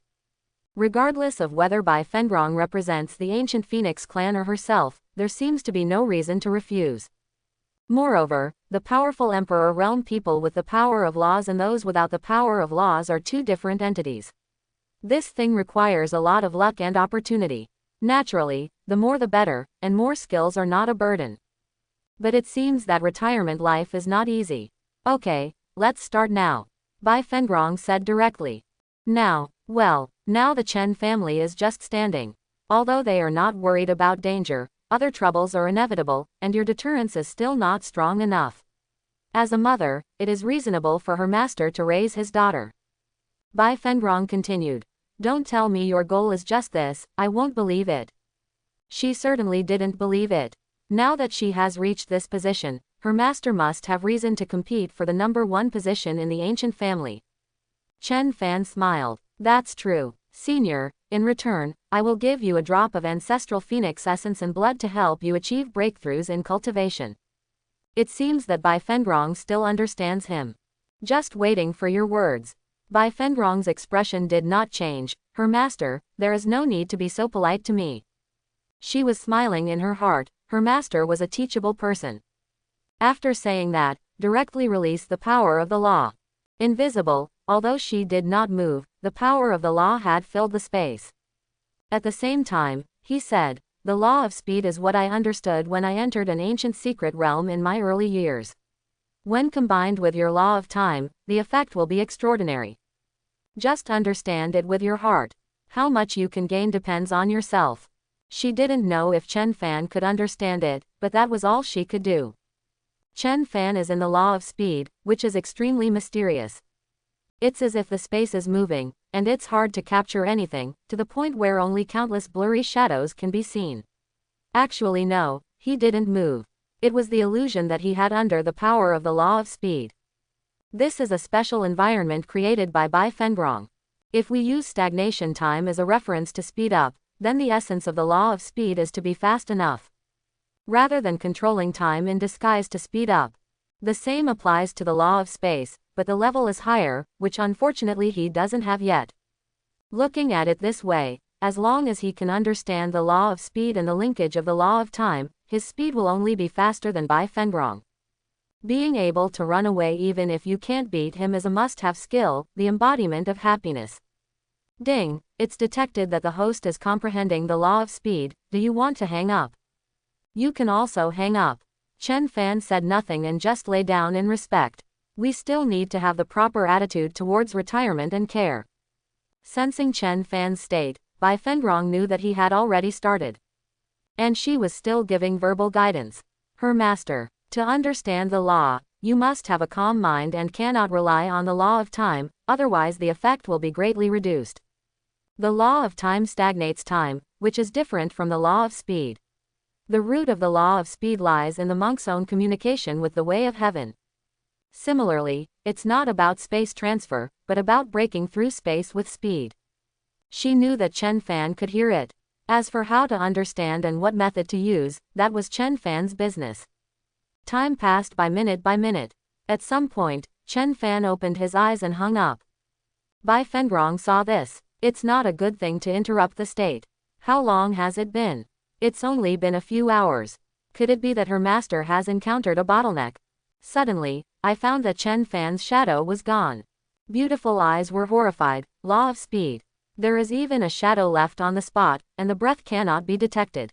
Regardless of whether Bai Fengrong represents the ancient Phoenix clan or herself, there seems to be no reason to refuse. Moreover, the powerful Emperor realm people with the power of laws and those without the power of laws are two different entities. This thing requires a lot of luck and opportunity. Naturally, the more the better, and more skills are not a burden. But it seems that retirement life is not easy. Okay, let's start now. Bai Fengrong said directly. Now the Chen family is just standing. Although they are not worried about danger, other troubles are inevitable, and your deterrence is still not strong enough. As a mother, it is reasonable for her master to raise his daughter. Bai Fengrong continued. Don't tell me your goal is just this, I won't believe it. She certainly didn't believe it. Now that she has reached this position, her master must have reason to compete for the #1 position in the ancient family. Chen Fan smiled. That's true, Senior. In return, I will give you a drop of ancestral phoenix essence and blood to help you achieve breakthroughs in cultivation. It seems that Bai Fengrong still understands him. Just waiting for your words. Bai Fengrong's expression did not change. Her master, there is no need to be so polite to me. She was smiling in her heart. Her master was a teachable person. After saying that, directly release the power of the law. Invisible, although she did not move, the power of the law had filled the space. At the same time, he said, the law of speed is what I understood when I entered an ancient secret realm in my early years. When combined with your law of time, the effect will be extraordinary. Just understand it with your heart. How much you can gain depends on yourself. She didn't know if Chen Fan could understand it, but that was all she could do. Chen Fan is in the law of speed, which is extremely mysterious. It's as if the space is moving, and it's hard to capture anything, to the point where only countless blurry shadows can be seen. Actually no, he didn't move. It was the illusion that he had under the power of the law of speed. This is a special environment created by Bai Fengrong. If we use stagnation time as a reference to speed up, then the essence of the law of speed is to be fast enough. Rather than controlling time in disguise to speed up. The same applies to the law of space, but the level is higher, which unfortunately he doesn't have yet. Looking at it this way, as long as he can understand the law of speed and the linkage of the law of time, his speed will only be faster than Bai Fengrong. Being able to run away even if you can't beat him is a must-have skill, the embodiment of happiness. Ding, it's detected that the host is comprehending the law of speed. Do you want to hang up? You can also hang up. Chen Fan said nothing and just lay down in respect. We still need to have the proper attitude towards retirement and care. Sensing Chen Fan's state, Bai Fengrong knew that he had already started. And she was still giving verbal guidance. Her master, to understand the law, you must have a calm mind and cannot rely on the law of time, otherwise the effect will be greatly reduced. The law of time stagnates time, which is different from the law of speed. The root of the law of speed lies in the monk's own communication with the way of heaven. Similarly, it's not about space transfer, but about breaking through space with speed. She knew that Chen Fan could hear it. As for how to understand and what method to use, that was Chen Fan's business. Time passed by minute by minute. At some point, Chen Fan opened his eyes and hung up. Bai Fengrong saw this. It's not a good thing to interrupt the state. How long has it been? It's only been a few hours. Could it be that her master has encountered a bottleneck? Suddenly, I found that Chen Fan's shadow was gone. Beautiful eyes were horrified. Law of speed. There is even a shadow left on the spot, and the breath cannot be detected.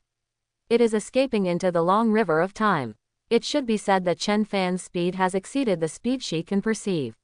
It is escaping into the long river of time. It should be said that Chen Fan's speed has exceeded the speed she can perceive.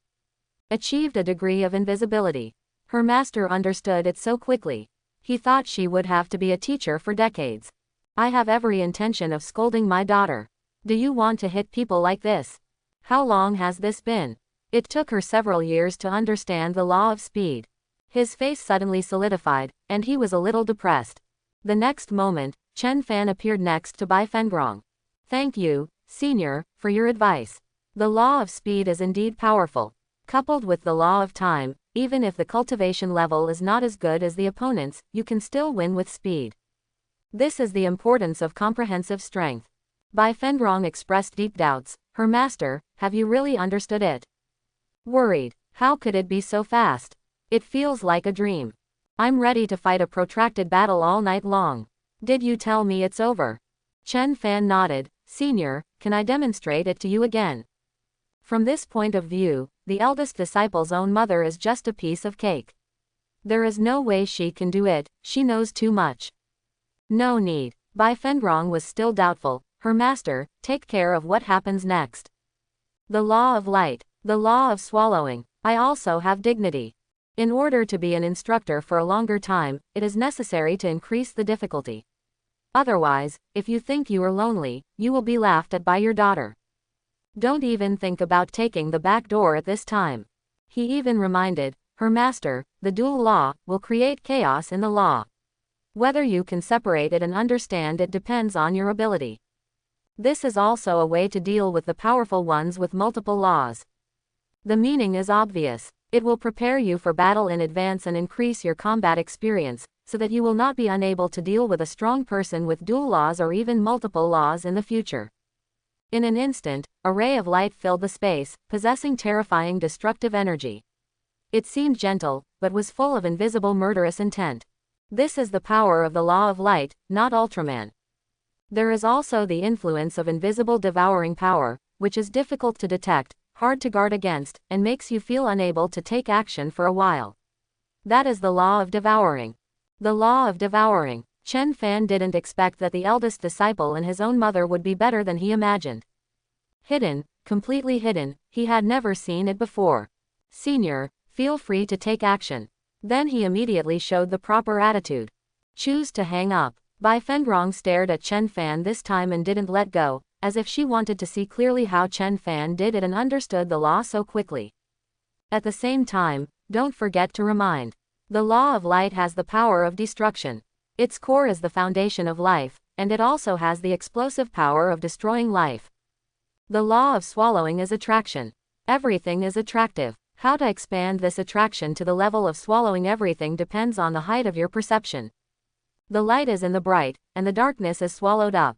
Achieved a degree of invisibility. Her master understood it so quickly. He thought she would have to be a teacher for decades. I have every intention of scolding my daughter. Do you want to hit people like this? How long has this been? It took her several years to understand the law of speed. His face suddenly solidified, and he was a little depressed. The next moment, Chen Fan appeared next to Bai Fengrong. Thank you, senior, for your advice. The law of speed is indeed powerful. Coupled with the law of time, even if the cultivation level is not as good as the opponent's, you can still win with speed. This is the importance of comprehensive strength. Bai Fengrong expressed deep doubts. Her master, have you really understood it? Worried. How could it be so fast? It feels like a dream. I'm ready to fight a protracted battle all night long. Did you tell me it's over? Chen Fan nodded. Senior, can I demonstrate it to you again? From this point of view, the eldest disciple's own mother is just a piece of cake. There is no way she can do it, she knows too much. No need. Bai Fengrong was still doubtful. Her master, take care of what happens next. The law of light. The law of swallowing. I also have dignity. In order to be an instructor for a longer time, it is necessary to increase the difficulty. Otherwise, if you think you are lonely, you will be laughed at by your daughter. Don't even think about taking the back door at this time. He even reminded her master, the dual law will create chaos in the law. Whether you can separate it and understand it depends on your ability. This is also a way to deal with the powerful ones with multiple laws. The meaning is obvious. It will prepare you for battle in advance and increase your combat experience, so that you will not be unable to deal with a strong person with dual laws or even multiple laws in the future. In an instant, a ray of light filled the space, possessing terrifying destructive energy. It seemed gentle, but was full of invisible murderous intent. This is the power of the law of light, not Ultraman. There is also the influence of invisible devouring power, which is difficult to detect, hard to guard against, and makes you feel unable to take action for a while. That is the law of devouring. The law of devouring. Chen Fan didn't expect that the eldest disciple and his own mother would be better than he imagined. Hidden, completely hidden, he had never seen it before. Senior, feel free to take action. Then he immediately showed the proper attitude. Choose to hang up. Bai Fengrong stared at Chen Fan this time and didn't let go, as if she wanted to see clearly how Chen Fan did it and understood the law so quickly. At the same time, don't forget to remind. The law of light has the power of destruction. Its core is the foundation of life, and it also has the explosive power of destroying life. The law of swallowing is attraction. Everything is attractive. How to expand this attraction to the level of swallowing everything depends on the height of your perception. The light is in the bright, and the darkness is swallowed up.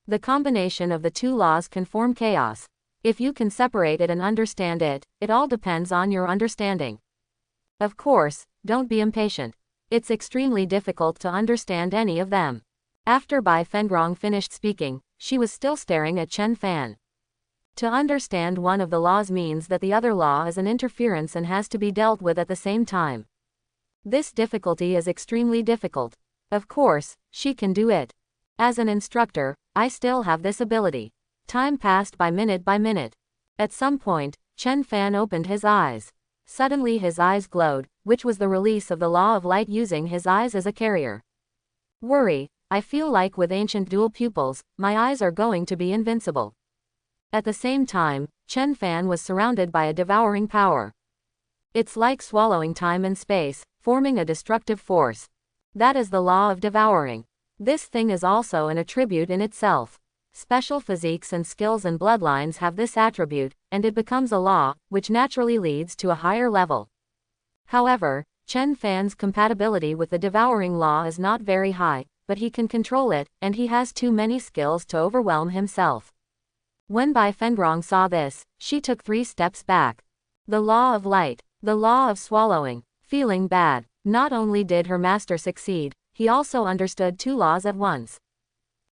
The combination of the two laws can form chaos. If you can separate it and understand it, it all depends on your understanding. Of course, don't be impatient. It's extremely difficult to understand any of them. After Bai Fengrong finished speaking, she was still staring at Chen Fan. To understand one of the laws means that the other law is an interference and has to be dealt with at the same time. This difficulty is extremely difficult. Of course, she can do it. As an instructor, I still have this ability. Time passed by minute by minute. At some point, Chen Fan opened his eyes. Suddenly his eyes glowed, which was the release of the law of light using his eyes as a carrier. Worry, I feel like with ancient dual pupils, my eyes are going to be invincible. At the same time, Chen Fan was surrounded by a devouring power. It's like swallowing time and space, forming a destructive force. That is the law of devouring. This thing is also an attribute in itself. Special physiques and skills and bloodlines have this attribute, and it becomes a law, which naturally leads to a higher level. However, Chen Fan's compatibility with the devouring law is not very high, but he can control it, and he has too many skills to overwhelm himself. When Bai Fengrong saw this, she took 3 steps back. The law of light, the law of swallowing, feeling bad. Not only did her master succeed, he also understood 2 laws at once.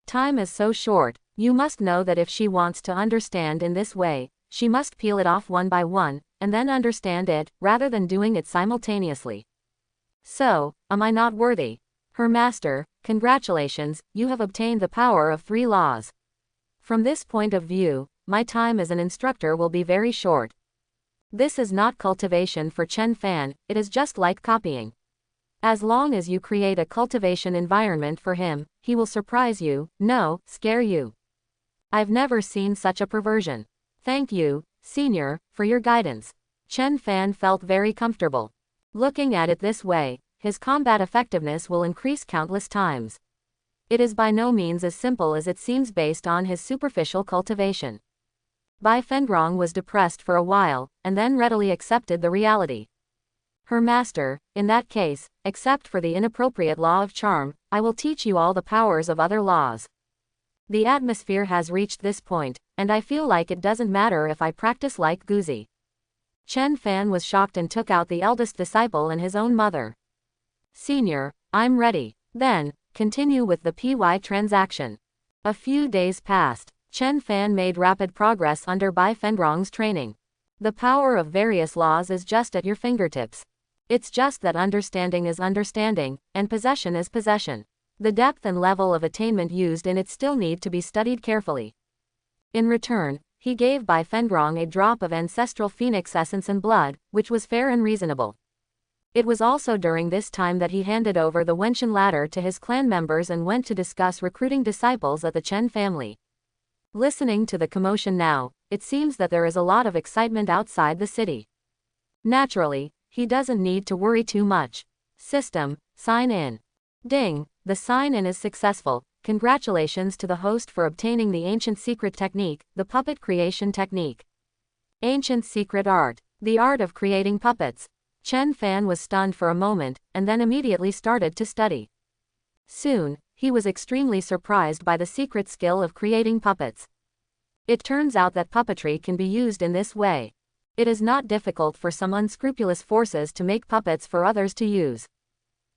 Time is so short, you must know that if she wants to understand in this way, she must peel it off one by one, and then understand it, rather than doing it simultaneously. So, am I not worthy? Her master, congratulations, you have obtained the power of 3 laws. From this point of view, my time as an instructor will be very short. This is not cultivation for Chen Fan, it is just like copying. As long as you create a cultivation environment for him, he will surprise you, no, scare you. I've never seen such a perversion. Thank you, senior, for your guidance. Chen Fan felt very comfortable. Looking at it this way, his combat effectiveness will increase countless times. It is by no means as simple as it seems based on his superficial cultivation. Bai Fengrong was depressed for a while, and then readily accepted the reality. Her master, in that case, except for the inappropriate law of charm, I will teach you all the powers of other laws. The atmosphere has reached this point, and I feel like it doesn't matter if I practice like Guzi. Chen Fan was shocked and took out the eldest disciple and his own mother. Senior, I'm ready. Then, continue with the PY transaction. A few days passed. Chen Fan made rapid progress under Bai Fengrong's training. The power of various laws is just at your fingertips. It's just that understanding is understanding, and possession is possession. The depth and level of attainment used in it still need to be studied carefully. In return, he gave Bai Fengrong a drop of ancestral phoenix essence and blood, which was fair and reasonable. It was also during this time that he handed over the Wenshan ladder to his clan members and went to discuss recruiting disciples at the Chen family. Listening to the commotion now, it seems that there is a lot of excitement outside the city. Naturally, he doesn't need to worry too much. System, sign in. Ding, the sign-in is successful. Congratulations to the host for obtaining the ancient secret technique, the puppet creation technique. Ancient secret art, the art of creating puppets. Chen Fan was stunned for a moment, and then immediately started to study. Soon, he was extremely surprised by the secret skill of creating puppets. It turns out that puppetry can be used in this way. It is not difficult for some unscrupulous forces to make puppets for others to use.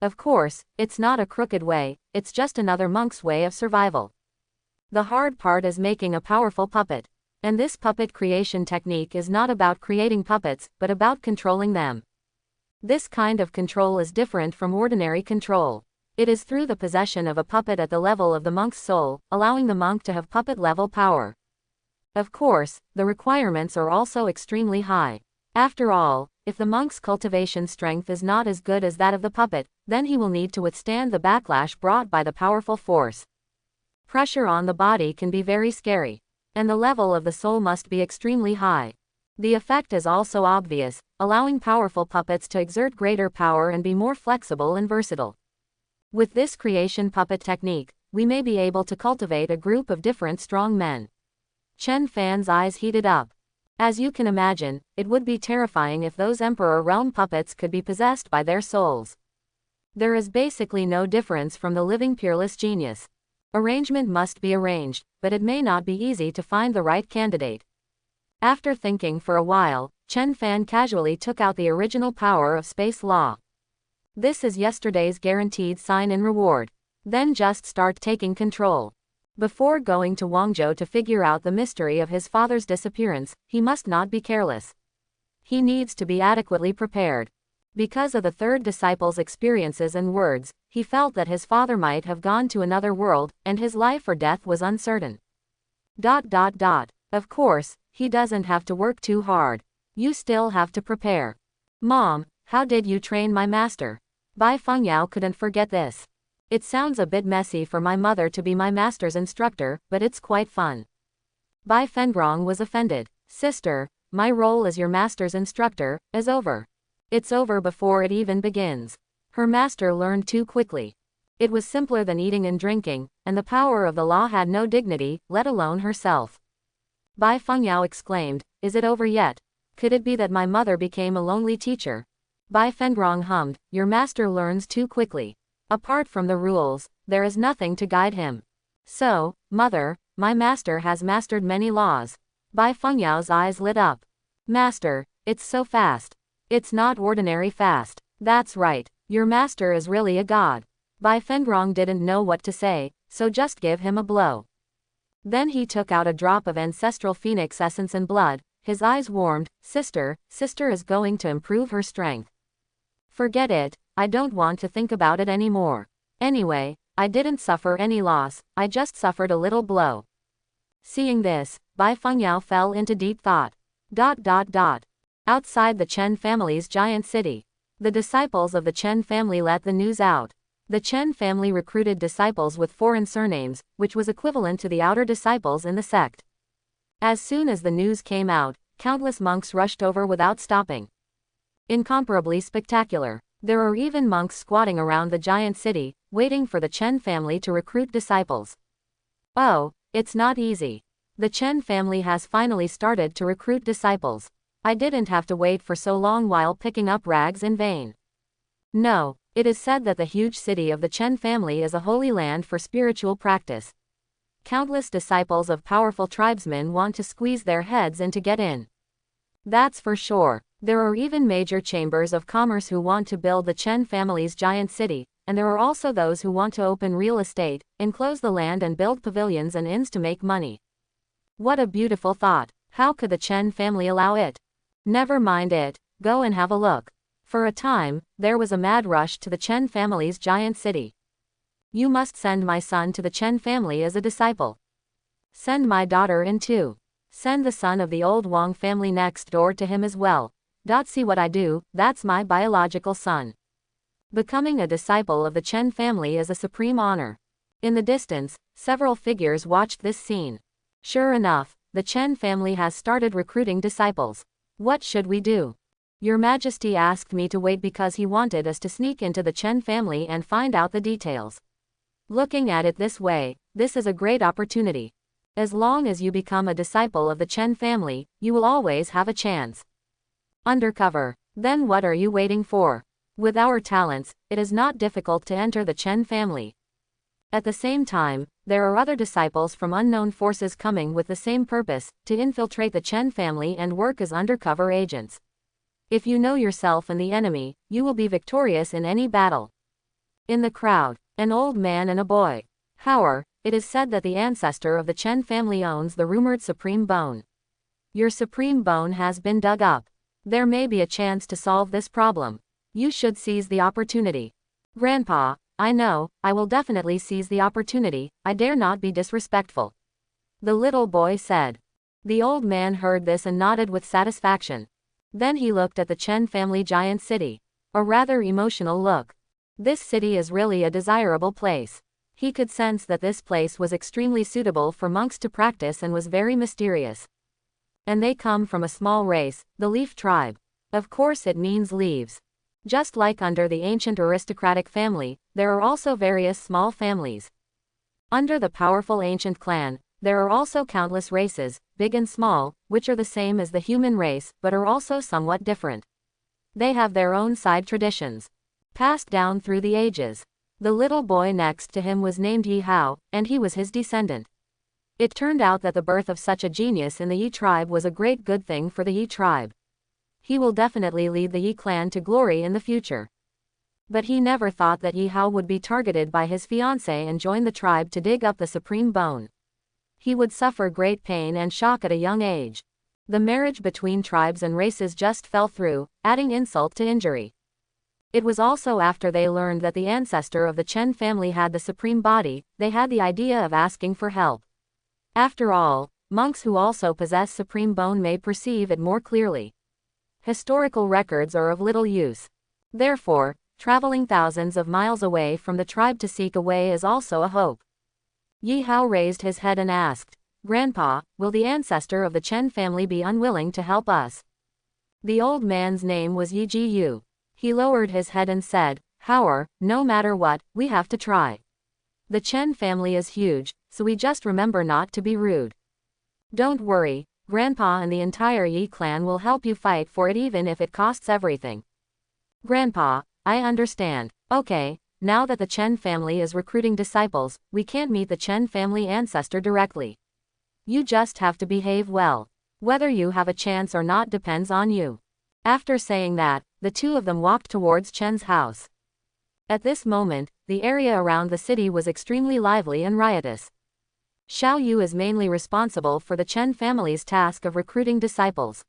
Of course, it's not a crooked way, it's just another monk's way of survival. The hard part is making a powerful puppet. And this puppet creation technique is not about creating puppets, but about controlling them. This kind of control is different from ordinary control. It is through the possession of a puppet at the level of the monk's soul, allowing the monk to have puppet-level power. Of course, the requirements are also extremely high. After all, if the monk's cultivation strength is not as good as that of the puppet, then he will need to withstand the backlash brought by the powerful force. Pressure on the body can be very scary, and the level of the soul must be extremely high. The effect is also obvious, allowing powerful puppets to exert greater power and be more flexible and versatile. With this creation puppet technique, we may be able to cultivate a group of different strong men. Chen Fan's eyes heated up. As you can imagine, it would be terrifying if those Emperor Realm puppets could be possessed by their souls. There is basically no difference from the living peerless genius. Arrangement must be arranged, but it may not be easy to find the right candidate. After thinking for a while, Chen Fan casually took out the original power of space law. This is yesterday's guaranteed sign-in reward. Then just start taking control. Before going to Guangzhou to figure out the mystery of his father's disappearance, he must not be careless. He needs to be adequately prepared. Because of the third disciple's experiences and words, he felt that his father might have gone to another world, and his life or death was uncertain. Of course, he doesn't have to work too hard. You still have to prepare. Mom, how did you train my master? Bai Fengyao couldn't forget this. It sounds a bit messy for my mother to be my master's instructor, but it's quite fun. Bai Fengrong was offended. Sister, my role as your master's instructor is over. It's over before it even begins. Her master learned too quickly. It was simpler than eating and drinking, and the power of the law had no dignity, let alone herself. Bai Fengyao exclaimed, is it over yet? Could it be that my mother became a lonely teacher? Bai Fengrong hummed, your master learns too quickly. Apart from the rules, there is nothing to guide him. So, mother, my master has mastered many laws. Bai Fengyao's eyes lit up. Master, it's so fast. It's not ordinary fast. That's right, your master is really a god. Bai Fengrong didn't know what to say, so just give him a blow. Then he took out a drop of ancestral phoenix essence and blood. His eyes warmed. Sister is going to improve her strength. Forget it, I don't want to think about it anymore. Anyway, I didn't suffer any loss, I just suffered a little blow. Seeing this, Bai Fengyao fell into deep thought. Outside the Chen family's giant city, the disciples of the Chen family let the news out. The Chen family recruited disciples with foreign surnames, which was equivalent to the outer disciples in the sect. As soon as the news came out, countless monks rushed over without stopping. Incomparably spectacular. There are even monks squatting around the giant city, waiting for the Chen family to recruit disciples. Oh, it's not easy. The Chen family has finally started to recruit disciples. I didn't have to wait for so long while picking up rags in vain. No, it is said that the huge city of the Chen family is a holy land for spiritual practice. Countless disciples of powerful tribesmen want to squeeze their heads in to get in. That's for sure. There are even major chambers of commerce who want to build the Chen family's giant city, and there are also those who want to open real estate, enclose the land and build pavilions and inns to make money. What a beautiful thought. How could the Chen family allow it? Never mind it, go and have a look. For a time, there was a mad rush to the Chen family's giant city. You must send my son to the Chen family as a disciple. Send my daughter in too. Send the son of the old Wang family next door to him as well. See what I do, that's my biological son. Becoming a disciple of the Chen family is a supreme honor. In the distance, several figures watched this scene. Sure enough, the Chen family has started recruiting disciples. What should we do? Your Majesty asked me to wait because he wanted us to sneak into the Chen family and find out the details. Looking at it this way, this is a great opportunity. As long as you become a disciple of the Chen family, you will always have a chance. Undercover. Then what are you waiting for? With our talents, it is not difficult to enter the Chen family. At the same time, there are other disciples from unknown forces coming with the same purpose, to infiltrate the Chen family and work as undercover agents. If you know yourself and the enemy, you will be victorious in any battle. In the crowd, an old man and a boy. Heir, it is said that the ancestor of the Chen family owns the rumored supreme bone. Your supreme bone has been dug up. There may be a chance to solve this problem. You should seize the opportunity. Grandpa, I know, I will definitely seize the opportunity, I dare not be disrespectful. The little boy said. The old man heard this and nodded with satisfaction. Then he looked at the Chen family giant city. A rather emotional look. This city is really a desirable place. He could sense that this place was extremely suitable for monks to practice and was very mysterious. And they come from a small race, the Leaf tribe. Of course it means leaves. Just like under the ancient aristocratic family, there are also various small families. Under the powerful ancient clan, there are also countless races, big and small, which are the same as the human race, but are also somewhat different. They have their own side traditions, passed down through the ages. The little boy next to him was named Yi Hao, and he was his descendant. It turned out that the birth of such a genius in the Yi tribe was a great good thing for the Yi tribe. He will definitely lead the Yi clan to glory in the future. But he never thought that Yi Hao would be targeted by his fiancée and join the tribe to dig up the supreme bone. He would suffer great pain and shock at a young age. The marriage between tribes and races just fell through, adding insult to injury. It was also after they learned that the ancestor of the Chen family had the supreme body, they had the idea of asking for help. After all, monks who also possess supreme bone may perceive it more clearly. Historical records are of little use. Therefore, traveling thousands of miles away from the tribe to seek a way is also a hope. Yi Hao raised his head and asked, Grandpa, will the ancestor of the Chen family be unwilling to help us? The old man's name was Yi Ji Yu. He lowered his head and said, Heir, no matter what, we have to try. The Chen family is huge, so we just remember not to be rude. Don't worry, Grandpa and the entire Yi clan will help you fight for it even if it costs everything. Grandpa, I understand. Okay, now that the Chen family is recruiting disciples, we can't meet the Chen family ancestor directly. You just have to behave well. Whether you have a chance or not depends on you. After saying that, the two of them walked towards Chen's house. At this moment, the area around the city was extremely lively and riotous. Xiao Yu is mainly responsible for the Chen family's task of recruiting disciples.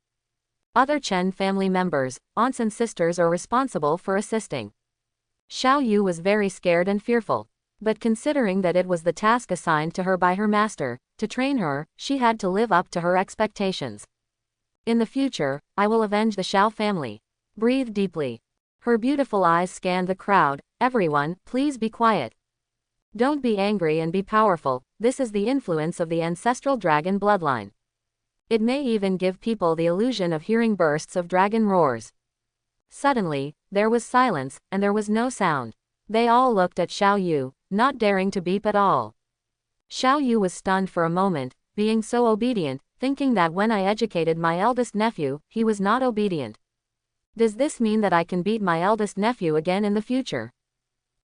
Other Chen family members, aunts and sisters are responsible for assisting. Xiao Yu was very scared and fearful. But considering that it was the task assigned to her by her master, to train her, she had to live up to her expectations. In the future, I will avenge the Xiao family. Breathe deeply. Her beautiful eyes scanned the crowd. Everyone, please be quiet. Don't be angry and be powerful. This is the influence of the ancestral dragon bloodline. It may even give people the illusion of hearing bursts of dragon roars. Suddenly, there was silence, and there was no sound. They all looked at Xiao Yu, not daring to beep at all. Xiao Yu was stunned for a moment, being so obedient, thinking that when I educated my eldest nephew, he was not obedient. Does this mean that I can beat my eldest nephew again in the future?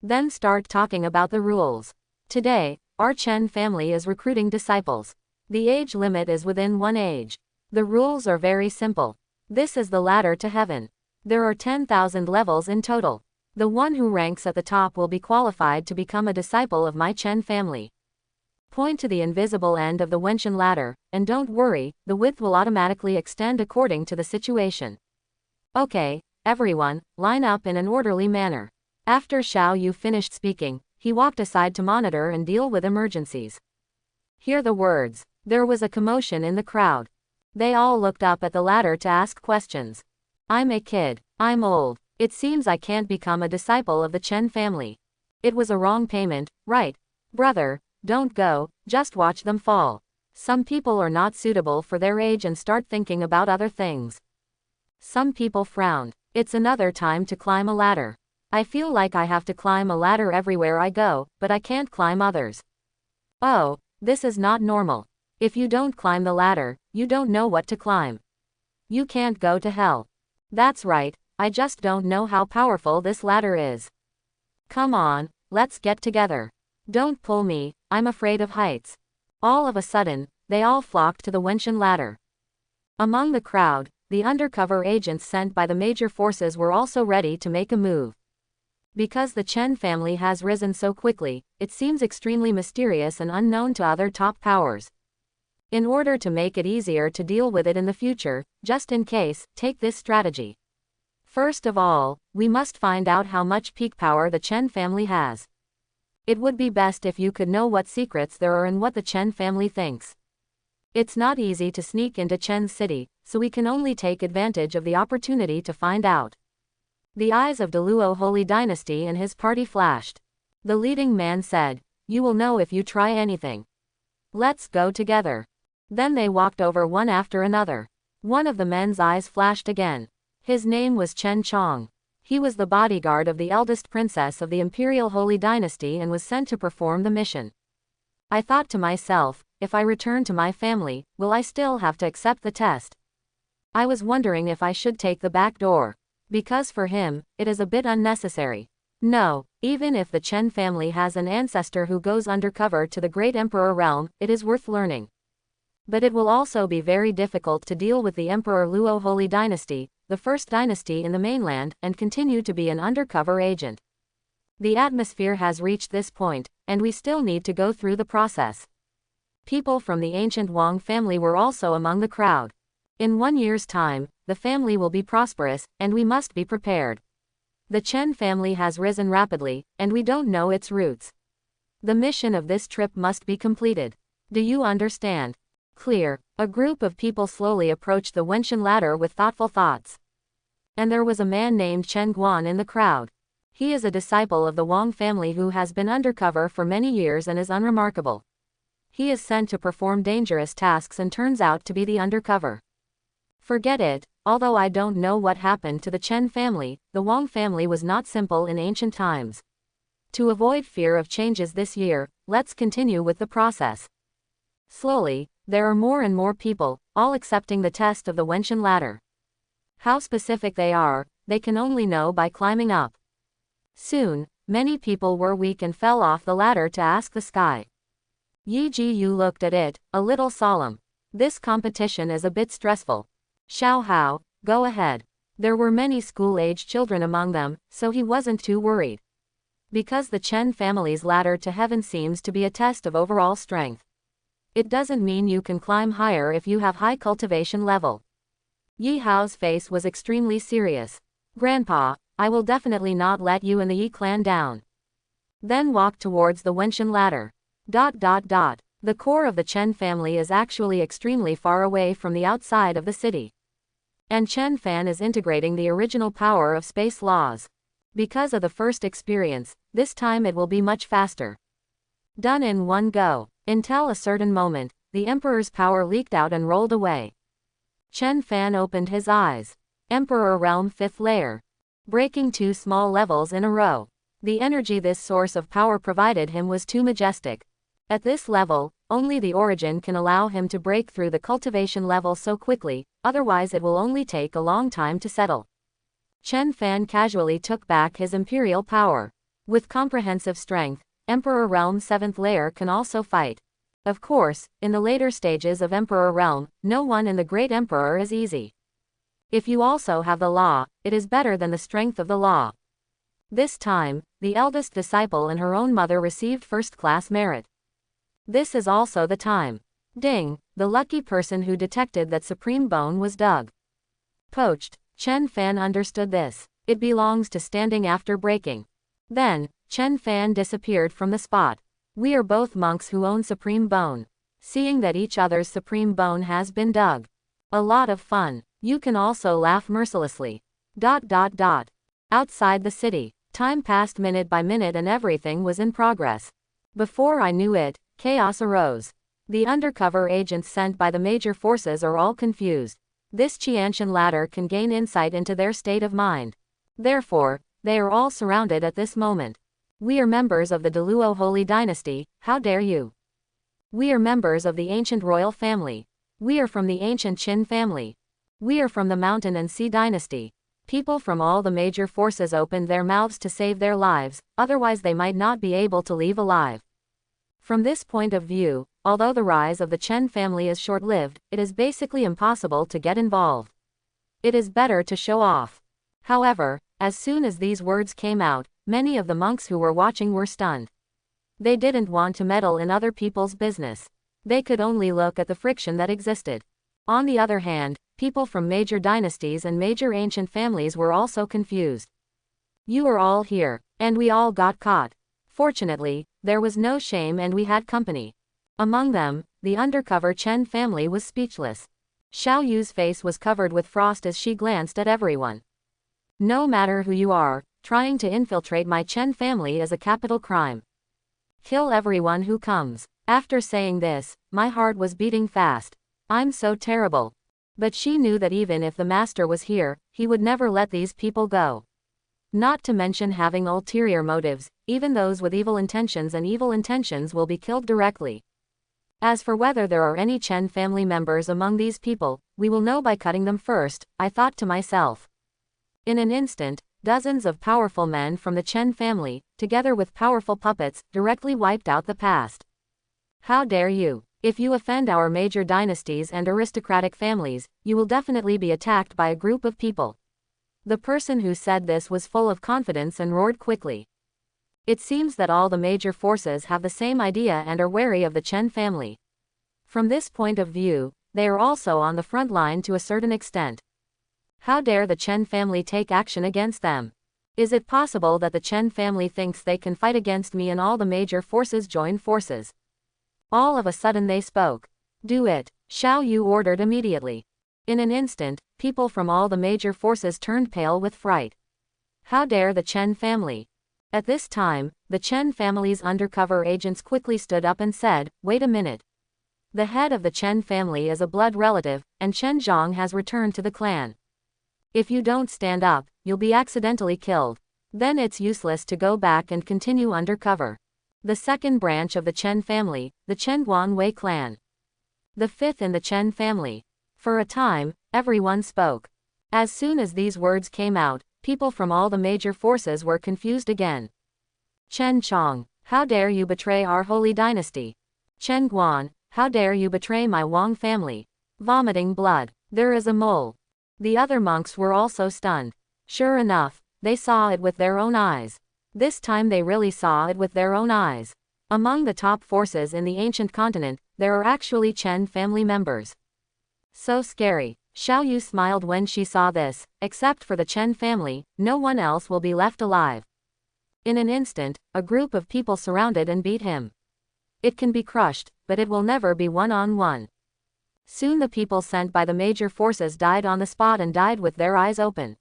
Then start talking about the rules. Today, our Chen family is recruiting disciples. The age limit is within one age. The rules are very simple. This is the ladder to heaven. There are 10,000 levels in total. The one who ranks at the top will be qualified to become a disciple of my Chen family. Point to the invisible end of the Wenshan ladder, and don't worry, the width will automatically extend according to the situation. Okay, everyone, line up in an orderly manner. After Xiao Yu finished speaking, he walked aside to monitor and deal with emergencies. Hear the words. There was a commotion in the crowd. They all looked up at the ladder to ask questions. I'm a kid. I'm old. It seems I can't become a disciple of the Chen family. It was a wrong payment, right? Brother, don't go, just watch them fall. Some people are not suitable for their age and start thinking about other things. Some people frowned. It's another time to climb a ladder. I feel like I have to climb a ladder everywhere I go, but I can't climb others. Oh, this is not normal. If you don't climb the ladder, you don't know what to climb. You can't go to hell. That's right. I just don't know how powerful this ladder is. Come on, let's get together. Don't pull me, I'm afraid of heights. All of a sudden, they all flocked to the Wenshan ladder. Among the crowd, the undercover agents sent by the major forces were also ready to make a move. Because the Chen family has risen so quickly, it seems extremely mysterious and unknown to other top powers. In order to make it easier to deal with it in the future, just in case, take this strategy. First of all, we must find out how much peak power the Chen family has. It would be best if you could know what secrets there are and what the Chen family thinks. It's not easy to sneak into Chen's city, so we can only take advantage of the opportunity to find out. The eyes of Deluo Holy Dynasty and his party flashed. The leading man said, "You will know if you try anything. Let's go together." Then they walked over one after another. One of the men's eyes flashed again. His name was Chen Chong. He was the bodyguard of the eldest princess of the Imperial Holy Dynasty and was sent to perform the mission. I thought to myself, if I return to my family, will I still have to accept the test? I was wondering if I should take the back door. Because for him, it is a bit unnecessary. No, even if the Chen family has an ancestor who goes undercover to the Great Emperor realm, it is worth learning. But it will also be very difficult to deal with the Emperor Luo Holy Dynasty, the first dynasty in the mainland, and continue to be an undercover agent. The atmosphere has reached this point, and we still need to go through the process. People from the ancient Wang family were also among the crowd. In 1 year's time, the family will be prosperous, and we must be prepared. The Chen family has risen rapidly, and we don't know its roots. The mission of this trip must be completed. Do you understand? Clear. A group of people slowly approached the Wenshan ladder with thoughtful thoughts. And there was a man named Chen Guan in the crowd. He is a disciple of the Wang family who has been undercover for many years and is unremarkable. He is sent to perform dangerous tasks and turns out to be the undercover. Forget it, although I don't know what happened to the Chen family, the Wang family was not simple in ancient times. To avoid fear of changes this year, let's continue with the process. Slowly, there are more and more people, all accepting the test of the Wenshan ladder. How specific they are, they can only know by climbing up. Soon, many people were weak and fell off the ladder to ask the sky. Yi Jiyu looked at it, a little solemn. This competition is a bit stressful. Xiao Hao, go ahead. There were many school-age children among them, so he wasn't too worried. Because the Chen family's ladder to heaven seems to be a test of overall strength. It doesn't mean you can climb higher if you have high cultivation level. Yi Hao's face was extremely serious. Grandpa, I will definitely not let you and the Yi clan down. Then walk towards the Wenshan ladder. The core of the Chen family is actually extremely far away from the outside of the city. And Chen Fan is integrating the original power of space laws. Because of the first experience, this time it will be much faster. Done in one go. Until a certain moment, the Emperor's power leaked out and rolled away. Chen Fan opened his eyes. Emperor Realm 5th layer. Breaking 2 small levels in a row. The energy this source of power provided him was too majestic. At this level, only the origin can allow him to break through the cultivation level so quickly, otherwise it will only take a long time to settle. Chen Fan casually took back his imperial power. With comprehensive strength, Emperor Realm 7th layer can also fight. Of course, in the later stages of Emperor Realm, no one in the Great Emperor is easy. If you also have the law, it is better than the strength of the law. This time, the eldest disciple and her own mother received first-class merit. This is also the time. Ding, the lucky person who detected that supreme bone was dug. Poached. Chen Fan understood this. It belongs to standing after breaking. Then, Chen Fan disappeared from the spot. We are both monks who own supreme bone. Seeing that each other's supreme bone has been dug. A lot of fun. You can also laugh mercilessly. Outside the city, time passed minute by minute and everything was in progress. Before I knew it, chaos arose. The undercover agents sent by the major forces are all confused. This Qianshan ladder can gain insight into their state of mind. Therefore, they are all surrounded at this moment. We are members of the Deluo Holy Dynasty, how dare you? We are members of the ancient royal family. We are from the ancient Qin family. We are from the Mountain and Sea Dynasty. People from all the major forces opened their mouths to save their lives, otherwise they might not be able to leave alive. From this point of view, although the rise of the Chen family is short-lived, it is basically impossible to get involved. It is better to show off. However, as soon as these words came out, many of the monks who were watching were stunned. They didn't want to meddle in other people's business. They could only look at the friction that existed. On the other hand, people from major dynasties and major ancient families were also confused. You are all here, and we all got caught. Fortunately, there was no shame and we had company. Among them, the undercover Chen family was speechless. Xiao Yu's face was covered with frost as she glanced at everyone. No matter who you are, trying to infiltrate my Chen family is a capital crime. Kill everyone who comes. After saying this, my heart was beating fast. I'm so terrible. But she knew that even if the master was here, he would never let these people go. Not to mention having ulterior motives, even those with evil intentions and evil intentions will be killed directly. As for whether there are any Chen family members among these people, we will know by cutting them first, I thought to myself. In an instant, dozens of powerful men from the Chen family, together with powerful puppets, directly wiped out the past. How dare you? If you offend our major dynasties and aristocratic families, you will definitely be attacked by a group of people. The person who said this was full of confidence and roared quickly. It seems that all the major forces have the same idea and are wary of the Chen family. From this point of view, they are also on the front line to a certain extent. How dare the Chen family take action against them? Is it possible that the Chen family thinks they can fight against me and all the major forces join forces? All of a sudden they spoke. Do it, Xiao Yu ordered immediately. In an instant, people from all the major forces turned pale with fright. How dare the Chen family? At this time, the Chen family's undercover agents quickly stood up and said, wait a minute. The head of the Chen family is a blood relative, and Chen Zhang has returned to the clan. If you don't stand up, you'll be accidentally killed. Then it's useless to go back and continue undercover. The second branch of the Chen family, the Chen Guanwei clan. The fifth in the Chen family. For a time, everyone spoke. As soon as these words came out, people from all the major forces were confused again. Chen Chong, how dare you betray our holy dynasty? Chen Guan, how dare you betray my Wang family? Vomiting blood. There is a mole. The other monks were also stunned. Sure enough, they saw it with their own eyes. This time they really saw it with their own eyes. Among the top forces in the ancient continent, there are actually Chen family members. So scary. Xiao Yu smiled when she saw this. Except for the Chen family, no one else will be left alive. In an instant, a group of people surrounded and beat him. It can be crushed, but it will never be one-on-one. Soon the people sent by the major forces died on the spot and died with their eyes open.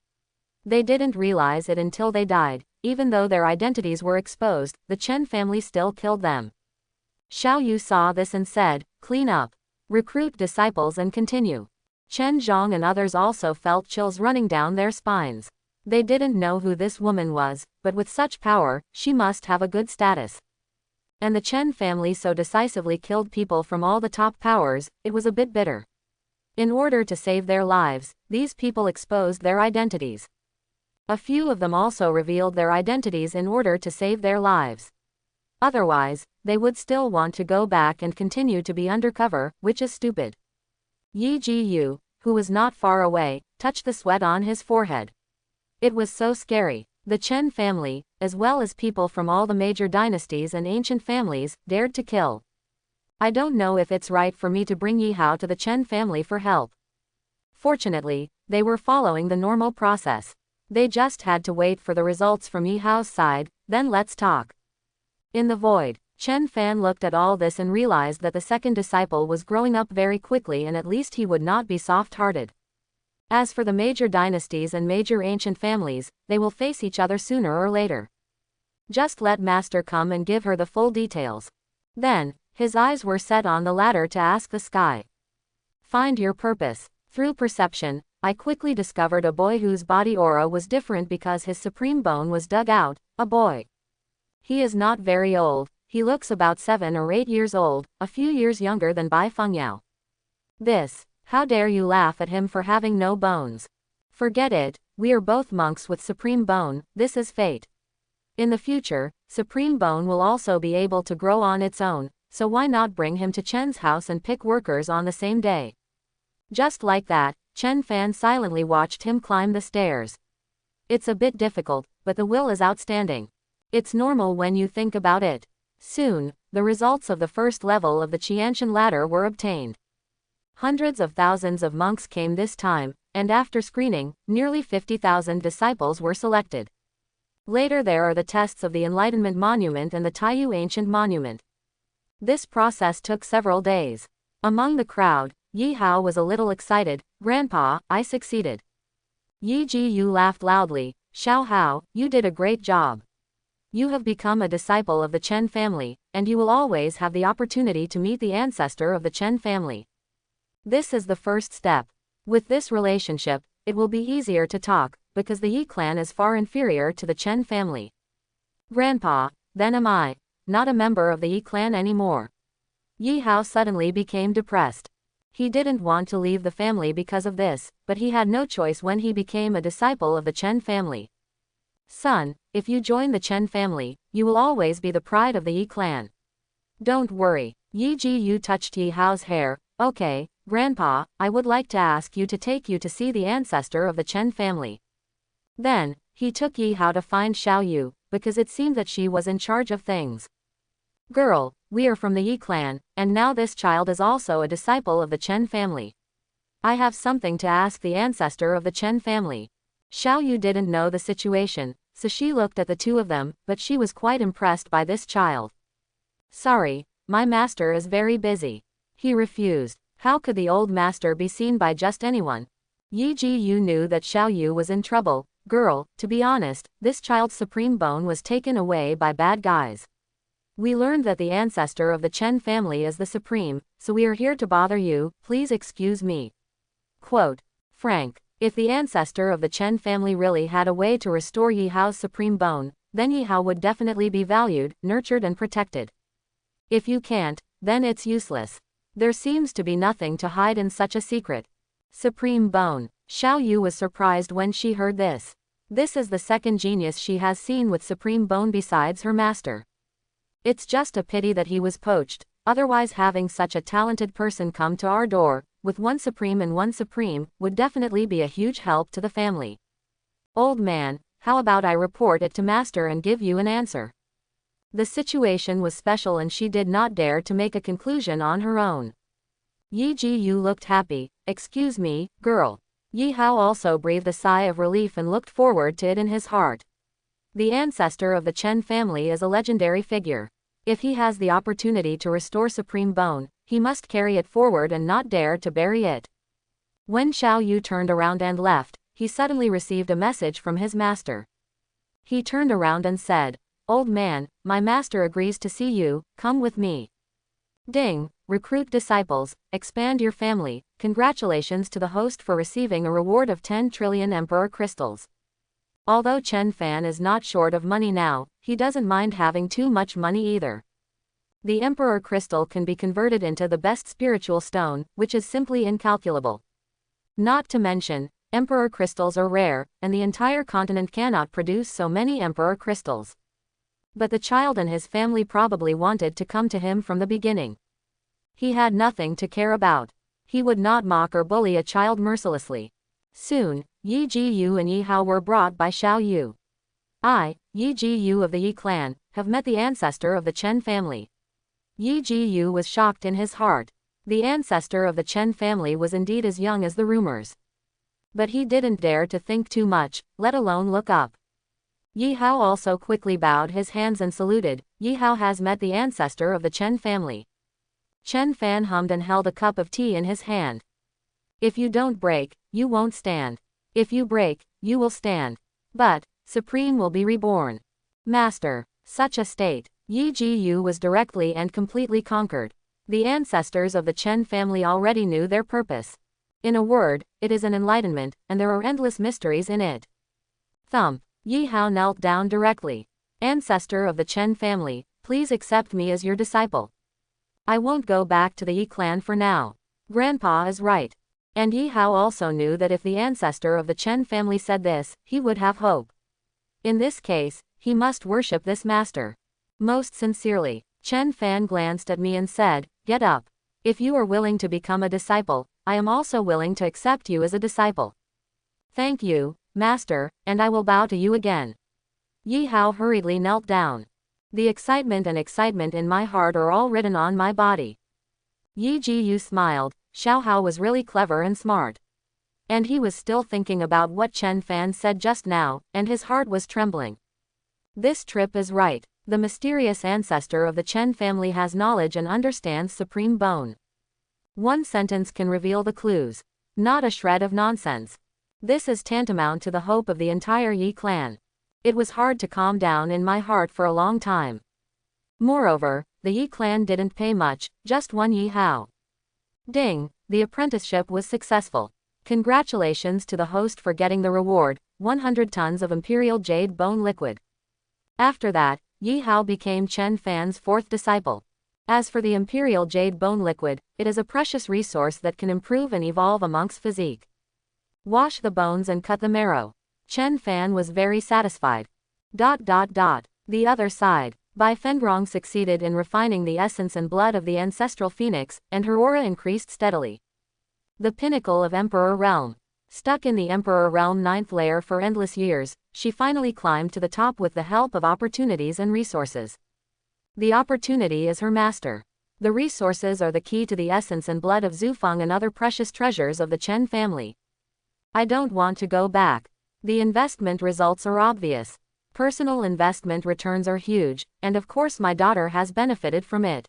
They didn't realize it until they died. Even though their identities were exposed, the Chen family still killed them. Xiao Yu saw this and said, clean up. Recruit disciples and continue. Chen Zhong and others also felt chills running down their spines. They didn't know who this woman was, but with such power, she must have a good status. And the Chen family so decisively killed people from all the top powers, it was a bit bitter. In order to save their lives, these people exposed their identities. A few of them also revealed their identities in order to save their lives. Otherwise, they would still want to go back and continue to be undercover, which is stupid. Yi Ji Yu, who was not far away, touched the sweat on his forehead. It was so scary. The Chen family, as well as people from all the major dynasties and ancient families, dared to kill. I don't know if it's right for me to bring Yi Hao to the Chen family for help. Fortunately, they were following the normal process. They just had to wait for the results from Yi Hao's side, then let's talk. In the void, Chen Fan looked at all this and realized that the second disciple was growing up very quickly and at least he would not be soft-hearted. As for the major dynasties and major ancient families, they will face each other sooner or later. Just let Master come and give her the full details. Then, his eyes were set on the ladder to ask the sky. Find your purpose. Through perception, I quickly discovered a boy whose body aura was different because his supreme bone was dug out, a boy. He is not very old, he looks about 7 or 8 years old, a few years younger than Bai Fengyao. This, how dare you laugh at him for having no bones? Forget it, we are both monks with supreme bone, this is fate. In the future, supreme bone will also be able to grow on its own, so why not bring him to Chen's house and pick workers on the same day? Just like that, Chen Fan silently watched him climb the stairs. It's a bit difficult, but the will is outstanding. It's normal when you think about it. Soon, the results of the first level of the Qianshan ladder were obtained. Hundreds of thousands of monks came this time, and after screening, nearly 50,000 disciples were selected. Later there are the tests of the Enlightenment Monument and the Taiyu Ancient Monument. This process took several days. Among the crowd, Yi Hao was a little excited. Grandpa, I succeeded. Yi Ji Yu laughed loudly. Xiao Hao, you did a great job. You have become a disciple of the Chen family, and you will always have the opportunity to meet the ancestor of the Chen family. This is the first step. With this relationship, it will be easier to talk, because the Yi clan is far inferior to the Chen family. Grandpa, then am I not a member of the Yi clan anymore? Yi Hao suddenly became depressed. He didn't want to leave the family because of this, but he had no choice when he became a disciple of the Chen family. Son, if you join the Chen family, you will always be the pride of the Yi clan. Don't worry. Yi Ji Yu touched Yi Hao's hair. Okay, Grandpa, I would like to ask you to take you to see the ancestor of the Chen family. Then, he took Yi Hao to find Xiao Yu, because it seemed that she was in charge of things. Girl, we are from the Yi clan, and now this child is also a disciple of the Chen family. I have something to ask the ancestor of the Chen family. Xiao Yu didn't know the situation, so she looked at the two of them, but she was quite impressed by this child. Sorry, my master is very busy. He refused. How could the old master be seen by just anyone? Yi Ji Yu knew that Xiao Yu was in trouble. Girl, to be honest, this child's supreme bone was taken away by bad guys. We learned that the ancestor of the Chen family is the supreme, so we are here to bother you, please excuse me. Quote, Frank, if the ancestor of the Chen family really had a way to restore Yi Hao's supreme bone, then Yi Hao would definitely be valued, nurtured and protected. If you can't, then it's useless. There seems to be nothing to hide in such a secret. Supreme bone. Xiao Yu was surprised when she heard this. This is the second genius she has seen with supreme bone besides her master. It's just a pity that he was poached, Otherwise, having such a talented person come to our door, with one supreme, would definitely be a huge help to the family. Old man, how about I report it to master and give you an answer? The situation was special and she did not dare to make a conclusion on her own. Yi Ji-yu looked happy. Excuse me, girl. Yi Hao also breathed a sigh of relief and looked forward to it in his heart. The ancestor of the Chen family is a legendary figure. If he has the opportunity to restore Supreme Bone, he must carry it forward and not dare to bury it. When Xiao Yu turned around and left, he suddenly received a message from his master. He turned around and said, "Old man, my master agrees to see you, come with me." Ding, recruit disciples, expand your family. Congratulations to the host for receiving a reward of 10 trillion Emperor crystals. Although Chen Fan is not short of money now, he doesn't mind having too much money either. The Emperor crystal can be converted into the best spiritual stone, which is simply incalculable. Not to mention, Emperor crystals are rare, and the entire continent cannot produce so many Emperor crystals. But the child and his family probably wanted to come to him from the beginning. He had nothing to care about. He would not mock or bully a child mercilessly. Soon, Yi Ji-yu and Yi Hao were brought by Xiao Yu. I, Yi Ji-yu of the Yi clan, have met the ancestor of the Chen family. Yi Ji-yu was shocked in his heart. The ancestor of the Chen family was indeed as young as the rumors. But he didn't dare to think too much, let alone look up. Yi Hao also quickly bowed his hands and saluted. Yi Hao has met the ancestor of the Chen family. Chen Fan hummed and held a cup of tea in his hand. If you don't break, you won't stand. If you break, you will stand. But, Supreme will be reborn. Master, such a state. Yi Ji-yu was directly and completely conquered. The ancestors of the Chen family already knew their purpose. In a word, it is an enlightenment, and there are endless mysteries in it. Thump. Yi Hao knelt down directly. Ancestor of the Chen family, please accept me as your disciple. I won't go back to the Yi clan for now. Grandpa is right. And Yi Hao also knew that if the ancestor of the Chen family said this, he would have hope. In this case, he must worship this master. Most sincerely. Chen Fan glanced at me and said, "Get up. If you are willing to become a disciple, I am also willing to accept you as a disciple." Thank you, Master, and I will bow to you again. Yi Hao hurriedly knelt down. The excitement in my heart are all written on my body. Yi Ji-yu smiled. Xiao Hao was really clever and smart. And he was still thinking about what Chen Fan said just now, and his heart was trembling. This trip is right. The mysterious ancestor of the Chen family has knowledge and understands Supreme Bone. One sentence can reveal the clues. Not a shred of nonsense. This is tantamount to the hope of the entire Yi clan. It was hard to calm down in my heart for a long time. Moreover, the Yi clan didn't pay much, just one Yi Hao. Ding, the apprenticeship was successful. Congratulations to the host for getting the reward, 100 tons of Imperial Jade Bone Liquid. After that, Yi Hao became Chen Fan's fourth disciple. As for the Imperial Jade Bone Liquid, it is a precious resource that can improve and evolve a monk's physique. Wash the bones and cut the marrow. Chen Fan was very satisfied. The other side. Bai Fengrong succeeded in refining the essence and blood of the ancestral phoenix, and her aura increased steadily. The pinnacle of Emperor Realm. Stuck in the Emperor Realm 9th layer for endless years, she finally climbed to the top with the help of opportunities and resources. The opportunity is her master. The resources are the key to the essence and blood of Zufeng and other precious treasures of the Chen family. I don't want to go back. The investment results are obvious. Personal investment returns are huge, and of course my daughter has benefited from it.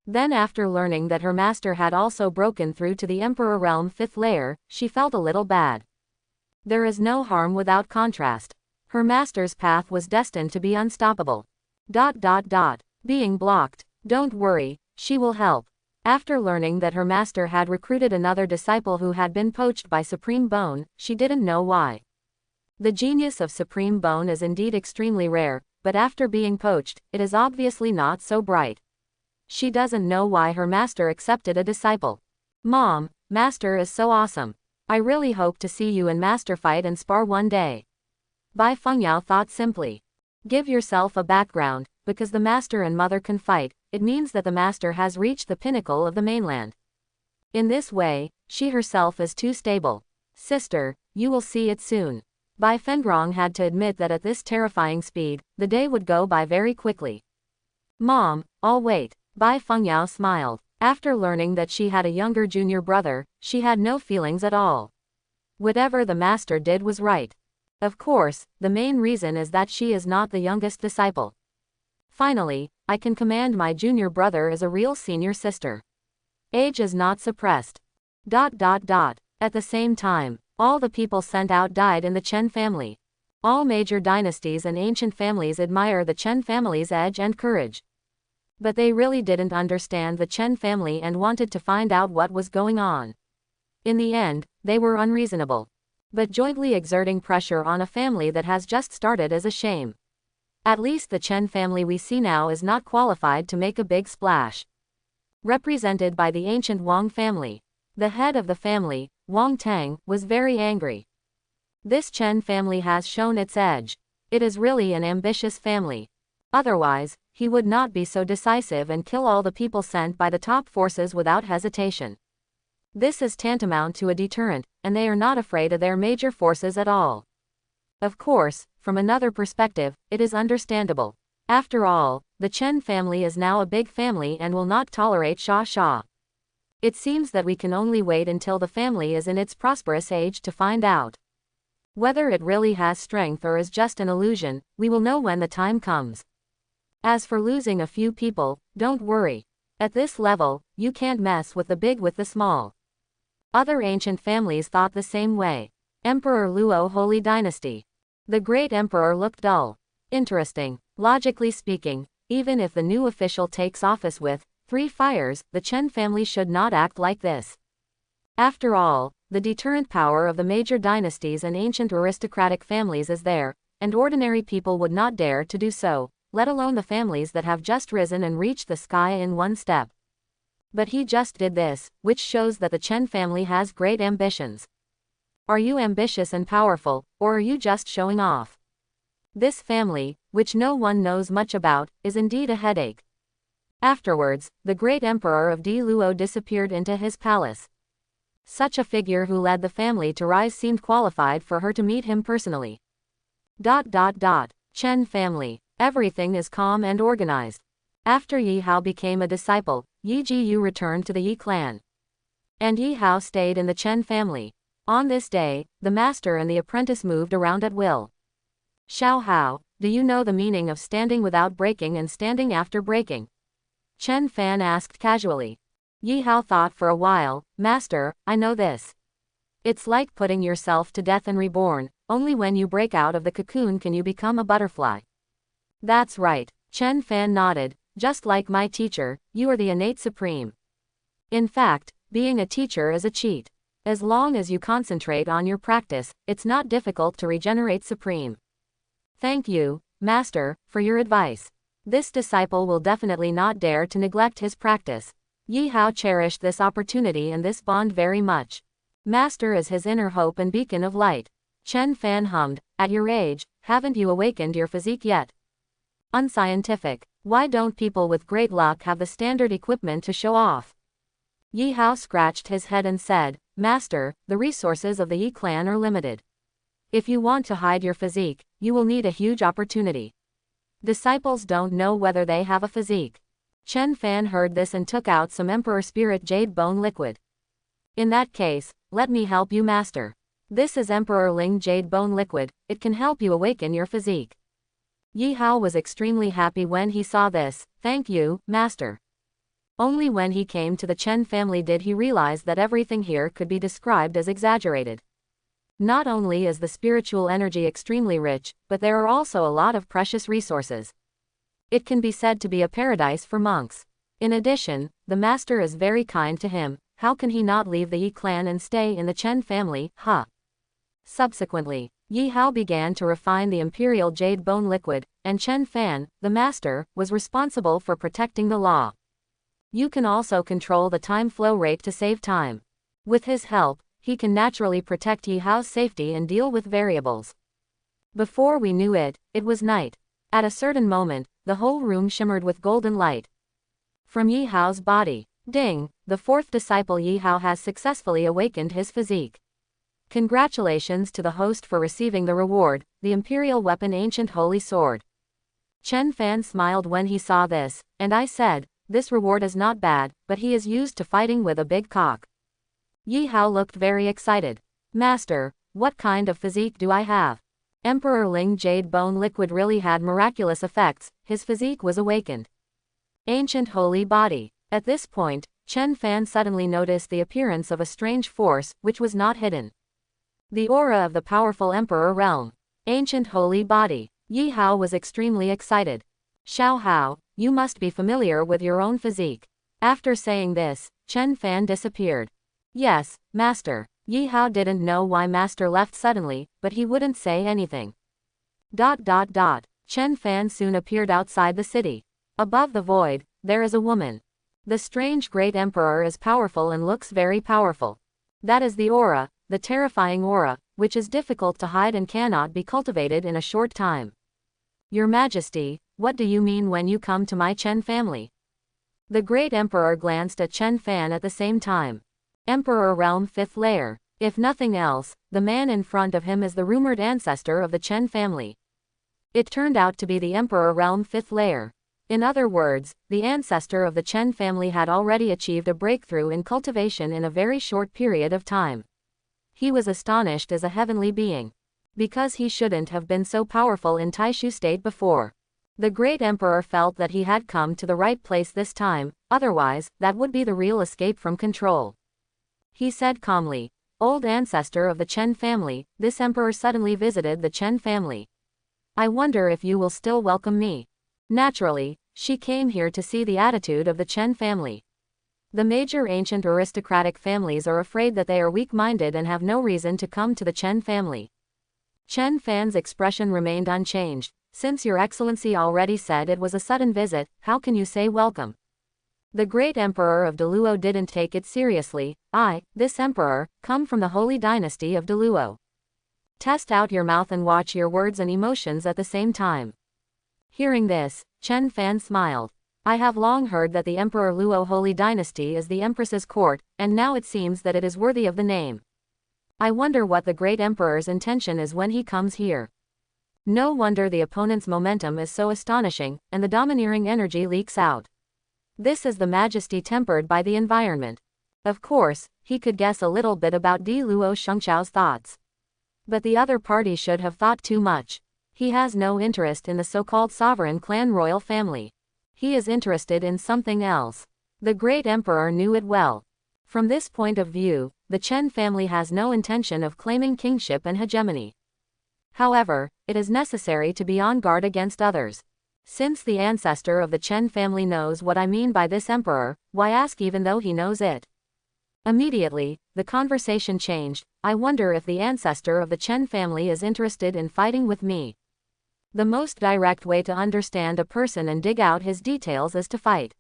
Then after learning that her master had also broken through to the Emperor Realm 5th layer, she felt a little bad. There is no harm without contrast. Her master's path was destined to be unstoppable. Being blocked. Don't worry, she will help. After learning that her master had recruited another disciple who had been poached by Supreme Bone, she didn't know why. The genius of Supreme Bone is indeed extremely rare, but after being poached, it is obviously not so bright. She doesn't know why her master accepted a disciple. Mom, master is so awesome. I really hope to see you and master fight and spar one day. Bai Fengyao thought simply. Give yourself a background, because the master and mother can fight, it means that the master has reached the pinnacle of the mainland. In this way, she herself is too stable. Sister, you will see it soon. Bai Fengrong had to admit that at this terrifying speed, the day would go by very quickly. Mom, I'll wait. Bai Fengyao smiled. After learning that she had a younger junior brother, she had no feelings at all. Whatever the master did was right. Of course, the main reason is that she is not the youngest disciple. Finally, I can command my junior brother as a real senior sister. Age is not suppressed. At the same time, all the people sent out died in the Chen family. All major dynasties and ancient families admire the Chen family's edge and courage. But they really didn't understand the Chen family and wanted to find out what was going on. In the end, they were unreasonable. But jointly exerting pressure on a family that has just started is a shame. At least the Chen family we see now is not qualified to make a big splash. Represented by the ancient Wang family. The head of the family, Wang Tang, was very angry. This Chen family has shown its edge. It is really an ambitious family. Otherwise, he would not be so decisive and kill all the people sent by the top forces without hesitation. This is tantamount to a deterrent, and they are not afraid of their major forces at all. Of course, from another perspective, it is understandable. After all, the Chen family is now a big family and will not tolerate Sha. It seems that we can only wait until the family is in its prosperous age to find out. Whether it really has strength or is just an illusion, we will know when the time comes. As for losing a few people, don't worry. At this level, you can't mess with the big with the small. Other ancient families thought the same way. Emperor Luo Holy Dynasty. The great emperor looked dull. Interesting. Logically speaking, even if the new official takes office with 3 fires, the Chen family should not act like this. After all, the deterrent power of the major dynasties and ancient aristocratic families is there, and ordinary people would not dare to do so, let alone the families that have just risen and reached the sky in one step. But he just did this, which shows that the Chen family has great ambitions. Are you ambitious and powerful, or are you just showing off? This family, which no one knows much about, is indeed a headache. Afterwards, the great emperor of Di Luo disappeared into his palace. Such a figure who led the family to rise seemed qualified for her to meet him personally. Chen family. Everything is calm and organized. After Yi Hao became a disciple, Yi Jiyu returned to the Yi clan. And Yi Hao stayed in the Chen family. On this day, the master and the apprentice moved around at will. Xiao Hao, do you know the meaning of standing without breaking and standing after breaking? Chen Fan asked casually. Yi Hao thought for a while. Master, I know this. It's like putting yourself to death and reborn. Only when you break out of the cocoon can you become a butterfly. That's right. Chen Fan nodded. Just like my teacher, you are the innate supreme. In fact, being a teacher is a cheat. As long as you concentrate on your practice, it's not difficult to regenerate supreme. Thank you, Master, for your advice. This disciple will definitely not dare to neglect his practice. Yi Hao cherished this opportunity and this bond very much. Master is his inner hope and beacon of light. Chen Fan hummed, at your age, haven't you awakened your physique yet? Unscientific. Why don't people with great luck have the standard equipment to show off? Yi Hao scratched his head and said, Master, the resources of the Yi clan are limited. If you want to hide your physique, you will need a huge opportunity. Disciples don't know whether they have a physique. Chen Fan heard this and took out some Emperor Spirit Jade Bone liquid. In that case, let me help you, Master. This is Emperor Ling Jade Bone liquid, it can help you awaken your physique. Yi Hao was extremely happy when he saw this. Thank you, Master. Only when he came to the Chen family did he realize that everything here could be described as exaggerated. Not only is the spiritual energy extremely rich, but there are also a lot of precious resources. It can be said to be a paradise for monks. In addition, the master is very kind to him. How can he not leave the Yi clan and stay in the Chen family, huh? Subsequently, Yi Hao began to refine the imperial jade bone liquid, and Chen Fan, the master, was responsible for protecting the law. You can also control the time flow rate to save time. With his help, he can naturally protect Yi Hao's safety and deal with variables. Before we knew it, it was night. At a certain moment, the whole room shimmered with golden light. From Yi Hao's body. Ding, the fourth disciple Yi Hao has successfully awakened his physique. Congratulations to the host for receiving the reward, the Imperial Weapon Ancient Holy Sword. Chen Fan smiled when he saw this, and I said, this reward is not bad, but he is used to fighting with a big cock. Yi Hao looked very excited. Master, what kind of physique do I have? Emperor Ling Jade Bone Liquid really had miraculous effects, his physique was awakened. Ancient Holy Body. At this point, Chen Fan suddenly noticed the appearance of a strange force, which was not hidden. The aura of the powerful Emperor Realm. Ancient Holy Body. Yi Hao was extremely excited. Xiao Hao, you must be familiar with your own physique. After saying this, Chen Fan disappeared. Yes, Master. Yi Hao didn't know why Master left suddenly, but he wouldn't say anything. Chen Fan soon appeared outside the city. Above the void, there is a woman. The strange great emperor is powerful and looks very powerful. That is the aura, the terrifying aura, which is difficult to hide and cannot be cultivated in a short time. Your Majesty, what do you mean when you come to my Chen family? The great emperor glanced at Chen Fan at the same time. Emperor Realm 5th Layer. If nothing else, the man in front of him is the rumored ancestor of the Chen family. It turned out to be the Emperor Realm 5th Layer. In other words, the ancestor of the Chen family had already achieved a breakthrough in cultivation in a very short period of time. He was astonished as a heavenly being. Because he shouldn't have been so powerful in Taishu state before. The great emperor felt that he had come to the right place this time, otherwise, that would be the real escape from control. He said calmly, old ancestor of the Chen family, this emperor suddenly visited the Chen family. I wonder if you will still welcome me. Naturally, she came here to see the attitude of the Chen family. The major ancient aristocratic families are afraid that they are weak-minded and have no reason to come to the Chen family. Chen Fan's expression remained unchanged. Since Your Excellency already said it was a sudden visit, how can you say welcome? The great emperor of Deluo didn't take it seriously. This emperor, come from the holy dynasty of Deluo. Test out your mouth and watch your words and emotions at the same time. Hearing this, Chen Fan smiled. I have long heard that the Emperor Luo Holy Dynasty is the Empress's court, and now it seems that it is worthy of the name. I wonder what the great emperor's intention is when he comes here. No wonder the opponent's momentum is so astonishing, and the domineering energy leaks out. This is the majesty tempered by the environment. Of course, he could guess a little bit about Di Luo Shengchao's thoughts. But the other party should have thought too much. He has no interest in the so-called sovereign clan royal family. He is interested in something else. The great emperor knew it well. From this point of view, the Chen family has no intention of claiming kingship and hegemony. However, it is necessary to be on guard against others. Since the ancestor of the Chen family knows what I mean by this emperor, why ask even though he knows it? Immediately, the conversation changed. I wonder if the ancestor of the Chen family is interested in fighting with me. The most direct way to understand a person and dig out his details is to fight.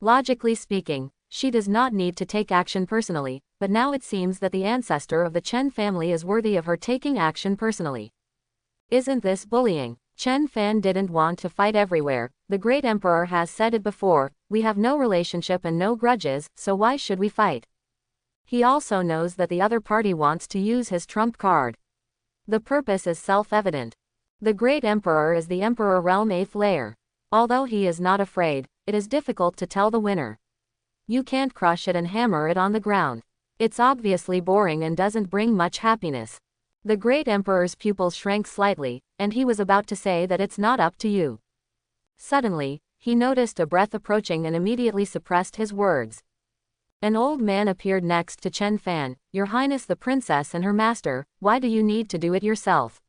Logically speaking, she does not need to take action personally, but now it seems that the ancestor of the Chen family is worthy of her taking action personally. Isn't this bullying? Chen Fan didn't want to fight everywhere. The great emperor has said it before, we have no relationship and no grudges, so why should we fight? He also knows that the other party wants to use his trump card. The purpose is self-evident. The great emperor is the Emperor Realm 8th Layer. Although he is not afraid, it is difficult to tell the winner. You can't crush it and hammer it on the ground. It's obviously boring and doesn't bring much happiness. The great emperor's pupils shrank slightly, and he was about to say that it's not up to you. Suddenly, he noticed a breath approaching and immediately suppressed his words. An old man appeared next to Chen Fan. Your Highness the princess and her master, why do you need to do it yourself?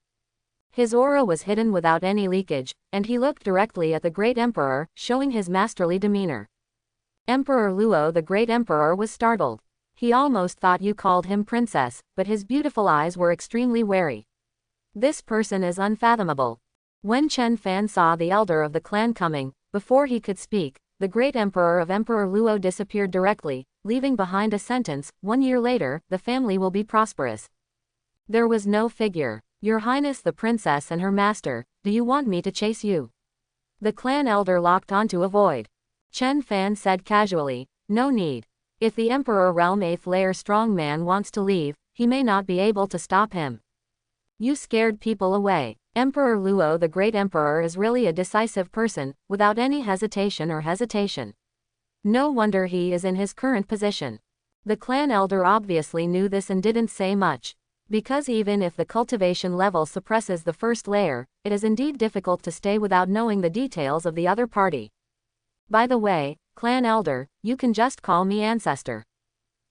His aura was hidden without any leakage, and he looked directly at the great emperor, showing his masterly demeanor. Emperor Luo the great emperor was startled. He almost thought you called him princess, but his beautiful eyes were extremely wary. This person is unfathomable. When Chen Fan saw the elder of the clan coming, before he could speak, the great emperor of Emperor Luo disappeared directly, leaving behind a sentence, 1 year later, the family will be prosperous. There was no figure. Your Highness the princess and her master, do you want me to chase you? The clan elder locked onto a void. Chen Fan said casually. No need. If the Emperor Realm 8th layer strongman wants to leave, he may not be able to stop him. You scared people away. Emperor Luo, the Great Emperor, is really a decisive person, without any hesitation. No wonder he is in his current position. The clan elder obviously knew this and didn't say much. Because even if the cultivation level suppresses the first layer, it is indeed difficult to stay without knowing the details of the other party. By the way, clan elder, you can just call me ancestor.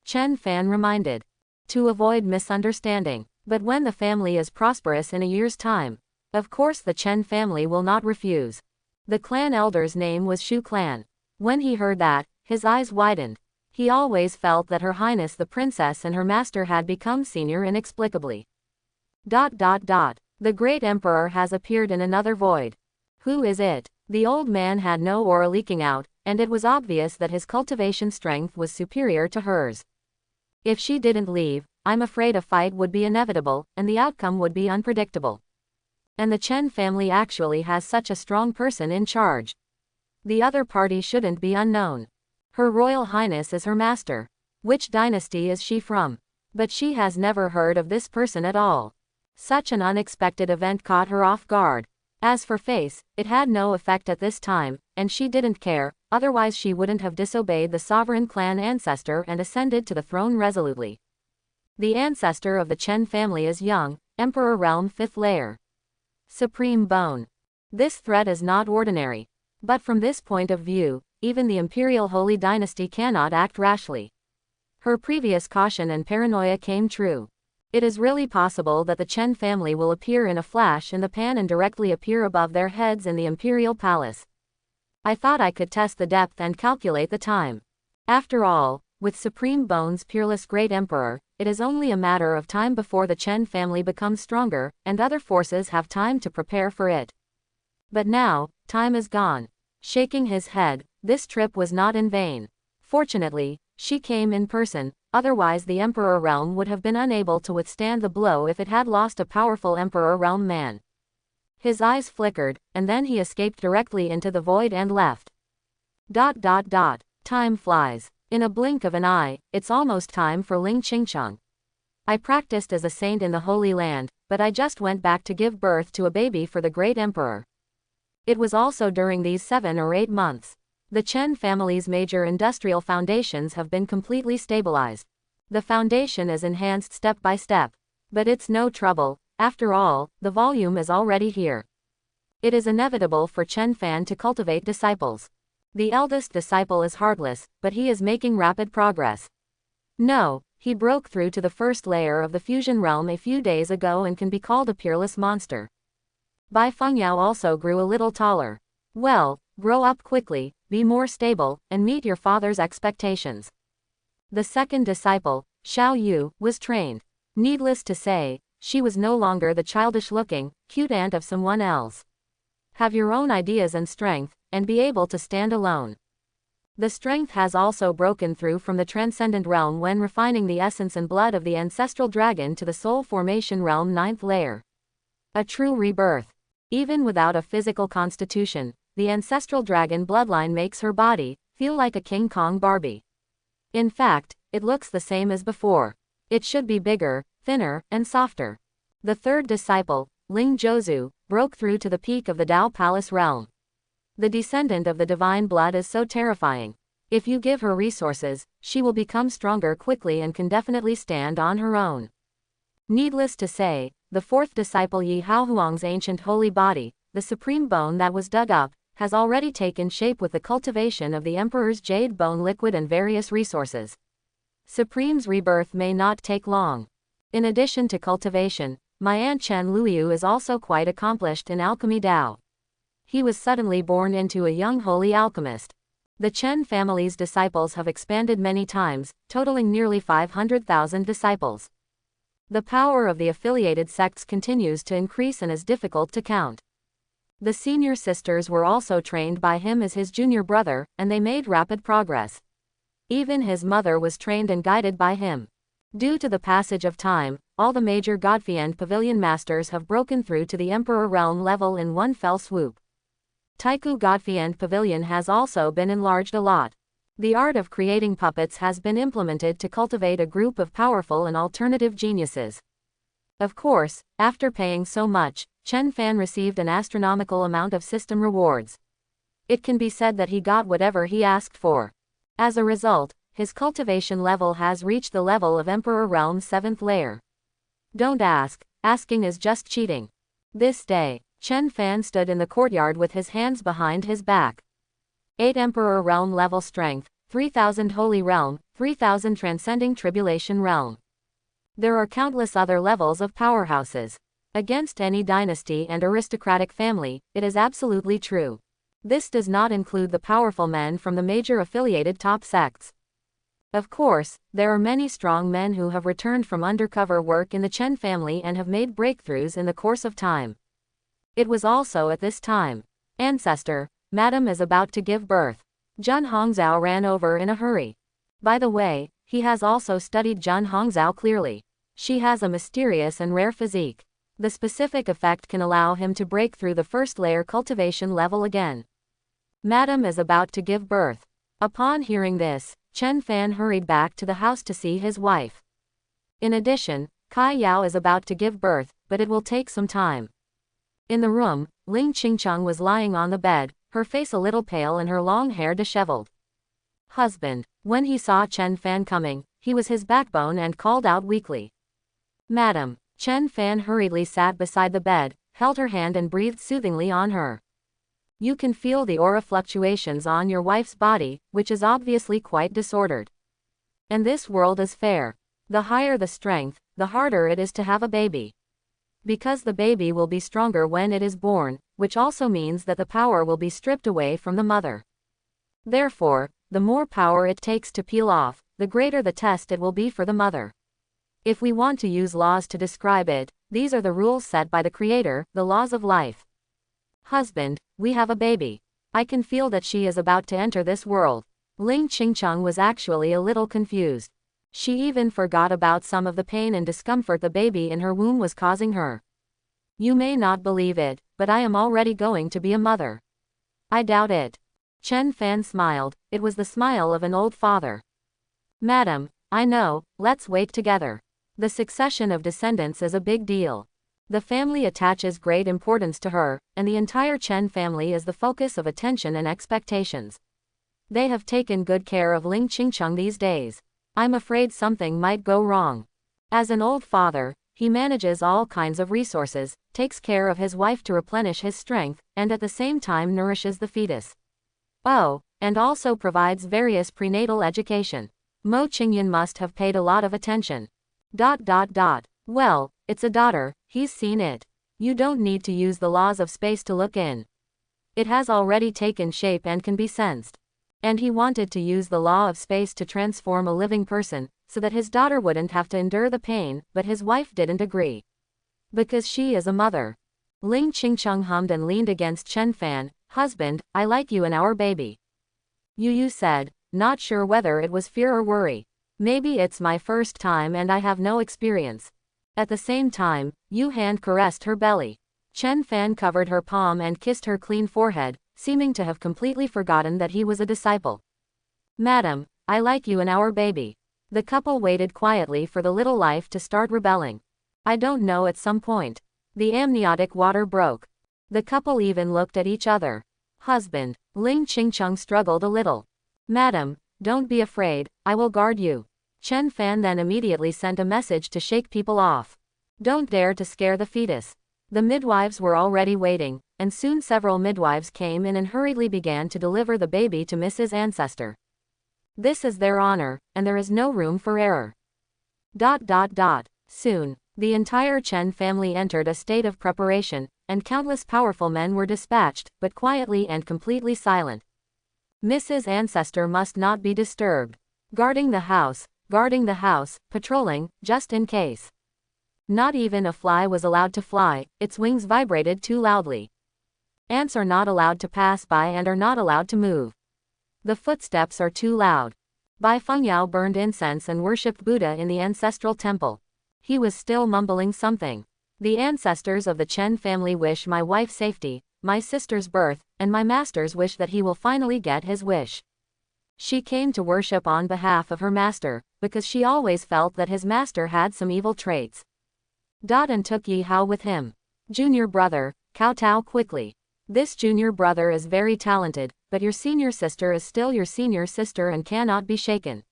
Chen Fan reminded. To avoid misunderstanding. But when the family is prosperous in a year's time, of course the Chen family will not refuse. The clan elder's name was Shu Clan. When he heard that, his eyes widened. He always felt that Her Highness the Princess and her master had become senior inexplicably. The Great Emperor has appeared in another void. Who is it? The old man had no aura leaking out, and it was obvious that his cultivation strength was superior to hers. If she didn't leave, I'm afraid a fight would be inevitable, and the outcome would be unpredictable. And the Chen family actually has such a strong person in charge. The other party shouldn't be unknown. Her Royal Highness is her master. Which dynasty is she from? But she has never heard of this person at all. Such an unexpected event caught her off guard. As for face, it had no effect at this time, and she didn't care, otherwise she wouldn't have disobeyed the sovereign clan ancestor and ascended to the throne resolutely. The ancestor of the Chen family is young, Emperor Realm 5th layer. Supreme Bone. This threat is not ordinary. But from this point of view, even the Imperial Holy Dynasty cannot act rashly. Her previous caution and paranoia came true. It is really possible that the Chen family will appear in a flash in the pan and directly appear above their heads in the Imperial Palace. I thought I could test the depth and calculate the time. After all, with Supreme Bone's peerless Great Emperor, it is only a matter of time before the Chen family becomes stronger, and other forces have time to prepare for it. But now, time is gone. Shaking his head, this trip was not in vain. Fortunately, she came in person, otherwise the Emperor Realm would have been unable to withstand the blow if it had lost a powerful Emperor Realm man. His eyes flickered, and then he escaped directly into the void and left. Time flies. In a blink of an eye, it's almost time for Ling Qingcheng. I practiced as a saint in the Holy Land, but I just went back to give birth to a baby for the Great Emperor. It was also during these 7 or 8 months. The Chen family's major industrial foundations have been completely stabilized. The foundation is enhanced step by step. But it's no trouble, after all, the volume is already here. It is inevitable for Chen Fan to cultivate disciples. The eldest disciple is heartless, but he is making rapid progress. No, he broke through to the first layer of the fusion realm a few days ago and can be called a peerless monster. Bai Fengyao also grew a little taller. Well, grow up quickly, be more stable, and meet your father's expectations. The second disciple, Xiao Yu, was trained. Needless to say, she was no longer the childish-looking, cute aunt of someone else. Have your own ideas and strength, and be able to stand alone. The strength has also broken through from the transcendent realm when refining the essence and blood of the ancestral dragon to the soul formation realm 9th layer. A true rebirth. Even without a physical constitution, the ancestral dragon bloodline makes her body feel like a King Kong Barbie. In fact, it looks the same as before. It should be bigger, thinner, and softer. The third disciple, Ling Zhouzu, broke through to the peak of the Dao Palace realm. The descendant of the divine blood is so terrifying. If you give her resources, she will become stronger quickly and can definitely stand on her own. Needless to say, the fourth disciple Yi Haohuang's ancient holy body, the supreme bone that was dug up, has already taken shape with the cultivation of the Emperor's jade bone liquid and various resources. Supreme's rebirth may not take long. In addition to cultivation, my aunt Chen Luoyu is also quite accomplished in alchemy Dao. He was suddenly born into a young holy alchemist. The Chen family's disciples have expanded many times, totaling nearly 500,000 disciples. The power of the affiliated sects continues to increase and is difficult to count. The senior sisters were also trained by him as his junior brother, and they made rapid progress. Even his mother was trained and guided by him. Due to the passage of time, all the major Godfiend Pavilion masters have broken through to the Emperor realm level in one fell swoop. Taiku Godfrey Pavilion has also been enlarged a lot. The art of creating puppets has been implemented to cultivate a group of powerful and alternative geniuses. Of course, after paying so much, Chen Fan received an astronomical amount of system rewards. It can be said that he got whatever he asked for. As a result, his cultivation level has reached the level of Emperor Realm 7th layer. Don't ask, asking is just cheating. This day, Chen Fan stood in the courtyard with his hands behind his back. 8 Emperor Realm level strength, 3000 Holy Realm, 3000 Transcending Tribulation Realm. There are countless other levels of powerhouses. Against any dynasty and aristocratic family, it is absolutely true. This does not include the powerful men from the major affiliated top sects. Of course, there are many strong men who have returned from undercover work in the Chen family and have made breakthroughs in the course of time. It was also at this time. Ancestor, Madam is about to give birth. Zhan Hongzhou ran over in a hurry. By the way, he has also studied Zhan Hongzhou clearly. She has a mysterious and rare physique. The specific effect can allow him to break through the first layer cultivation level again. Madam is about to give birth. Upon hearing this, Chen Fan hurried back to the house to see his wife. In addition, Kai Yao is about to give birth, but it will take some time. In the room, Ling Qingcheng was lying on the bed, her face a little pale and her long hair disheveled. Husband. When he saw Chen Fan coming, he was his backbone and called out weakly. Madam. Chen Fan hurriedly sat beside the bed, held her hand and breathed soothingly on her. You can feel the aura fluctuations on your wife's body, which is obviously quite disordered. And this world is fair. The higher the strength, the harder it is to have a baby. Because the baby will be stronger when it is born, which also means that the power will be stripped away from the mother. Therefore, the more power it takes to peel off, the greater the test it will be for the mother. If we want to use laws to describe it, these are the rules set by the Creator, the laws of life. Husband, we have a baby. I can feel that she is about to enter this world. Ling Qingcheng was actually a little confused. She even forgot about some of the pain and discomfort the baby in her womb was causing her. You may not believe it, but I am already going to be a mother. I doubt it. Chen Fan smiled, it was the smile of an old father. Madam, I know, let's wait together. The succession of descendants is a big deal. The family attaches great importance to her, and the entire Chen family is the focus of attention and expectations. They have taken good care of Ling Qingcheng these days. I'm afraid something might go wrong. As an old father, he manages all kinds of resources, takes care of his wife to replenish his strength, and at the same time nourishes the fetus. Oh, and also provides various prenatal education. Mo Qingyan must have paid a lot of attention. Well, it's a daughter, he's seen it. You don't need to use the laws of space to look in. It has already taken shape and can be sensed. And he wanted to use the law of space to transform a living person, so that his daughter wouldn't have to endure the pain, but his wife didn't agree. Because she is a mother. Ling Qingcheng hummed and leaned against Chen Fan. Husband, I like you and our baby. Yu said, not sure whether it was fear or worry. Maybe it's my first time and I have no experience. At the same time, Yu hand caressed her belly. Chen Fan covered her palm and kissed her clean forehead, seeming to have completely forgotten that he was a disciple. Madam, I like you and our baby. The couple waited quietly for the little life to start rebelling. I don't know, at some point. The amniotic water broke. The couple even looked at each other. Husband, Ling Qingcheng struggled a little. Madam, don't be afraid, I will guard you. Chen Fan then immediately sent a message to shake people off. Don't dare to scare the fetus. The midwives were already waiting, and soon several midwives came in and hurriedly began to deliver the baby to Mrs. Ancestor. This is their honor, and there is no room for error. Soon, the entire Chen family entered a state of preparation, and countless powerful men were dispatched, but quietly and completely silent. Mrs. Ancestor must not be disturbed. Guarding the house, patrolling, just in case. Not even a fly was allowed to fly, its wings vibrated too loudly. Ants are not allowed to pass by and are not allowed to move. The footsteps are too loud. Bai Fengyao burned incense and worshipped Buddha in the ancestral temple. He was still mumbling something. The ancestors of the Chen family wish my wife safety, my sister's birth, and my masters wish that he will finally get his wish. She came to worship on behalf of her master, because she always felt that his master had some evil traits. And took Yi Hao with him. Junior brother, kowtow quickly. This junior brother is very talented, but your senior sister is still your senior sister and cannot be shaken.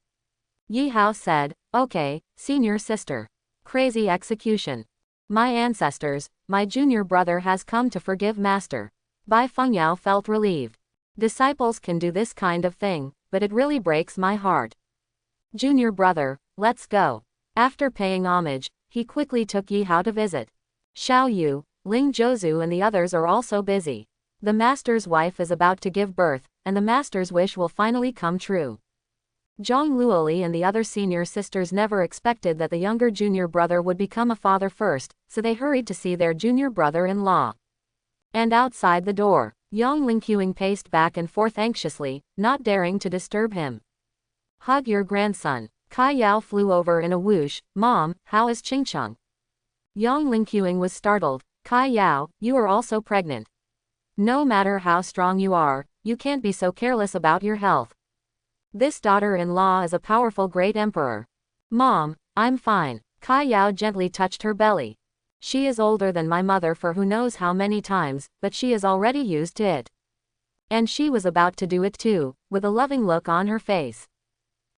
Yi Hao said, okay, senior sister. Crazy execution. My ancestors, my junior brother has come to forgive master. Bai Fengyao felt relieved. Disciples can do this kind of thing, but it really breaks my heart. Junior brother, let's go. After paying homage, he quickly took Yi Hao to visit. Xiao Yu, Ling Zhouzu and the others are also busy. The master's wife is about to give birth, and the master's wish will finally come true. Zhang Luoli and the other senior sisters never expected that the younger junior brother would become a father first, so they hurried to see their junior brother-in-law. And outside the door, Yang Lingqiang paced back and forth anxiously, not daring to disturb him. Hug your grandson. Kai Yao flew over in a whoosh. Mom, how is Qingcheng? Yang Lingqiang was startled. Kai Yao, you are also pregnant. No matter how strong you are, you can't be so careless about your health. This daughter-in-law is a powerful great emperor. Mom, I'm fine. Kai Yao gently touched her belly. She is older than my mother for who knows how many times, but she is already used to it. And she was about to do it too, with a loving look on her face.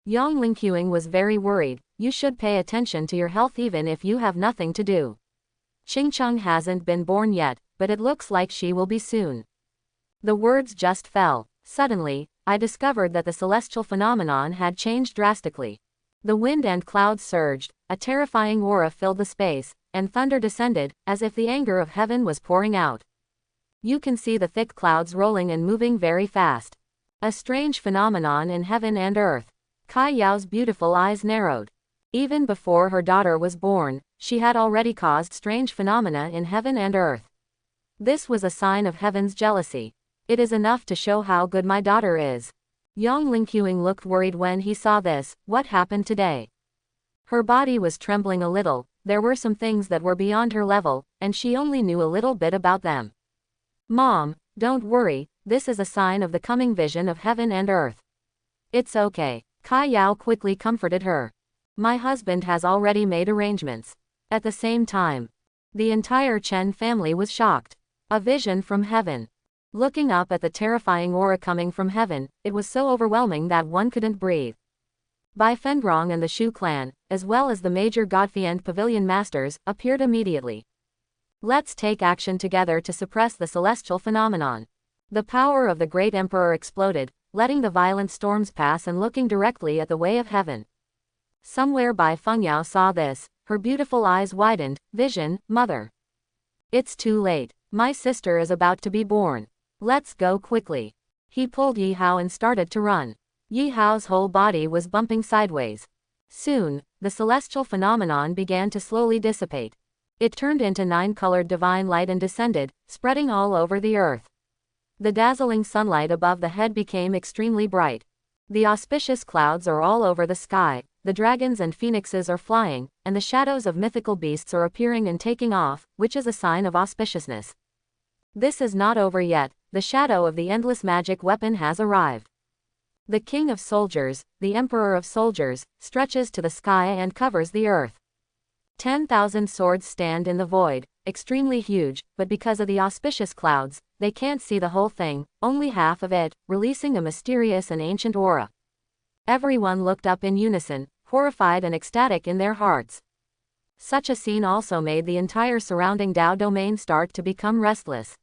Yang Lingqiang was very worried. You should pay attention to your health even if you have nothing to do. Qingcheng hasn't been born yet, but it looks like she will be soon. The words just fell. Suddenly, I discovered that the celestial phenomenon had changed drastically. The wind and clouds surged, a terrifying aura filled the space, and thunder descended, as if the anger of heaven was pouring out. You can see the thick clouds rolling and moving very fast. A strange phenomenon in heaven and earth. Kai Yao's beautiful eyes narrowed. Even before her daughter was born, she had already caused strange phenomena in heaven and earth. This was a sign of heaven's jealousy. It is enough to show how good my daughter is. Yang Lingqiang looked worried when he saw this. What happened today? Her body was trembling a little. There were some things that were beyond her level, and she only knew a little bit about them. Mom, don't worry, this is a sign of the coming vision of heaven and earth. It's okay. Kai Yao quickly comforted her. My husband has already made arrangements. At the same time, the entire Chen family was shocked. A vision from heaven. Looking up at the terrifying aura coming from heaven, it was so overwhelming that one couldn't breathe. Bai Fengrong and the Shu clan, as well as the major Godfrey pavilion masters, appeared immediately. Let's take action together to suppress the celestial phenomenon. The power of the great emperor exploded, letting the violent storms pass and looking directly at the way of heaven. Somewhere Bai Fengyao saw this, her beautiful eyes widened. Vision, mother. It's too late. My sister is about to be born. Let's go quickly. He pulled Yi Hao and started to run. Yi Hao's whole body was bumping sideways. Soon, the celestial phenomenon began to slowly dissipate. It turned into 9-colored divine light and descended, spreading all over the earth. The dazzling sunlight above the head became extremely bright. The auspicious clouds are all over the sky, the dragons and phoenixes are flying, and the shadows of mythical beasts are appearing and taking off, which is a sign of auspiciousness. This is not over yet. The shadow of the endless magic weapon has arrived. The king of soldiers, the emperor of soldiers, stretches to the sky and covers the earth. 10,000 swords stand in the void, extremely huge, but because of the auspicious clouds, they can't see the whole thing, only half of it, releasing a mysterious and ancient aura. Everyone looked up in unison, horrified and ecstatic in their hearts. Such a scene also made the entire surrounding Dao domain start to become restless.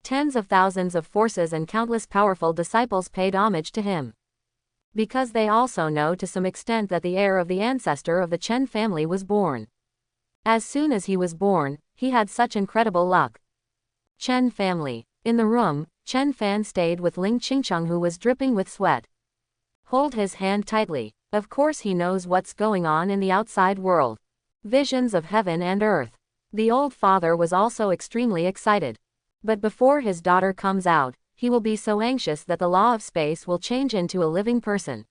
Tens of thousands of forces and countless powerful disciples paid homage to him. Because they also know to some extent that the heir of the ancestor of the Chen family was born. As soon as he was born, he had such incredible luck. Chen family. In the room, Chen Fan stayed with Ling Qingcheng who was dripping with sweat. Hold his hand tightly. Of course he knows what's going on in the outside world. Visions of heaven and earth. The old father was also extremely excited. But before his daughter comes out, he will be so anxious that the law of space will change into a living person.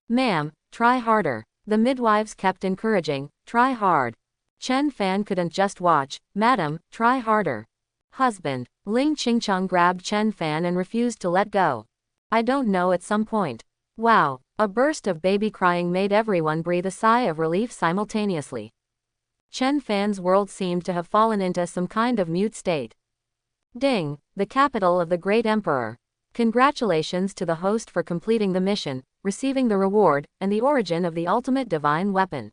Ma'am, try harder. The midwives kept encouraging, try hard. Chen Fan couldn't just watch. Madam, try harder. Husband. Ling Qingcheng grabbed Chen Fan and refused to let go. I don't know, at some point. Wow. A burst of baby crying made everyone breathe a sigh of relief simultaneously. Chen Fan's world seemed to have fallen into some kind of mute state. Ding, the capital of the great emperor. Congratulations to the host for completing the mission, receiving the reward, and the origin of the ultimate divine weapon.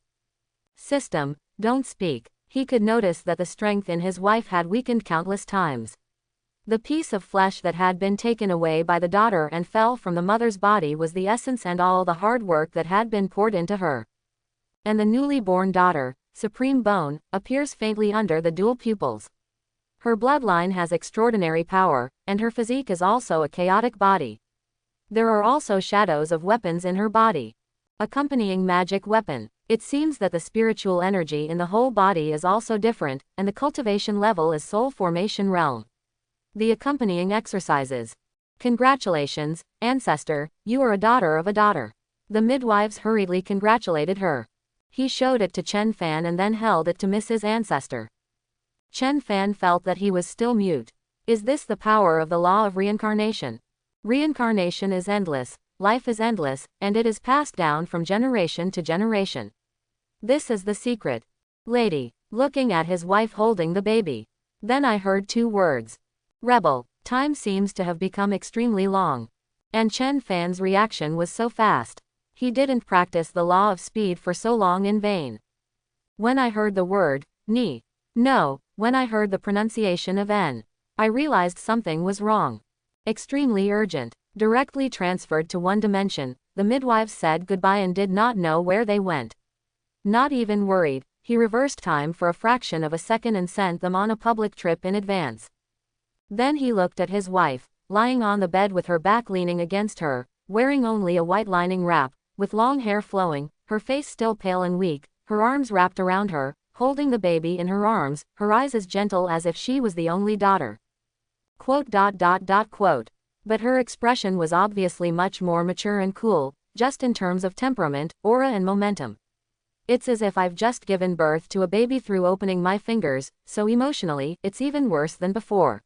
System, don't speak. He could notice that the strength in his wife had weakened countless times. The piece of flesh that had been taken away by the daughter and fell from the mother's body was the essence and all the hard work that had been poured into her. And the newly born daughter, Supreme Bone, appears faintly under the dual pupils. Her bloodline has extraordinary power, and her physique is also a chaotic body. There are also shadows of weapons in her body. Accompanying magic weapon. It seems that the spiritual energy in the whole body is also different, and the cultivation level is soul formation realm. The accompanying exercises. Congratulations, ancestor, you are a daughter of a daughter. The midwives hurriedly congratulated her. He showed it to Chen Fan and then held it to Mrs. Ancestor. Chen Fan felt that he was still mute. Is this the power of the law of reincarnation? Reincarnation is endless, life is endless, and it is passed down from generation to generation. This is the secret. Lady, looking at his wife holding the baby. Then I heard two words. Rebel. Time seems to have become extremely long. And Chen Fan's reaction was so fast. He didn't practice the law of speed for so long in vain. When I heard the word, ni. No, when I heard the pronunciation of n. I realized something was wrong. Extremely urgent. Directly transferred to one dimension, the midwives said goodbye and did not know where they went. Not even worried, he reversed time for a fraction of a second and sent them on a public trip in advance. Then he looked at his wife, lying on the bed with her back leaning against her, wearing only a white lining wrap, with long hair flowing, her face still pale and weak, her arms wrapped around her, holding the baby in her arms, her eyes as gentle as if she was the only daughter. Quote. But her expression was obviously much more mature and cool, just in terms of temperament, aura and momentum. It's as if I've just given birth to a baby through opening my fingers, so emotionally, it's even worse than before.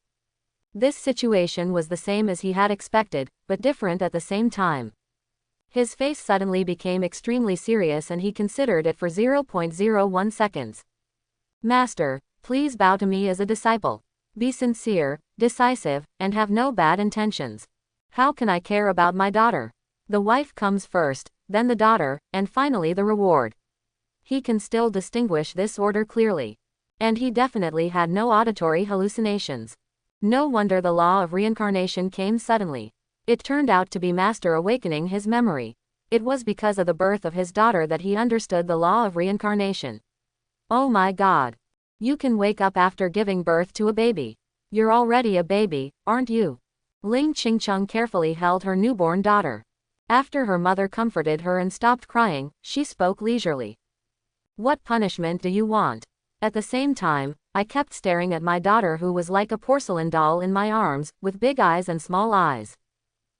This situation was the same as he had expected, but different at the same time. His face suddenly became extremely serious and he considered it for 0.01 seconds. Master, please bow to me as a disciple. Be sincere, decisive, and have no bad intentions. How can I care about my daughter? The wife comes first, then the daughter, and finally the reward. He can still distinguish this order clearly. And he definitely had no auditory hallucinations. No wonder the law of reincarnation came suddenly. It turned out to be Master awakening his memory. It was because of the birth of his daughter that he understood the law of reincarnation. Oh my God. You can wake up after giving birth to a baby. You're already a baby, aren't you? Ling Qingcheng carefully held her newborn daughter. After her mother comforted her and stopped crying, she spoke leisurely. What punishment do you want? At the same time, I kept staring at my daughter who was like a porcelain doll in my arms, with big eyes and small eyes.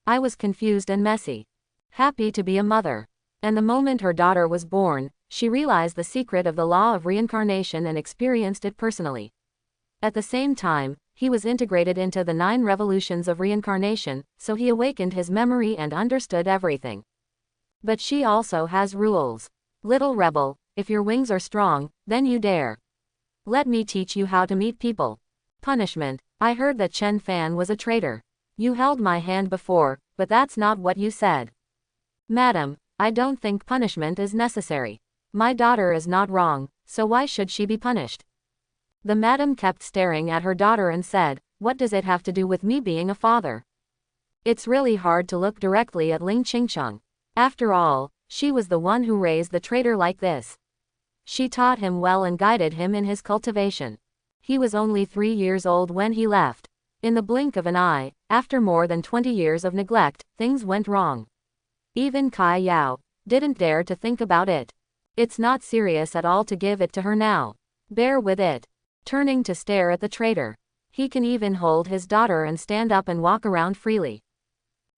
I was confused and messy. Happy to be a mother. And the moment her daughter was born, she realized the secret of the law of reincarnation and experienced it personally. At the same time, he was integrated into the 9 revolutions of reincarnation, so he awakened his memory and understood everything. But she also has rules. Little rebel, if your wings are strong, then you dare. Let me teach you how to meet people. Punishment. I heard that Chen Fan was a traitor. You held my hand before, but that's not what you said. Madam, I don't think punishment is necessary. My daughter is not wrong, so why should she be punished? The madam kept staring at her daughter and said, what does it have to do with me being a father? It's really hard to look directly at Ling Qingcheng. After all, she was the one who raised the traitor like this. She taught him well and guided him in his cultivation. He was only 3 years old when he left. In the blink of an eye, after more than 20 years of neglect, things went wrong. Even Kai Yao didn't dare to think about it. It's not serious at all to give it to her now. Bear with it. Turning to stare at the traitor. He can even hold his daughter and stand up and walk around freely.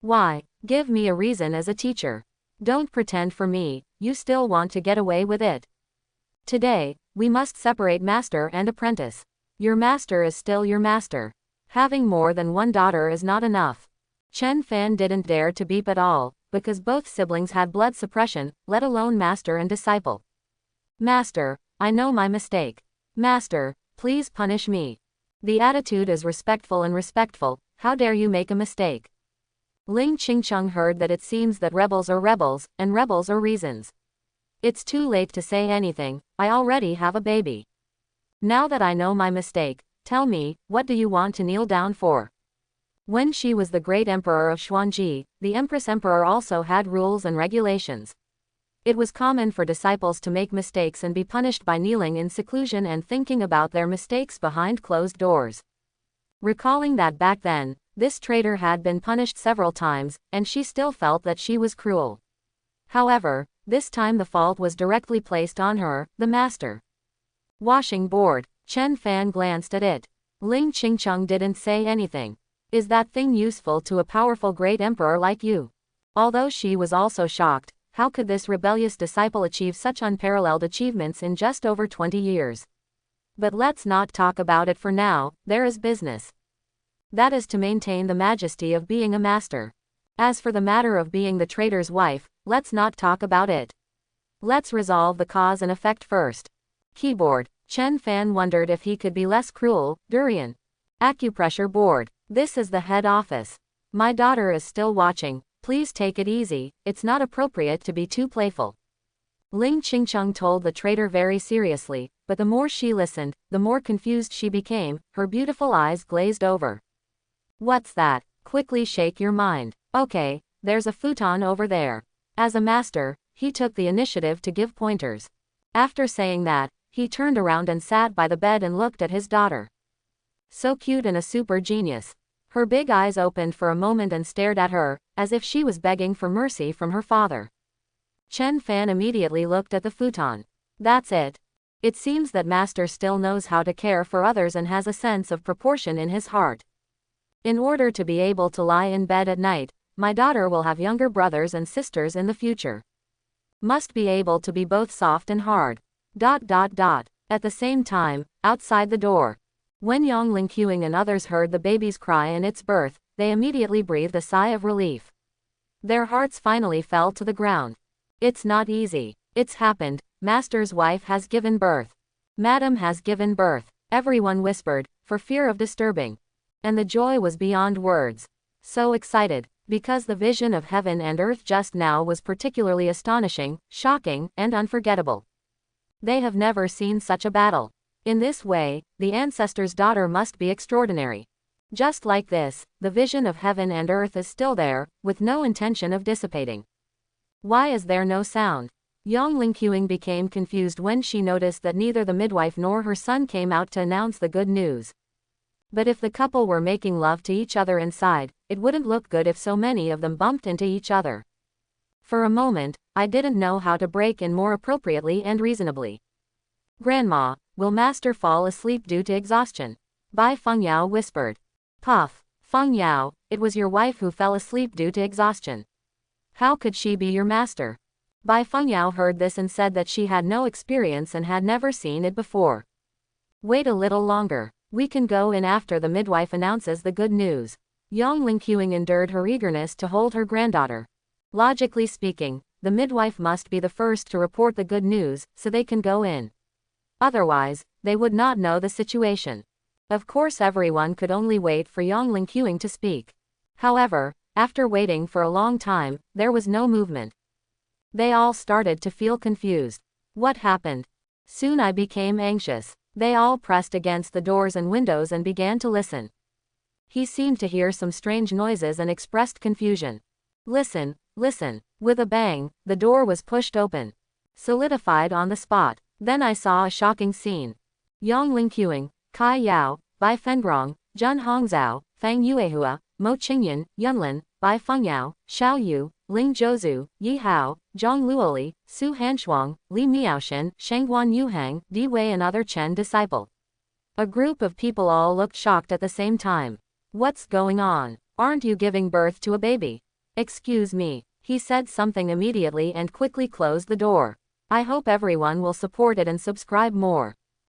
Why? Give me a reason as a teacher. Don't pretend for me, you still want to get away with it. Today, we must separate master and apprentice. Your master is still your master. Having more than one daughter is not enough. Chen Fan didn't dare to beep at all, because both siblings had blood suppression, let alone master and disciple. Master, I know my mistake. Master, please punish me. The attitude is respectful and respectful, how dare you make a mistake? Ling Qingcheng heard that it seems that rebels are rebels, and rebels are reasons. It's too late to say anything, I already have a baby. Now that I know my mistake, tell me, what do you want to kneel down for? When she was the great emperor of Xuanji, the emperor also had rules and regulations. It was common for disciples to make mistakes and be punished by kneeling in seclusion and thinking about their mistakes behind closed doors. Recalling that back then, this traitor had been punished several times, and she still felt that she was cruel. However, this time the fault was directly placed on her, the master. Washing board. Chen Fan glanced at it. Ling Qingcheng didn't say anything. Is that thing useful to a powerful great emperor like you? Although she was also shocked, how could this rebellious disciple achieve such unparalleled achievements in just over 20 years? But let's not talk about it for now, there is business. That is to maintain the majesty of being a master. As for the matter of being the traitor's wife, let's not talk about it. Let's resolve the cause and effect first. Keyboard. Chen Fan wondered if he could be less cruel. Durian. Acupressure board. This is the head office. My daughter is still watching, please take it easy, it's not appropriate to be too playful. Ling Qingcheng told the traitor very seriously, but the more she listened, the more confused she became, her beautiful eyes glazed over. What's that? Quickly shake your mind. Okay, there's a futon over there. As a master, he took the initiative to give pointers. After saying that, he turned around and sat by the bed and looked at his daughter. So cute and a super genius. Her big eyes opened for a moment and stared at her, as if she was begging for mercy from her father. Chen Fan immediately looked at the futon. That's it. It seems that master still knows how to care for others and has a sense of proportion in his heart. In order to be able to lie in bed at night, my daughter will have younger brothers and sisters in the future. Must be able to be both soft and hard. ... At the same time, outside the door. When Yang Lingqiang and others heard the baby's cry and its birth, they immediately breathed a sigh of relief. Their hearts finally fell to the ground. It's not easy. It's happened. Master's wife has given birth. Madam has given birth. Everyone whispered, for fear of disturbing. And the joy was beyond words. So excited, because the vision of heaven and earth just now was particularly astonishing, shocking, and unforgettable. They have never seen such a battle. In this way, the ancestor's daughter must be extraordinary. Just like this, the vision of heaven and earth is still there, with no intention of dissipating. Why is there no sound? Yang Lingqiang became confused when she noticed that neither the midwife nor her son came out to announce the good news. But if the couple were making love to each other inside, it wouldn't look good if so many of them bumped into each other. For a moment, I didn't know how to break in more appropriately and reasonably. Grandma, will master fall asleep due to exhaustion? Bai Fengyao whispered. Puff. Fengyao, it was your wife who fell asleep due to exhaustion. How could she be your master? Bai Fengyao heard this and said that she had no experience and had never seen it before. Wait a little longer. We can go in after the midwife announces the good news. Yang Lingqiang endured her eagerness to hold her granddaughter. Logically speaking, the midwife must be the first to report the good news, so they can go in. Otherwise, they would not know the situation. Of course everyone could only wait for Yang Lingqiang to speak. However, after waiting for a long time, there was no movement. They all started to feel confused. What happened? Soon I became anxious. They all pressed against the doors and windows and began to listen. He seemed to hear some strange noises and expressed confusion. Listen, listen. With a bang, the door was pushed open. Solidified on the spot. Then I saw a shocking scene. Yang Lingqiang, Kai Yao, Bai Fengrong, Zhen Hongzhao, Fang Yuehua, Mo Qingyan, Yunlin, Bai Fengyao, Xiao Yu, Ling Zhouzu, Yi Hao, Zhang Luoli, Su Hanshuang, Li Miaoshen, Shengguan Yuhang, Di Wei and other Chen disciple. A group of people all looked shocked at the same time. What's going on? Aren't you giving birth to a baby? Excuse me. He said something immediately and quickly closed the door. I hope everyone will support it and subscribe more.